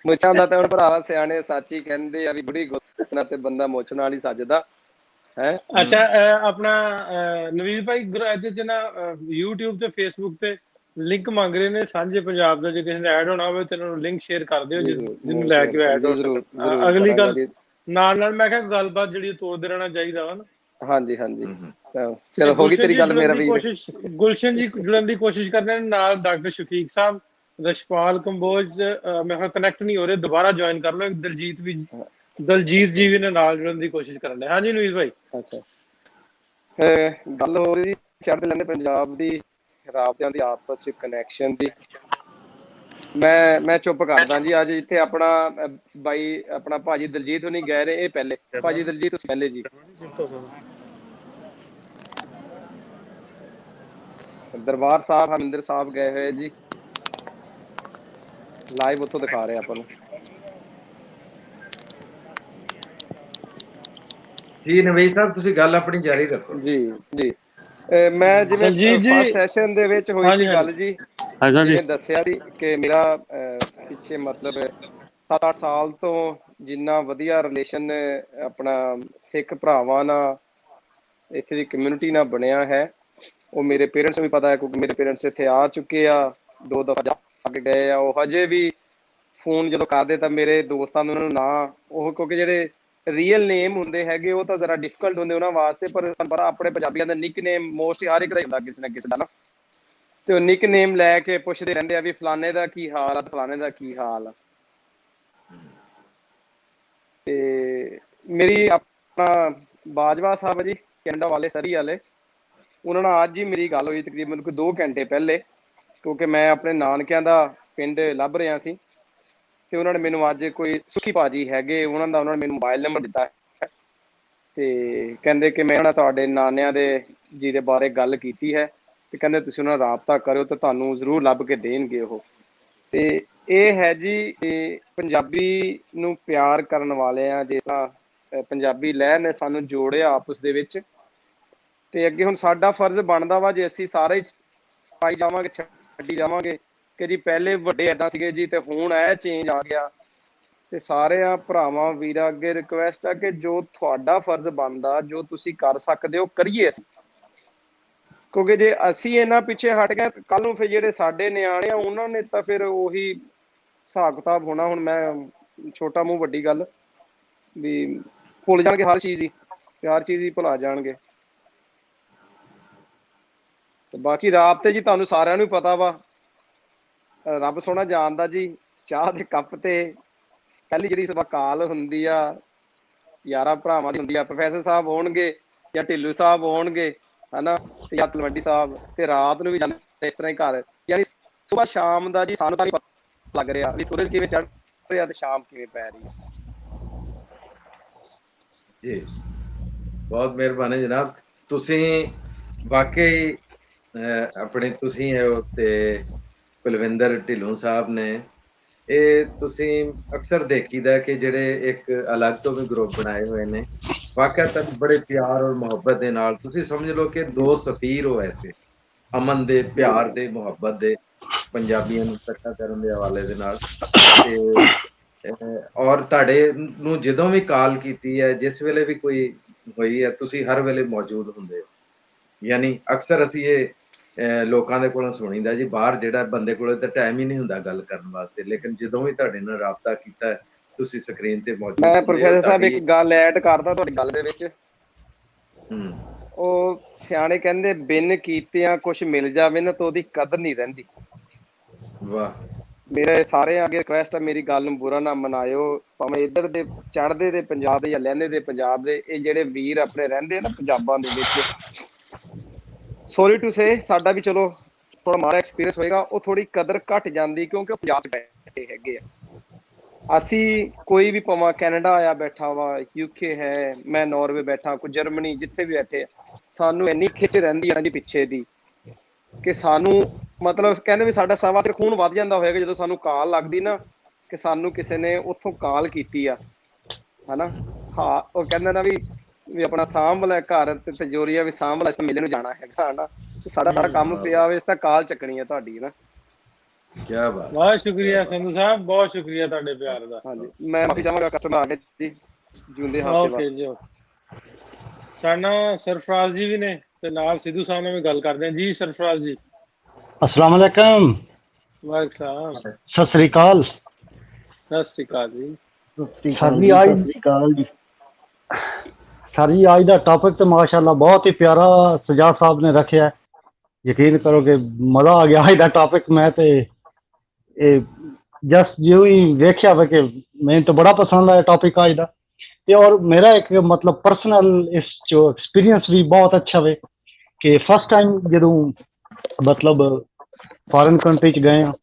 ਮੁੱਛਾਂ ਦਾ ਤਾਂ ਹੁਣ ਭਰਾਵਾ ਸਿਆਣੇ ਸੱਚ ਹੀ ਕਹਿੰਦੇ ਆ ਵੀ ਬੁੜੀ ਗੁੱਤ ਨਾਲ ਤੇ ਬੰਦਾ ਮੁੱਛ ਨਾਲ ਹੀ ਸੱਜਦਾ ਹੈ। ਅੱਛਾ, ਆਪਣਾ ਨਵੀਦ ਭਾਈ ਇਹਦੇ ਚ ਨਾ YouTube ਤੇ Facebook ਤੇ ਲਿੰਕ ਮੰਗ ਰਹੇ ਨੇ ਸਾਂਝੇ ਪੰਜਾਬ ਦਾ, ਜੇ ਕਿਸੇ ਨੇ ਐਡ ਹੋਣਾ ਹੋਵੇ ਤੇ ਉਹਨਾਂ ਨੂੰ ਲਿੰਕ ਸ਼ੇਅਰ ਕਰ ਦਿਓ ਜਿਹਨੂੰ ਲੈ ਕੇ ਐਡ ਹੋ ਸਕਣ। ਅਗਲੀ ਗੱਲ ਨਾਲ ਮੈਂ ਕਿਹਾ ਗੱਲਬਾਤ ਜਿਹੜੀ ਤੋੜਦੇ ਰਹਿਣਾ ਚਾਹੀਦਾ ਵਾ ਨਾ। ਹਾਂਜੀ ਹਾਂਜੀ, ਚਲੋ ਹੋ ਗਈ ਤੇਰੀ ਗੱਲ। ਮੇਰਾ ਵੀ ਗੁਲਸ਼ਨ ਜੀ ਜੁੜਨ ਦੀ ਕੋਸ਼ਿਸ਼ ਕਰ ਰਹੇ ਨੇ ਨਾਲ, ਡਾਕਟਰ ਸ਼ਫੀਕ ਸਾਹਿਬ, ਰਸ਼ਪਾਲ ਕੰਬੋਜ ਮੈਂ ਕਿਹਾ ਕਨੈਕਟ ਨਹੀਂ ਹੋ ਰਹੇ, ਦੁਬਾਰਾ ਜੁਆਇਨ ਕਰ ਲਓ। ਦਲਜੀਤ ਜੀ ਵੀ ਨੇ ਨਾਲ ਜੁੜਨ ਦੀ ਕੋਸ਼ਿਸ਼ ਕਰਨ ਦੇ। ਹਾਂਜੀ ਨਵੀਦ ਭਾਈ। ਅੱਛਾ, ਗੱਲ ਹੋ ਰਹੀ ਚੜ੍ਹਦੇ ਲੈਂਦੇ ਪੰਜਾਬ ਦੀ, ਰਾਬਤਿਆਂ ਦੀ, ਆਪਸ ਚ ਕਨੈਕਸ਼ਨ ਦੀ। ਮੈਂ ਚੁੱਪ ਕਰਦਾ ਜੀ। ਅੱਜ ਇੱਥੇ ਆਪਣਾ ਬਾਈ ਆਪਣਾ ਭਾਜੀ ਦਲਜੀਤ ਹੋਣੀ ਗਏ ਨੇ, ਇਹ ਪਹਿਲੇ ਭਾਜੀ ਦਲਜੀਤ ਤੁਸੀਂ ਪਹਿਲੇ ਜੀ। ਦਰਬਾਰ ਸਾਹਿਬ ਹਰਿੰਦਰ ਸਾਹਿਬ ਗਏ ਹੋਏ ਜੀ, ਲਾਈਵ ਉੱਥੋਂ ਦਿਖਾ ਰਹੇ ਆਪਾਂ ਨੂੰ। ਜੀ ਨਵੀਦ ਸਾਹਿਬ, ਤੁਸੀਂ ਗੱਲ ਆਪਣੀ ਜਾਰੀ ਰੱਖੋ। ਜੀ ਜੀ, ਮੈਂ ਜਿਵੇਂ ਫਸਟ ਸੈਸ਼ਨ ਦੇ ਵਿੱਚ ਹੋਈ ਸੀ ਗੱਲ ਜੀ, ਜਿਵੇਂ ਦੱਸਿਆ ਸੀ ਕਿ ਮੇਰਾ ਪਿੱਛੇ ਮਤਲਬ 7-8 ਸਾਲ ਤੋਂ ਜਿੰਨਾ ਵਧੀਆ ਰਿਲੇਸ਼ਨ ਆਪਣਾ ਸਿੱਖ ਭਰਾਵਾਂ ਨਾਲ, ਇੱਥੇ ਦੀ ਕਮਿਊਨਿਟੀ ਨਾਲ ਬਣਿਆ ਹੈ, ਉਹ ਮੇਰੇ ਪੇਰੈਂਟਸ ਨੂੰ ਵੀ ਪਤਾ ਹੈ, ਕਿਉਂਕਿ ਮੇਰੇ ਪੇਰੈਂਟਸ ਇੱਥੇ ਆ ਚੁੱਕੇ ਆ, 2 ਦਫਾ ਜਾ ਕੇ ਗਏ ਆ। ਉਹ ਹਜੇ ਵੀ ਫੋਨ ਜਦੋਂ ਕਰਦੇ ਤਾਂ ਮੇਰੇ ਦੋਸਤਾਂ ਨੂੰ ਉਹਨਾਂ ਨੂੰ ਨਾ ਉਹ, ਕਿਉਂਕਿ ਜਿਹੜੇ ਰੀਅਲ ਨੇਮ ਹੁੰਦੇ ਹੈਗੇ ਉਹ ਤਾਂ ਜ਼ਰਾ ਡਿਫੀਕਲਟ ਹੁੰਦੇ ਉਹਨਾਂ ਵਾਸਤੇ, ਪਰ ਆਪਣੇ ਪੰਜਾਬੀਆਂ ਦਾ ਨਿਕ ਨੇਮ ਮੋਸਟਲੀ ਹਰ ਇੱਕ ਦਾ ਹੁੰਦਾ ਕਿਸੇ ਨਾ ਕਿਸੇ ਦਾ ਨਾ, ਤੇ ਉਹ ਨਿਕ ਨੇਮ ਲੈ ਕੇ ਪੁੱਛਦੇ ਰਹਿੰਦੇ ਆ ਵੀ ਫਲਾਣੇ ਦਾ ਕੀ ਹਾਲ ਆ, ਫਲਾਣੇ ਦਾ ਕੀ ਹਾਲ ਆ। ਤੇ ਮੇਰੀ ਆਪਣਾ ਬਾਜਵਾ ਸਾਹਿਬ ਜੀ ਕੈਨੇਡਾ ਵਾਲੇ, ਸਰੀ ਵਾਲੇ, ਉਹਨਾਂ ਨਾਲ ਅੱਜ ਹੀ ਮੇਰੀ ਗੱਲ ਹੋਈ ਤਕਰੀਬਨ ਕੋਈ 2 ਘੰਟੇ ਪਹਿਲੇ, ਕਿਉਂਕਿ ਮੈਂ ਆਪਣੇ ਨਾਨਕਿਆਂ ਦਾ ਪਿੰਡ ਲੱਭ ਰਿਹਾ ਸੀ ਤੇ ਉਹਨਾਂ ਨੇ ਮੈਨੂੰ ਅੱਜ ਕੋਈ ਸੁਖੀ ਭਾਜੀ ਹੈਗੇ ਉਹਨਾਂ ਨੇ ਮੈਨੂੰ ਮੋਬਾਈਲ ਨੰਬਰ ਦਿੱਤਾ ਹੈ ਤੇ ਕਹਿੰਦੇ ਕਿ ਮੈਂ ਤੁਹਾਡੇ ਨਾਨਿਆਂ ਦੇ ਜੀ ਦੇ ਬਾਰੇ ਗੱਲ ਕੀਤੀ ਹੈ ਤੇ ਕਹਿੰਦੇ ਤੁਸੀਂ ਉਹਨਾਂ ਨਾਲ ਰਾਬਤਾ ਕਰਿਓ ਤੇ ਤੁਹਾਨੂੰ ਜ਼ਰੂਰ ਲੱਭ ਕੇ ਦੇਣਗੇ ਉਹ। ਤੇ ਇਹ ਹੈ ਜੀ ਪੰਜਾਬੀ ਨੂੰ ਪਿਆਰ ਕਰਨ ਵਾਲੇ ਆ, ਜਿਸ ਤਰ੍ਹਾਂ ਪੰਜਾਬੀ ਲਹਿਰ ਨੇ ਸਾਨੂੰ ਜੋੜਿਆ ਆਪਸ ਦੇ ਵਿੱਚ, ਤੇ ਅੱਗੇ ਹੁਣ ਸਾਡਾ ਫਰਜ਼ ਬਣਦਾ ਵਾ ਜੇ ਅਸੀਂ ਸਾਰੇ ਪਾਈ ਜਾਵਾਂਗੇ, ਛੱਡੀ ਜਾਵਾਂਗੇ ਕਿ ਜੀ ਪਹਿਲੇ ਵੱਡੇ ਏਦਾਂ ਸੀਗੇ ਜੀ ਤੇ ਹੁਣ ਇਹ ਚੇਂਜ ਆ ਗਿਆ, ਤੇ ਸਾਰਿਆਂ ਭਰਾਵਾਂ ਵੀਰਾਂ ਅੱਗੇ ਰਿਕੁਐਸਟ ਆ ਕਿ ਜੋ ਤੁਹਾਡਾ ਫਰਜ਼ ਬਣਦਾ, ਜੋ ਤੁਸੀਂ ਕਰ ਸਕਦੇ ਹੋ ਕਰੀਏ ਅਸੀਂ, ਕਿਉਂਕਿ ਜੇ ਅਸੀਂ ਇਹਨਾਂ ਪਿੱਛੇ ਹਟ ਗਏ ਕੱਲ ਨੂੰ ਫਿਰ ਜਿਹੜੇ ਸਾਡੇ ਨਿਆਣੇ ਆ ਉਹਨਾਂ ਨੇ ਤਾਂ ਫਿਰ ਉਹੀ ਹਿਸਾਬ ਕਿਤਾਬ ਹੋਣਾ। ਹੁਣ ਮੈਂ ਛੋਟਾ ਮੂੰਹ ਵੱਡੀ ਗੱਲ ਵੀ ਭੁੱਲ ਜਾਣਗੇ ਹਰ ਚੀਜ਼ ਹੀ, ਹਰ ਚੀਜ਼ ਹੀ ਭੁਲਾ ਜਾਣਗੇ। ਤੇ ਬਾਕੀ ਰਾਤ ਤੇ ਜੀ ਤੁਹਾਨੂੰ ਸਾਰਿਆਂ ਨੂੰ ਪਤਾ ਵਾ, ਰੱਬ ਸੋਹਣਾ ਜਾਣਦਾ ਜੀ, ਚਾਹ ਦੇ ਕੱਪ ਤੇ ਪਹਿਲੀ ਜਿਹੜੀ ਸਭਾ ਕਾਲ ਹੁੰਦੀ ਆ ਯਾਰਾਂ ਭਰਾਵਾਂ ਦੀ ਹੁੰਦੀ ਆ, ਪ੍ਰੋਫੈਸਰ ਸਾਹਿਬ ਹੋਣਗੇ ਜਾਂ ਢਿੱਲੂ ਸਾਹਿਬ ਹੋਣਗੇ ਹਨਾ, ਤੇ ਜਾਂ ਤਲਵੰਡੀ ਸਾਹਿਬ, ਤੇ ਰਾਤ ਨੂੰ ਵੀ ਜਾਂਦੇ ਇਸ ਤਰ੍ਹਾਂ ਹੀ ਘਰ, ਯਾਨੀ ਸੁਬਾਹ ਸ਼ਾਮ ਦਾ ਜੀ ਸਾਨੂੰ ਤਾਂ ਨਹੀਂ ਪਤਾ ਲੱਗ ਰਿਹਾ ਵੀ ਸੂਰਜ ਕਿਵੇਂ ਚੜ੍ਹ ਰਿਹਾ ਤੇ ਸ਼ਾਮ ਕਿਵੇਂ ਪੈ ਰਹੀ ਹੈ। ਜੀ ਬਹੁਤ ਮਿਹਰਬਾਨੀ ਜਨਾਬ, ਤੁਸੀਂ ਵਾਕਈ ਆਪਣੇ ਤੁਸੀਂ ਤੇ ਕੁਲਵਿੰਦਰ ਢਿੱਲੋਂ ਸਾਹਿਬ ਨੇ, ਇਹ ਤੁਸੀਂ ਅਕਸਰ ਦੇਖੀਦਾ ਕਿ ਜਿਹੜੇ ਇੱਕ ਅਲੱਗ ਤੋਂ ਵੀ ਗਰੁੱਪ ਬਣਾਏ ਹੋਏ ਨੇ, ਵਾਕਿਆ ਤਾਂ ਬੜੇ ਪਿਆਰ ਔਰ ਮੁਹੱਬਤ ਦੇ ਨਾਲ, ਤੁਸੀਂ ਸਮਝ ਲਓ ਕਿ ਦੋ ਸਫੀਰ ਹੋ ਐਸੇ ਅਮਨ ਦੇ, ਪਿਆਰ ਦੇ, ਮੁਹੱਬਤ ਦੇ, ਪੰਜਾਬੀਆਂ ਨੂੰ ਇਕੱਠਾ ਕਰਨ ਦੇ ਹਵਾਲੇ ਦੇ ਨਾਲ। ਤੇ ਔਰ ਤੁਹਾਡੇ ਨੂੰ ਜਦੋਂ ਵੀ ਕਾਲ ਕੀਤੀ ਹੈ, ਜਿਸ ਵੇਲੇ ਵੀ ਕੋਈ ਹੋਈ ਹੈ, ਤੁਸੀਂ ਹਰ ਵੇਲੇ ਮੌਜੂਦ ਹੁੰਦੇ ਹੋ। ਯਾਨੀ ਅਕਸਰ ਅਸੀਂ ਇਹ ਲੋਕਾਂ ਦੇ ਕੋਲੋਂ ਸੁਣੀਦਾ ਜੀ, ਬਾਹਰ ਜਿਹੜਾ ਬੰਦੇ ਕੋਲ ਤਾਂ ਟਾਈਮ ਹੀ ਨਹੀਂ ਹੁੰਦਾ ਗੱਲ ਕਰਨ ਵਾਸਤੇ, ਲੇਕਿਨ ਜਦੋਂ ਵੀ ਤੁਹਾਡੇ ਨਾਲ ਰਾਬਤਾ ਕੀਤਾ ਤੁਸੀਂ ਸਕਰੀਨ ਤੇ ਮੌਜੂਦ। ਮੈਂ ਪ੍ਰੋਫੈਸਰ ਸਾਹਿਬ ਇੱਕ ਗੱਲ ਐਡ ਕਰਦਾ ਤੁਹਾਡੀ ਗੱਲ ਦੇ ਵਿੱਚ, ਉਹ ਸਿਆਣੇ ਕਹਿੰਦੇ ਬਿਨ ਕੀਤਿਆਂ ਕੁਛ ਮਿਲ ਜਾਵੇ ਨਾ ਤਾਂ ਉਹਦੀ ਕਦਰ ਨਹੀਂ ਰਹਿੰਦੀ। ਵਾਹ। ਮੇਰੇ ਸਾਰੇ ਅੱਗੇ ਰਿਕੁਐਸਟ ਹੈ, ਮੇਰੀ ਗੱਲ ਨੂੰ ਬੁਰਾ ਨਾ ਮਨਾਇਓ, ਭਾਵੇਂ ਇੱਧਰ ਦੇ ਚੜ੍ਹਦੇ ਦੇ ਪੰਜਾਬ ਦੇ ਜਾਂ ਲਹਿੰਦੇ ਦੇ ਪੰਜਾਬ ਦੇ, ਇਹ ਜਿਹੜੇ ਵੀਰ ਆਪਣੇ ਰਹਿੰਦੇ ਨਾ ਪੰਜਾਬਾਂ ਦੇ ਵਿੱਚ, ਸੋਰੀ ਟੂ ਸੇ ਸਾਡਾ ਵੀ ਚਲੋ ਥੋੜਾ ਮਾੜਾ ਐਕਸਪੀਰੀਅੰਸ ਹੋਏਗਾ, ਉਹ ਥੋੜੀ ਕਦਰ ਘੱਟ ਜਾਂਦੀ ਕਿਉਂਕਿ ਉਹ ਪੰਜਾਬ 'ਚ ਬੈਠੇ ਹੈਗੇ ਆ। ਅਸੀਂ ਕੋਈ ਵੀ ਭਾਵੇਂ ਕੈਨੇਡਾ ਆਇਆ ਬੈਠਾ ਵਾ, UK ਹੈ, ਮੈਂ ਨਾਰਵੇ ਬੈਠਾ, ਕੋਈ ਜਰਮਨੀ, ਜਿੱਥੇ ਵੀ ਬੈਠੇ ਸਾਨੂੰ ਇੰਨੀ ਖਿੱਚ ਰਹਿੰਦੀ ਆ ਜੀ ਪਿੱਛੇ ਦੀ ਕਿ ਸਾਨੂੰ ਮਤਲਬ ਕਹਿੰਦੇ ਵੀ ਸਾਡਾ ਸਵਾ ਸਿਰ ਖੂਨ ਵੱਧ ਜਾਂਦਾ ਹੋਏਗਾ ਜਦੋਂ ਸਾਨੂੰ ਕਾਲ ਲੱਗਦੀ ਨਾ ਕਿ ਸਾਨੂੰ ਕਿਸੇ ਨੇ ਉੱਥੋਂ ਕਾਲ ਕੀਤੀ ਆ ਹਨਾ। ਹਾਂ ਉਹ ਕਹਿੰਦੇ ਨਾ ਵੀ ਆਪਣਾ ਸਾਂਭ ਲੈ ਘਰ ਤੇ ਤਿਜੋਰੀਆ ਵੀ ਸਾਂਭ ਲੈ, ਮੇਲੇ ਨੂੰ ਜਾਣਾ ਹੈਗਾ ਹਨਾ। ਸਾਡਾ ਸਾਰਾ ਕੰਮ ਪਿਆ ਹੋਵੇ, ਇਸ ਤਾਂ ਕਾਲ ਚੱਕਣੀ ਹੈ ਤੁਹਾਡੀ ਨਾ। ਕਿਆ ਬਾਤ, ਬਹੁਤ ਸ਼ੁਕਰੀਆ ਸੰਧੂ ਸਾਹਿਬ, ਬਹੁਤ ਸ਼ੁਕਰੀਆ ਤੁਹਾਡੇ ਪਿਆਰ ਦਾ। ਹਾਂਜੀ ਮੈਂ ਮਾਫੀ ਚਾਹਾਂਗਾ ਕਸਟਮਰ ਆ ਗਏ ਜੀ, ਜੁੰਦੇ ਹੱਥ ਓਕੇ ਜੀ। ਸਾਡਾ ਸਰਫਰਾਜ਼ ਜੀ ਵੀ ਨੇ ਤੇ ਨਾਲ ਸਿੱਧੂ ਸਾਹਿਬ ਨਾਲ ਵੀ ਗੱਲ ਕਰਦੇ ਹਾਂ ਜੀ। ਸਰਫਰਾਜ਼ ਜੀ अस्सलाम वालेकुम। ਵਾਹਿਗੁਰੂ, सत श्री अकाल। ਸਤਿ ਸ੍ਰੀ ਅਕਾਲ ਜੀ। सर जी आज का टॉपिक तो माशाल्लाह बहुत ही प्यारा सजाद साहब ने रखे है, यकीन करो कि मजा आ गया। आज का टॉपिक मैं तो जस्ट जो ही देखा वे कि मैंने तो बड़ा पसंद आया टॉपिक आज का, और मेरा एक मतलब पर्सनल इस जो एक्सपीरियंस भी बहुत अच्छा वे कि फर्स्ट टाइम जो मतलब फॉरेन कंट्री च गए हैं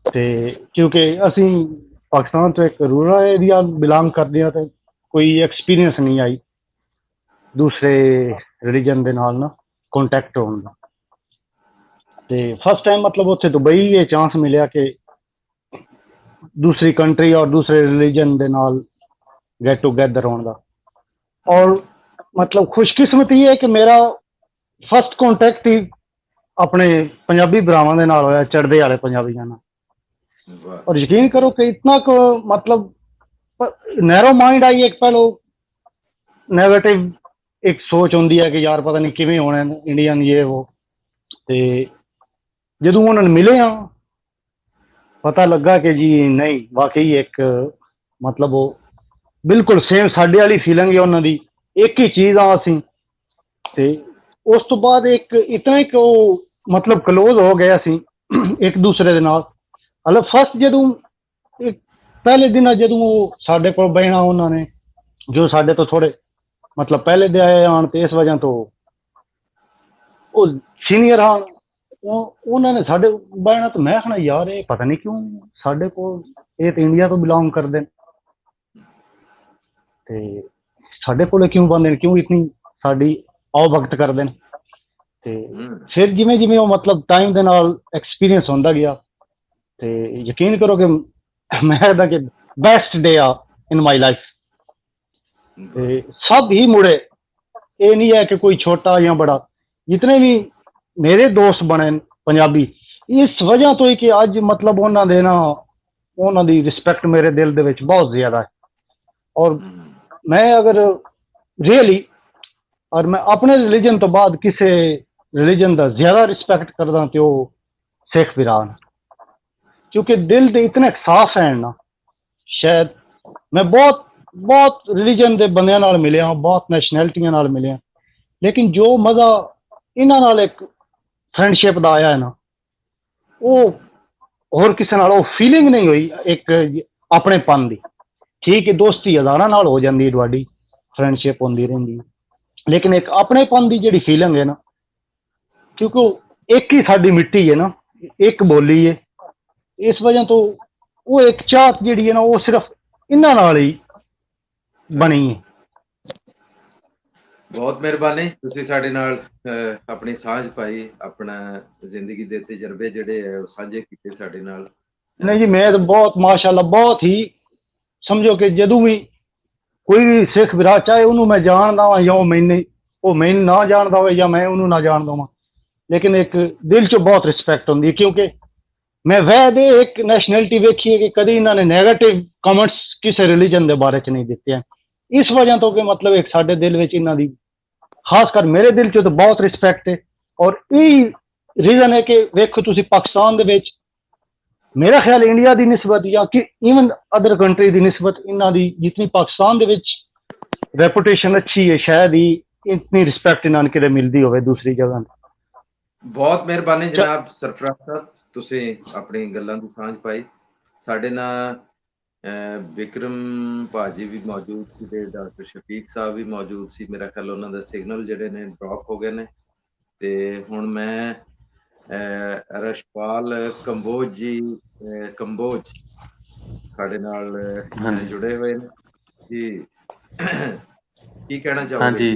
ते क्योंकि असी पाकिस्तान तो एक रूरल एरिया बिलोंग करते हैं, तो कोई एक्सपीरियंस नहीं आई दूसरे रिलीजन के नाल ना कॉन्टैक्ट होने का। ते फर्स्ट टाइम मतलब उत्थे दुबई ये चांस मिले कि दूसरी कंट्री और दूसरे रिलीजन के नाल गेट टूगैदर होने का। और मतलब खुशकिस्मती है कि मेरा फर्स्ट कॉन्टैक्ट ही अपने पंजाबी भरावां दे नाल होया, चढ़दे वाले पंजाबियां नाल। और यकीन करो कि इतना को मतलब नैरो माइंड आई, एक पहलो नेगेटिव एक सोच होंदी है कि यार पता नहीं किवें होना इंडियन ये वो, ते जदों उन्होंने मिले हाँ पता लगा कि जी नहीं वाकई एक मतलब वो बिल्कुल सेम साडे वाली फीलिंग है उन्होंने दी, एक ही चीज़ आ असीं। ते उस तो बाद एक इतना ही मतलब क्लोज हो गया सी एक दूसरे दे नाल। मतलब फर्स्ट जदों पहले दिन जदों साडे कोल बहना उन्होंने जो साडे तो थोड़े मतलब पहले दे आए आन, ते इस वजह तो वो सीनियर हाँ उन्होंने साडे बहना, तो मैं कहना यार ये पता नहीं क्यों साडे को ये तो इंडिया तो बिलोंग करदे ते साडे कोले क्यों बंदे, क्यों इतनी साडी आओ भगत करदे ने। ते फिर जिमें जिमें वो मतलब टाइम दे नाल एक्सपीरियंस होंदा गया, ते यकीन करो कि मैं दा कि बेस्ट डे आ इन माई लाइफ। ते सब ही मुड़े ये नहीं है कि कोई छोटा या बड़ा, जितने भी मेरे दोस्त बने पंजाबी इस वजह तो ही कि अज मतलब उन्होंने ना उन्होंने रिस्पैक्ट मेरे दिल दे विच बहुत ज्यादा है। और मैं अगर रियली और मैं अपने रिलीजन तो बाद किसी रिलीजन का ज्यादा रिस्पैक्ट करदा तो सिख भरा, क्योंकि दिल दे इतने साफ है ना। शायद मैं बहुत बहुत रिलीजन के बंदियां नाल मिलिया, बहुत नैशनैलिटियां नाल मिलिया, लेकिन जो मजा इन्हां नाल एक फ्रेंडशिप का आया है ना, वो होर किसी नाल वो फीलिंग नहीं हुई एक अपनेपन की। ठीक है दोस्ती हज़ारां नाल हो जाती है, तुहाडी फ्रेंडशिप होंदी रहिंदी है, लेकिन एक अपनेपन की जिहड़ी फीलिंग है ना, क्योंकि एक ही साडी मिट्टी है ना, एक बोली है, इस वजह तो वो एक चाहत जिहड़ी है ना वो सिर्फ इन्हां नाल ही बनी है। बहुत मेहरबानी, तुसी साडे नाल अपनी सांझ पाई, अपना जिंदगी दे तजर्बे जिहड़े है साझे कीते साडे नाल। नहीं जी, मैं तो बहुत माशाल्लाह बहुत ही समझो कि जदों भी कोई भी सिख भरा चाहे उन्होंने मैं जानदा वा या वो मैनू ना जानदा हो या मैं उन्होंने ना जानदा वा, लेकिन एक दिल चो बहुत रिस्पैक्ट होंदी है, क्योंकि मैं वैद एक नैशनैलिटी वेखी है कि कभी इन्होंने नैगेटिव कमेंट्स किसी रिलीजन के बारे च नहीं दिते हैं। इस वजह तो कि मतलब एक साडे दिल विच इन्हां दी खासकर मेरे दिल चो तो बहुत रिस्पैक्ट है। और यही रीजन है कि वेखो तुसी पाकिस्तान दे विच मेरा ख्याल इंडिया की निस्बत या कि ईवन अदर कंट्री की निस्बत इन्हां दी जितनी पाकिस्तान दे विच रेपुटेशन अच्छी है, शायद ही इतनी रिस्पैक्ट इन्हां नूं किते मिलदी होवे दूसरी जगह। बहुत मेहरबानी जनाब सरफराज साहब, तुसी अपनी गल्लां दी सांझ पाई। साडे नाल विक्रम भाजी भी मौजूद सी ते डॉक्टर शफीक साहब भी मौजूद सी। मेरा ख्याल उन्हां दे सिग्नल जिहड़े ने ड्रॉप हो गए ने ते हुण मैं रशपाल कंबोज जी कंबोज साडे नाल जुड़े हुए ने जी। की कहना हाँ चाहोगे? जी,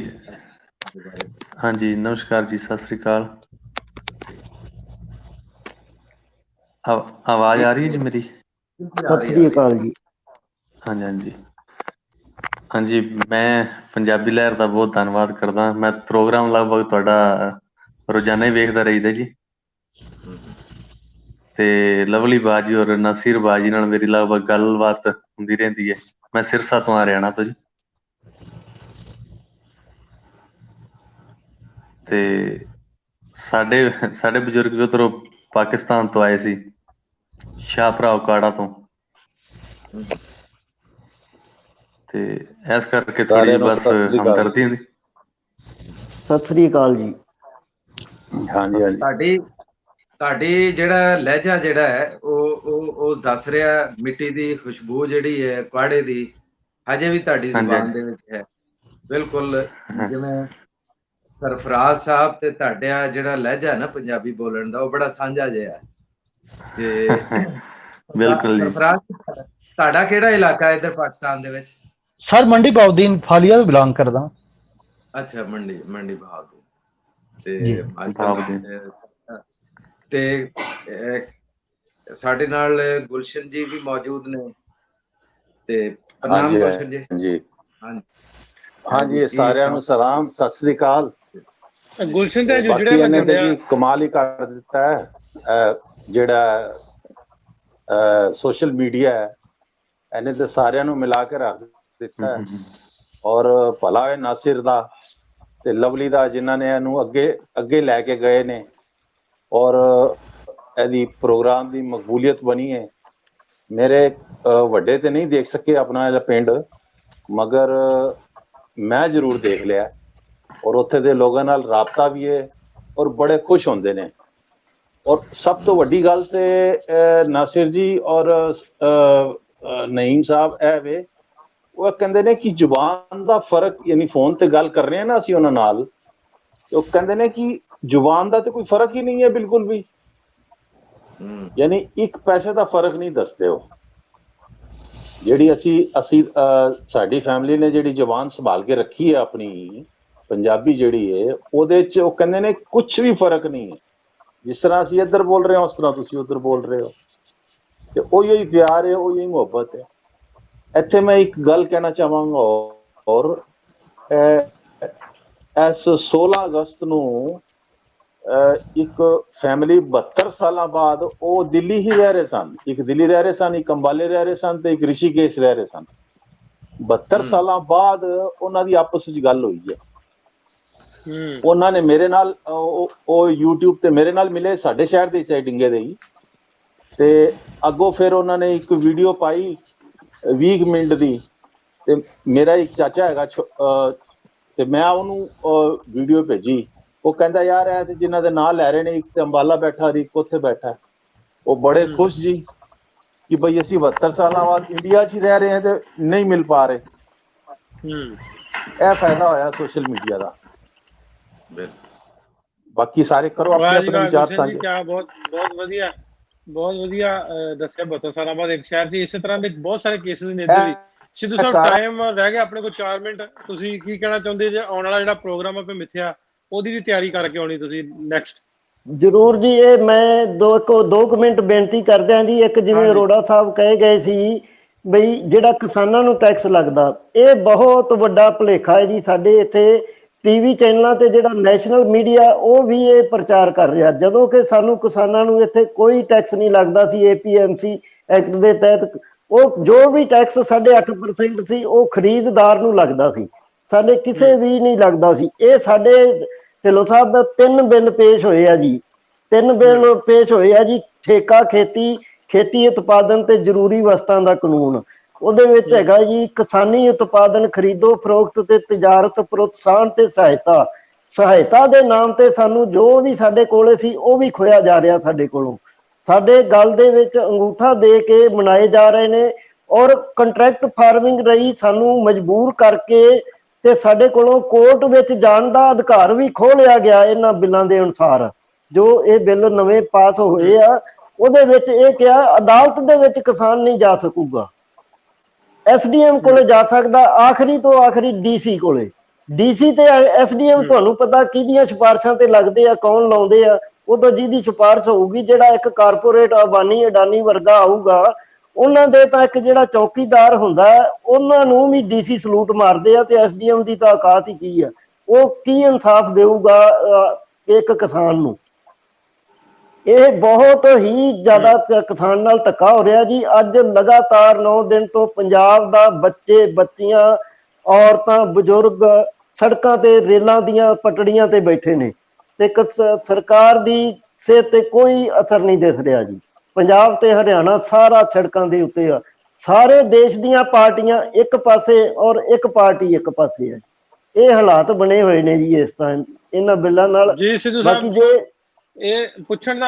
हाँ जी, नमस्कार जी, सत श्री अकाल। आवाज आ रही है जी मेरी? सत श्री अकाल जी। हाँ जी, हाँ जी, हाँ जी, मैं पंजाबी लहर का बहुत धन्यवाद करदा। मैं प्रोग्राम लगभग तुहाडा रोजाना ही वेखदा रहीदा जी, ते लवली बाजी और नासिर बाजी नाल मेरी लगभग गलबात हुंदी रहिंदी है। मैं सिरसा तो हरियाणा तो जी, ते साडे साडे बजुर्ग भी उधरों पाकिस्तान तो आए सी, शाहभरा उकाड़ा तो, ते इस करके थोड़ी बस हमदर्दी हुंदी। सत श्री अकाल जी। हाँ जी, हाँ जी, ਤੁਹਾਡੀ ਜਿਹੜਾ ਲਹਿਜਾ ਜਿਹੜਾ ਹੈ ਉਹ ਦੱਸ ਰਿਹਾ ਮਿੱਟੀ ਦੀ ਖੁਸ਼ਬੂ ਜਿਹੜੀ ਹੈ ਕਾੜੇ ਦੀ ਹਜੇ ਵੀ ਤੁਹਾਡੀ ਜ਼ੁਬਾਨ ਦੇ ਵਿੱਚ ਹੈ। ਬਿਲਕੁਲ ਜਿਵੇਂ ਸਰਫਰਾਜ਼ ਸਾਹਿਬ ਤੇ ਤੁਹਾਡਾ ਜਿਹੜਾ ਲਹਿਜਾ ਨਾ ਪੰਜਾਬੀ ਬੋਲਣ ਦਾ ਉਹ ਬੜਾ ਸਾਂਝਾ ਜਿਹਾ ਹੈ। ਤੇ ਬਿਲਕੁਲ ਜੀ। ਸਰਫਰਾਜ਼ ਤੁਹਾਡਾ ਕਿਹੜਾ ਇਲਾਕਾ ਹੈ ਇੱਧਰ ਪਾਕਿਸਤਾਨ ਦੇ ਵਿੱਚ? सर मंडी बहाउद्दीन फालिया तो बिलोंग करदा। अच्छा, मंडी बहाउद्दीन ਤੇ ਤੇ ਸਾਡੇ ਨਾਲ ਗੁਲਸ਼ਨ ਜੀ ਵੀ ਮੌਜੂਦ ਨੇ ਤੇ ਪ੍ਰਣਾਮ ਗੁਲਸ਼ਨ ਜੀ। ਜੀ ਹਾਂਜੀ, ਸਾਰਿਆਂ ਨੂੰ ਸਲਾਮ, ਸਤਿ ਸ੍ਰੀ ਅਕਾਲ। ਗੁਲਸ਼ਨ ਤੇ ਜੁੜਿਆ ਮੈਂ ਜੀ ਕਮਾਲ ਹੀ ਕਰ ਦਿੱਤਾ ਹੈ ਜਿਹੜਾ ਸੋਸ਼ਲ ਮੀਡੀਆ ਹੈ, ਇਹਨੇ ਤੇ ਸਾਰਿਆਂ ਨੂੰ ਮਿਲਾ ਕੇ ਰੱਖ ਦਿੱਤਾ ਹੈ। ਔਰ ਭਲਾ ਹੈ ਨਾਸਿਰ ਦਾ ਤੇ ਲਵਲੀ ਦਾ ਜਿਨ੍ਹਾਂ ਨੇ ਇਹਨੂੰ ਅੱਗੇ ਲੈ ਕੇ ਗਏ ਨੇ, ਔਰ ਇਹਦੀ ਪ੍ਰੋਗਰਾਮ ਦੀ ਮਕਬੂਲੀਅਤ ਬਣੀ ਹੈ। ਮੇਰੇ ਵੱਡੇ ਤੇ ਨਹੀਂ ਦੇਖ ਸਕੇ ਆਪਣਾ ਇਹਦਾ ਪਿੰਡ, ਮਗਰ ਮੈਂ ਜ਼ਰੂਰ ਦੇਖ ਲਿਆ ਔਰ ਉੱਥੇ ਦੇ ਲੋਕਾਂ ਨਾਲ ਰਾਬਤਾ ਵੀ ਹੈ ਔਰ ਬੜੇ ਖੁਸ਼ ਹੁੰਦੇ ਨੇ। ਔਰ ਸਭ ਤੋਂ ਵੱਡੀ ਗੱਲ ਤੇ ਨਾਸਿਰ ਜੀ ਔਰ ਨਈਮ ਸਾਹਿਬ ਇਹ ਵੇ, ਉਹ ਕਹਿੰਦੇ ਨੇ ਕਿ ਜ਼ੁਬਾਨ ਦਾ ਫਰਕ, ਯਾਨੀ ਫੋਨ ਤੇ ਗੱਲ ਕਰ ਰਹੇ ਹਾਂ ਨਾ ਅਸੀਂ ਉਹਨਾਂ ਨਾਲ, ਉਹ ਕਹਿੰਦੇ ਨੇ ਕਿ ਜ਼ੁਬਾਨ ਦਾ ਤੇ ਕੋਈ ਫਰਕ ਹੀ ਨਹੀਂ ਹੈ ਬਿਲਕੁਲ ਵੀ, ਯਾਨੀ ਇੱਕ ਪੈਸੇ ਦਾ ਫਰਕ ਨਹੀਂ ਦੱਸਦੇ ਉਹ। ਜਿਹੜੀ ਅਸੀਂ ਸਾਡੀ ਫੈਮਿਲੀ ਨੇ ਜਿਹੜੀ ਜ਼ੁਬਾਨ ਸੰਭਾਲ ਕੇ ਰੱਖੀ ਹੈ ਆਪਣੀ ਪੰਜਾਬੀ ਜਿਹੜੀ ਹੈ, ਉਹਦੇ 'ਚ ਉਹ ਕਹਿੰਦੇ ਨੇ ਕੁਛ ਵੀ ਫਰਕ ਨਹੀਂ ਹੈ। ਜਿਸ ਤਰ੍ਹਾਂ ਅਸੀਂ ਇੱਧਰ ਬੋਲ ਰਹੇ ਹਾਂ ਉਸ ਤਰ੍ਹਾਂ ਤੁਸੀਂ ਉੱਧਰ ਬੋਲ ਰਹੇ ਹੋ, ਤੇ ਉਹੀ ਹੀ ਪਿਆਰ ਹੈ, ਉਹੀ ਮੁਹੱਬਤ ਹੈ। ਇੱਥੇ ਮੈਂ ਇੱਕ ਗੱਲ ਕਹਿਣਾ ਚਾਹਾਂਗਾ, ਔਰ ਇਸ 16 ਅਗਸਤ ਨੂੰ ਇੱਕ ਫੈਮਿਲੀ 72 ਸਾਲਾਂ ਬਾਅਦ ਉਹ ਦਿੱਲੀ ਹੀ ਰਹਿ ਰਹੇ ਸਨ, ਇੱਕ ਦਿੱਲੀ ਰਹਿ ਰਹੇ ਸਨ, ਇੱਕ ਅੰਬਾਲੇ ਰਹਿ ਰਹੇ ਸਨ ਤੇ ਇੱਕ ਰਿਸ਼ੀਕੇਸ਼ ਰਹਿ ਰਹੇ ਸਨ। 72 ਸਾਲਾਂ ਬਾਅਦ ਉਹਨਾਂ ਦੀ ਆਪਸ ਵਿੱਚ ਗੱਲ ਹੋਈ ਹੈ। ਉਹਨਾਂ ਨੇ ਮੇਰੇ ਨਾਲ ਉਹ YouTube ਤੇ ਮੇਰੇ ਨਾਲ ਮਿਲੇ, ਸਾਡੇ ਸ਼ਹਿਰ ਦੇ ਸਾਈਡਿੰਗੇ ਦੇ ਹੀ, ਤੇ ਅੱਗੋਂ ਫਿਰ ਉਹਨਾਂ ਨੇ ਇੱਕ ਵੀਡੀਓ ਪਾਈ 20 ਮਿੰਟ ਦੀ, ਤੇ ਮੇਰਾ ਇੱਕ ਚਾਚਾ ਹੈਗਾ ਤੇ ਮੈਂ ਉਹਨੂੰ ਵੀਡੀਓ ਭੇਜੀ। ਉਹ ਕਹਿੰਦਾ ਯਾਰ ਇਹ ਤੇ ਜਿਨ੍ਹਾਂ ਦੇ ਨਾਂ ਲੈ ਰਹੇ ਨੇ, ਇੱਕ ਤੇ ਅੰਬਾਲਾ ਬੈਠਾ, ਇੱਕ ਉੱਥੇ ਬੈਠਾ, ਉਹ ਬੜੇ ਖੁਸ਼ ਜੀ ਕਿ ਬਈ ਅਸੀਂ 72 ਸਾਲਾਂ ਬਾਅਦ ਇੰਡੀਆ 'ਚ ਹੀ ਰਹਿ ਰਹੇ ਹਾਂ ਤੇ ਨਹੀਂ ਮਿਲ ਪਾ ਰਹੇ। ਇਹ ਫਾਇਦਾ ਹੋਇਆ ਸੋਸ਼ਲ ਮੀਡੀਆ ਦਾ। ਬਾਕੀ ਸਾਰੇ ਕਰੋ ਆਪਣੇ ਆਪਣੇ ਵਿਚਾਰ ਸਾਂਝੇ। ਬਹੁਤ ਵਧੀਆ ਦੱਸਿਆ। 72 ਸਾਲਾਂ ਬਾਅਦ ਇੱਕ ਸ਼ਹਿਰ 'ਚ ਇਸੇ ਤਰ੍ਹਾਂ ਦੇ ਬਹੁਤ ਸਾਰੇ ਕੇਸਿਸ ਨੇ ਇੱਧਰ ਵੀ। ਸਿੱਧੂ ਸਾਹਿਬ ਟਾਈਮ ਰਹਿ ਗਿਆ ਆਪਣੇ ਕੋਲ 4 ਮਿੰਟ, ਤੁਸੀਂ ਕੀ ਕਹਿਣਾ ਚਾਹੁੰਦੇ ਜੇ ਆਉਣ ਵਾਲਾ ਜਿਹੜਾ ਪ੍ਰੋਗਰਾਮ ਆਪੇ ਮਿੱਥਿਆ ਉਹਦੀ ਵੀ ਤਿਆਰੀ ਕਰਕੇ ਆਉਣੀ ਤੁਸੀਂ ਨੈਕਸਟ? ਜ਼ਰੂਰ ਜੀ, ਇਹ ਮੈਂ ਦੋ ਮਿੰਟ ਬੇਨਤੀ ਕਰਦਿਆਂ ਜੀ। ਇੱਕ ਜਿਵੇਂ ਅਰੋੜਾ ਸਾਹਿਬ ਕਹੇ ਗਏ ਸੀ ਬਈ ਜਿਹੜਾ ਕਿਸਾਨਾਂ ਨੂੰ ਟੈਕਸ ਲੱਗਦਾ, ਇਹ ਬਹੁਤ ਵੱਡਾ ਭੁਲੇਖਾ ਹੈ ਜੀ। ਸਾਡੇ ਇੱਥੇ ਟੀਵੀ ਚੈਨਲਾਂ ਤੇ ਜਿਹੜਾ ਨੈਸ਼ਨਲ ਮੀਡੀਆ ਉਹ ਵੀ ਇਹ ਪ੍ਰਚਾਰ ਕਰ ਰਿਹਾ, ਜਦੋਂ ਕਿ ਸਾਨੂੰ ਕਿਸਾਨਾਂ ਨੂੰ ਇੱਥੇ ਕੋਈ ਟੈਕਸ ਨਹੀਂ ਲੱਗਦਾ ਸੀ। APMC ਐਕਟ ਦੇ ਤਹਿਤ ਉਹ ਜੋ ਵੀ ਟੈਕਸ 8.5% ਸੀ ਉਹ ਖਰੀਦਦਾਰ ਨੂੰ ਲੱਗਦਾ ਸੀ, ਸਾਡੇ ਕਿਸੇ ਵੀ ਨਹੀਂ ਲੱਗਦਾ ਸੀ। ਇਹ ਸਾਡੇ ਢਿੱਲੋਂ ਸਾਹਿਬ ਦਾ 3 ਬਿੱਲ ਪੇਸ਼ ਹੋਏ ਆ ਜੀ, 3 ਬਿੱਲ ਪੇਸ਼ ਹੋਏ ਆ ਜੀ। ਠੇਕਾ ਖੇਤੀ ਉਤਪਾਦਨ ਤੇ ਜ਼ਰੂਰੀ ਵਸਤਾਂ ਦਾ ਕਾਨੂੰਨ, ਉਹਦੇ ਵਿੱਚ ਹੈਗਾ ਜੀ ਕਿਸਾਨੀ ਉਤਪਾਦਨ ਖਰੀਦੋ ਫਰੋਖਤ ਤੇ ਤਜਾਰਤ ਪ੍ਰੋਤਸਾਹਨ ਤੇ ਸਹਾਇਤਾ ਦੇ ਨਾਮ ਤੇ ਸਾਨੂੰ ਜੋ ਵੀ ਸਾਡੇ ਕੋਲੇ ਸੀ ਉਹ ਵੀ ਖੋਇਆ ਜਾ ਰਿਹਾ ਸਾਡੇ ਕੋਲੋਂ। ਸਾਡੇ ਗੱਲ ਦੇ ਵਿੱਚ ਅੰਗੂਠਾ ਦੇ ਕੇ ਮਨਾਏ ਜਾ ਰਹੇ ਨੇ, ਔਰ ਕੰਟਰੈਕਟ ਫਾਰਮਿੰਗ ਰਹੀ ਸਾਨੂੰ ਮਜਬੂਰ ਕਰਕੇ ਤੇ ਸਾਡੇ ਕੋਲੋਂ ਕੋਰਟ ਵਿੱਚ ਜਾਣ ਦਾ ਅਧਿਕਾਰ ਵੀ ਖੋਹ ਲਿਆ ਗਿਆ ਇਹਨਾਂ ਬਿੱਲਾਂ ਦੇ ਅਨੁਸਾਰ। ਜੋ ਇਹ ਬਿੱਲ ਨਵੇਂ ਪਾਸ ਹੋਏ ਆ ਉਹਦੇ ਵਿੱਚ ਇਹ ਕਿਹਾ ਅਦਾਲਤ ਦੇ ਵਿੱਚ ਕਿਸਾਨ ਨਹੀਂ ਜਾ ਸਕੂਗਾ, SDM ਕੋਲੇ ਜਾ ਸਕਦਾ, ਆਖਰੀ ਤੋਂ ਆਖਰੀ DC ਕੋਲੇ। DC ਤੇ SDM ਤੁਹਾਨੂੰ ਪਤਾ ਕਿਹਦੀਆਂ ਸਿਫਾਰਿਸ਼ਾਂ ਤੇ ਲੱਗਦੇ ਆ, ਕੌਣ ਲਾਉਂਦੇ ਆ? ਉਹ ਤਾਂ ਜਿਹਦੀ ਸਿਫਾਰਿਸ਼ ਹੋਊਗੀ, ਜਿਹੜਾ ਇੱਕ ਕਾਰਪੋਰੇਟ ਅਡਾਨੀ ਵਰਗਾ ਆਊਗਾ, ਉਹਨਾਂ ਦੇ ਤਾਂ ਇੱਕ ਜਿਹੜਾ ਚੌਕੀਦਾਰ ਹੁੰਦਾ ਉਹਨਾਂ ਨੂੰ ਵੀ DC ਸਲੂਟ ਮਾਰਦੇ ਆ, ਤੇ SDM ਦੀ ਤਾਂ ਔਕਾਤ ਹੀ ਕੀ ਆ? ਉਹ ਕੀ ਇਨਸਾਫ ਦੇਊਗਾ ਇੱਕ ਕਿਸਾਨ ਨੂੰ? ਇਹ ਬਹੁਤ ਹੀ ਜ਼ਿਆਦਾ ਕਿਸਾਨ ਨਾਲ ਧੱਕਾ ਹੋ ਰਿਹਾ ਜੀ। ਅੱਜ ਲਗਾਤਾਰ 9 ਦਿਨ ਤੋਂ ਪੰਜਾਬ ਦਾ ਬੱਚੇ ਬੱਚੀਆਂ ਔਰਤਾਂ ਬਜ਼ੁਰਗ ਸੜਕਾਂ ਤੇ ਰੇਲਾਂ ਦੀਆਂ ਪਟੜੀਆਂ ਤੇ ਬੈਠੇ ਨੇ, ਤੇ ਸਰਕਾਰ ਦੀ ਸਿਹਤ ਤੇ ਕੋਈ ਅਸਰ ਨਹੀਂ ਦਿਸ ਰਿਹਾ ਜੀ। ਪੰਜਾਬ ਤੇ ਹਰਿਆਣਾ ਸਾਰਾ ਸੜਕਾਂ ਦੇ ਉੱਤੇ ਆ, ਸਾਰੇ ਦੇਸ਼ ਦੀਆਂ ਪਾਰਟੀਆਂ ਇੱਕ ਪਾਸੇ ਔਰ ਇੱਕ ਪਾਰਟੀ ਇੱਕ ਪਾਸੇ ਹੈ। ਇਹ ਹਾਲਾਤ ਬਣੇ ਹੋਏ ਨੇ ਜੀ ਇਸ ਟਾਈਮ ਇਹਨਾਂ ਬਿੱਲਾਂ ਨਾਲ। ਬਾਕੀ ਜੇ ਇਹ ਪੁੱਛਣ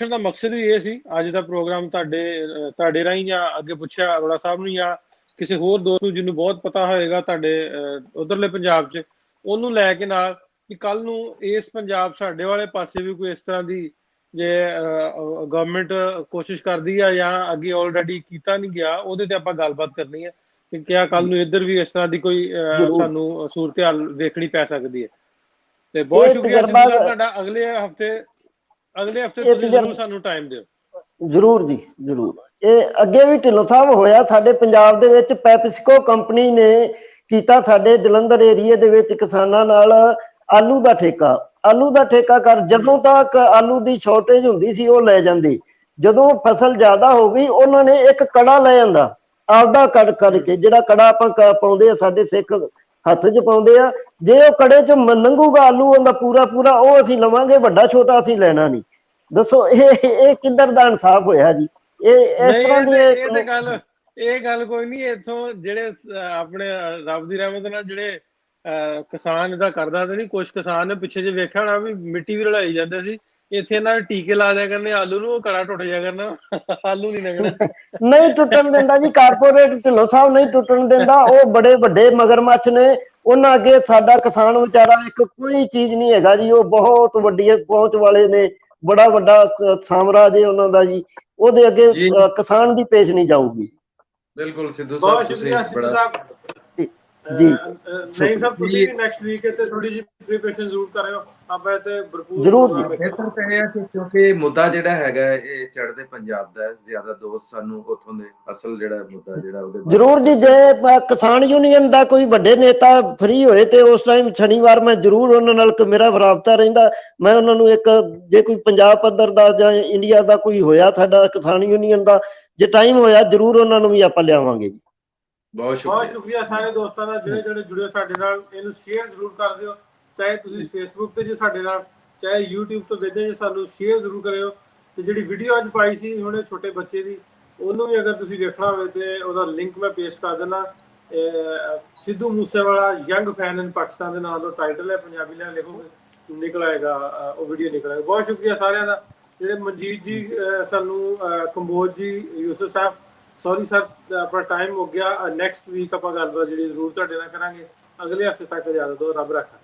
ਦਾ ਮਕਸਦ ਵੀ ਇਹ ਸੀ ਅੱਜ ਦਾ ਪ੍ਰੋਗਰਾਮ ਤੁਹਾਡੇ ਰਾਹੀਂ, ਜਾਂ ਅੱਗੇ ਪੁੱਛਿਆ ਅਰੋੜਾ ਸਾਹਿਬ ਨੂੰ ਜਾਂ ਕਿਸੇ ਹੋਰ ਦੋਸਤ ਨੂੰ ਜਿਹਨੂੰ ਬਹੁਤ ਪਤਾ ਹੋਏਗਾ ਤੁਹਾਡੇ ਉਧਰਲੇ ਪੰਜਾਬ 'ਚ, ਉਹਨੂੰ ਲੈ ਕੇ ਨਾਲ ਕਿ ਕੱਲ ਨੂੰ ਇਸ ਪੰਜਾਬ ਸਾਡੇ ਵਾਲੇ ਪਾਸੇ ਵੀ ਕੋਈ ਇਸ ਤਰ੍ਹਾਂ ਦੀ ਜੇ ਗਵਰਨਮੈਂਟ ਕੋਸ਼ਿਸ਼ ਕਰਦੀ ਆ ਜਾਂ ਅੱਗੇ ਆਲਰੇਡੀ ਕੀਤਾ ਨਹੀਂ ਗਿਆ, ਉਹਦੇ ਤੇ ਆਪਾਂ ਗੱਲਬਾਤ ਕਰਨੀ ਹੈ ਕਿ ਕਿਆ ਕੱਲ ਨੂੰ ਇੱਧਰ ਵੀ ਇਸ ਤਰ੍ਹਾਂ ਦੀ ਕੋਈ ਸਾਨੂੰ ਸੂਰਤ ਹਾਲ ਵੇਖਣੀ ਪੈ ਸਕਦੀ ਹੈ। ਤੇ ਬਹੁਤ ਸ਼ੁਕਰੀਆ ਤੁਹਾਡਾ। ਅਗਲੇ ਹਫਤੇ ਤੁਸੀਂ ਜ਼ਰੂਰ ਸਾਨੂੰ ਟਾਈਮ ਦਿਓ। ਜ਼ਰੂਰ ਜੀ, ਜ਼ਰੂਰ। ਇਹ ਅੱਗੇ ਵੀ ਢਿੱਲੋਂ ਸਾਹਿਬ ਹੋਇਆ ਸਾਡੇ ਪੰਜਾਬ ਦੇ ਵਿੱਚ। ਪੈਪਸਿਕੋ ਕੰਪਨੀ ਨੇ ਕੀਤਾ ਸਾਡੇ ਜਲੰਧਰ ਏਰੀਏ ਦੇ ਵਿੱਚ ਕਿਸਾਨਾਂ ਨਾਲ ਆਲੂ ਦਾ ਠੇਕਾ ਕਰ। ਜਦੋਂ ਤੱਕ ਆਲੂ ਦੀ ਸ਼ਾਰਟੇਜ ਹੁੰਦੀ ਸੀ ਉਹ ਲੈ ਜਾਂਦੇ, ਜਦੋਂ ਫਸਲ ਜ਼ਿਆਦਾ ਹੋ ਗਈ ਉਹਨਾਂ ਨੇ ਇੱਕ ਕੜਾ ਲੈ ਜਾਂਦਾ ਆਪਦਾ ਕਰਕੇ, ਜਿਹੜਾ ਕੜਾ ਆਪਾਂ ਪਾਉਂਦੇ ਆ ਸਾਡੇ ਸਿੱਖ ਹੱਥ 'ਚ ਪਾਉਂਦੇ ਆ, ਜੇ ਉਹ ਕੜੇ 'ਚ ਲੰਘੂਗਾ ਆਲੂ ਉਹਦਾ ਪੂਰਾ ਉਹ ਅਸੀਂ ਲਵਾਂਗੇ, ਵੱਡਾ ਛੋਟਾ ਅਸੀਂ ਲੈਣਾ ਨਹੀਂ। ਦੱਸੋ ਇਹ ਕਿੱਧਰ ਦਾ ਇਨਸਾਫ ਹੋਇਆ ਜੀ? ਇਸ ਤਰ੍ਹਾਂ ਦੀ ਇਹ ਗੱਲ ਕੋਈ ਨਹੀਂ। ਇੱਥੋਂ ਜਿਹੜੇ ਆਪਣੇ ਰੱਬ ਦੀ ਰਹਿਮਤ ਨਾਲ ਜਿਹੜੇ ਕਿਸਾਨ ਇਹਦਾ ਕਰਦਾ ਤੇ ਨਹੀਂ, ਕੁਛ ਕਿਸਾਨ ਨੇ ਪਿੱਛੇ ਜੇ ਵੇਖਿਆ ਹੋਣਾ ਵੀ ਮਿੱਟੀ ਵੀ ਰਲਾਈ ਜਾਂਦੇ ਸੀ, ਇੱਥੇ ਇਹਨਾਂ ਦੇ ਟੀਕੇ ਲਾ ਦਿਆ ਕਰਨੇ ਆਲੂ ਨੂੰ, ਉਹ ਕੜਾ ਟੁੱਟ ਜਾ ਕਰਨਾ, ਆਲੂ ਨਹੀਂ ਲੱਗਣਾ। ਨਹੀਂ ਟੁੱਟਣ ਦਿੰਦਾ ਜੀ ਕਾਰਪੋਰੇਟ, ਢਿੱਲੋਂ ਸਾਹਿਬ ਨਹੀਂ ਟੁੱਟਣ ਦਿੰਦਾ। ਉਹ ਬੜੇ ਵੱਡੇ ਮਗਰਮੱਛ ਨੇ, ਉਹਨਾਂ ਅੱਗੇ ਸਾਡਾ ਕਿਸਾਨ ਵਿਚਾਰਾ ਇੱਕ ਕੋਈ ਚੀਜ਼ ਨਹੀਂ ਹੈਗਾ ਜੀ। ਉਹ ਬਹੁਤ ਵੱਡੀ ਪਹੁੰਚ ਵਾਲੇ ਨੇ, ਬੜਾ ਵੱਡਾ ਸਾਮਰਾਜ ਹੈ ਉਹਨਾਂ ਦਾ ਜੀ, ਉਹਦੇ ਅੱਗੇ ਕਿਸਾਨ ਦੀ ਪੇਸ਼ ਨਹੀਂ ਜਾਊਗੀ। ਬਿਲਕੁਲ ਸਿੱਧੂ ਸਾਹਿਬ, ਤੁਸੀਂ ਬੜਾ ਜੀ ਨਹੀਂ ਸਰ ਤੁਸੀਂ ਵੀ ਨੈਕਸਟ ਵੀਕ ਤੇ ਥੋੜੀ ਜਿਹੀ ਪ੍ਰੀਪਰੇਸ਼ਨ ਜ਼ਰੂਰ ਕਰਿਓ ਆਪਾਂ ਤੇ ਭਰਪੂਰ ਜ਼ਰੂਰ ਜੀ ਬਿਹਤਰ ਤਾਂ ਇਹ ਹੈ ਕਿ ਕਿਉਂਕਿ ਮੁੱਦਾ ਜਿਹੜਾ ਹੈਗਾ ਇਹ ਚੜ੍ਹਦੇ ਪੰਜਾਬ ਦਾ ਜ਼ਿਆਦਾ ਦੋਸਤ ਸਾਨੂੰ ਉੱਥੋਂ ਦੇ ਅਸਲ ਜਿਹੜਾ ਮੁੱਦਾ ਜਿਹੜਾ ਉਹਦੇ ਜ਼ਰੂਰ ਜੀ। ਜੇ ਕਿਸਾਨ ਯੂਨੀਅਨ ਦਾ ਕੋਈ ਵੱਡੇ ਨੇਤਾ ਫ੍ਰੀ ਹੋਏ ਤੇ ਉਸ ਟਾਈਮ ਸ਼ਨੀਵਾਰ ਮੈਂ ਜ਼ਰੂਰ ਉਹਨਾਂ ਨਾਲ ਮੇਰਾ ਰਾਬਤਾ ਰਹਿੰਦਾ। ਮੈਂ ਉਹਨਾਂ ਨੂੰ ਇੱਕ ਜੇ ਕੋਈ ਪੰਜਾਬ ਪੱਧਰ ਦਾ ਜਾਂ ਇੰਡੀਆ ਦਾ ਕੋਈ ਹੋਇਆ ਸਾਡਾ ਕਿਸਾਨ ਯੂਨੀਅਨ ਦਾ ਜੇ ਟਾਈਮ ਹੋਇਆ ਜ਼ਰੂਰ ਉਹਨਾਂ ਨੂੰ ਵੀ ਆਪਾਂ ਲਿਆਵਾਂਗੇ ਜੀ। ਬਹੁਤ ਸ਼ੁਕਰੀਆ ਸਾਰੇ ਦੋਸਤਾਂ ਦਾ ਜਿਹੜੇ ਜੁੜੇ ਸਾਡੇ ਨਾਲ। ਇਹਨੂੰ ਸ਼ੇਅਰ ਜ਼ਰੂਰ ਕਰ ਦਿਓ, ਚਾਹੇ ਤੁਸੀਂ ਫੇਸਬੁੱਕ ਤੇ ਜੇ ਸਾਡੇ ਨਾਲ, ਚਾਹੇ YouTube ਤੋਂ ਵੇਖਦੇ ਜੇ ਸਾਨੂੰ ਸ਼ੇਅਰ ਜ਼ਰੂਰ ਕਰਿਓ। ਤੇ ਜਿਹੜੀ ਵੀਡੀਓ ਅੱਜ ਪਾਈ ਸੀ ਹੁਣੇ ਛੋਟੇ ਬੱਚੇ ਦੀ, ਉਹਨੂੰ ਵੀ ਅਗਰ ਤੁਸੀਂ ਵੇਖਣਾ ਹੋਵੇ ਤੇ ਉਹਦਾ ਲਿੰਕ ਮੈਂ ਪੇਸਟ ਕਰ ਦੇਣਾ। ਸਿੱਧੂ ਮੂਸੇਵਾਲਾ ਯੰਗ ਫੈਨ ਇਨ ਪਾਕਿਸਤਾਨ ਦੇ ਨਾਲ ਦਾ ਟਾਈਟਲ ਹੈ, ਪੰਜਾਬੀ ਨਾਲ ਲਿਖੋਗੇ ਨਿਕਲ ਆਏਗਾ, ਉਹ ਵੀਡੀਓ ਨਿਕਲ ਆਏਗਾ। ਬਹੁਤ ਸ਼ੁਕਰੀਆ ਸਾਰਿਆਂ ਦਾ। ਜਿਹੜੇ ਮਨਜੀਤ ਜੀ ਸਾਨੂੰ, ਕੰਬੋਜ ਜੀ, ਯੂਸਫ ਸਾਹਿਬ, ਸੌਰੀ ਸਰ ਆਪਣਾ ਟਾਈਮ ਹੋ ਗਿਆ। ਨੈਕਸਟ ਵੀਕ ਆਪਾਂ ਗੱਲਬਾਤ ਜਿਹੜੀ ਜ਼ਰੂਰ ਤੁਹਾਡੇ ਨਾਲ ਕਰਾਂਗੇ। ਅਗਲੇ ਹਫ਼ਤੇ ਤੱਕ ਇਜਾਜ਼ਤ ਦਿਓ। ਰੱਬ ਰੱਖਾ।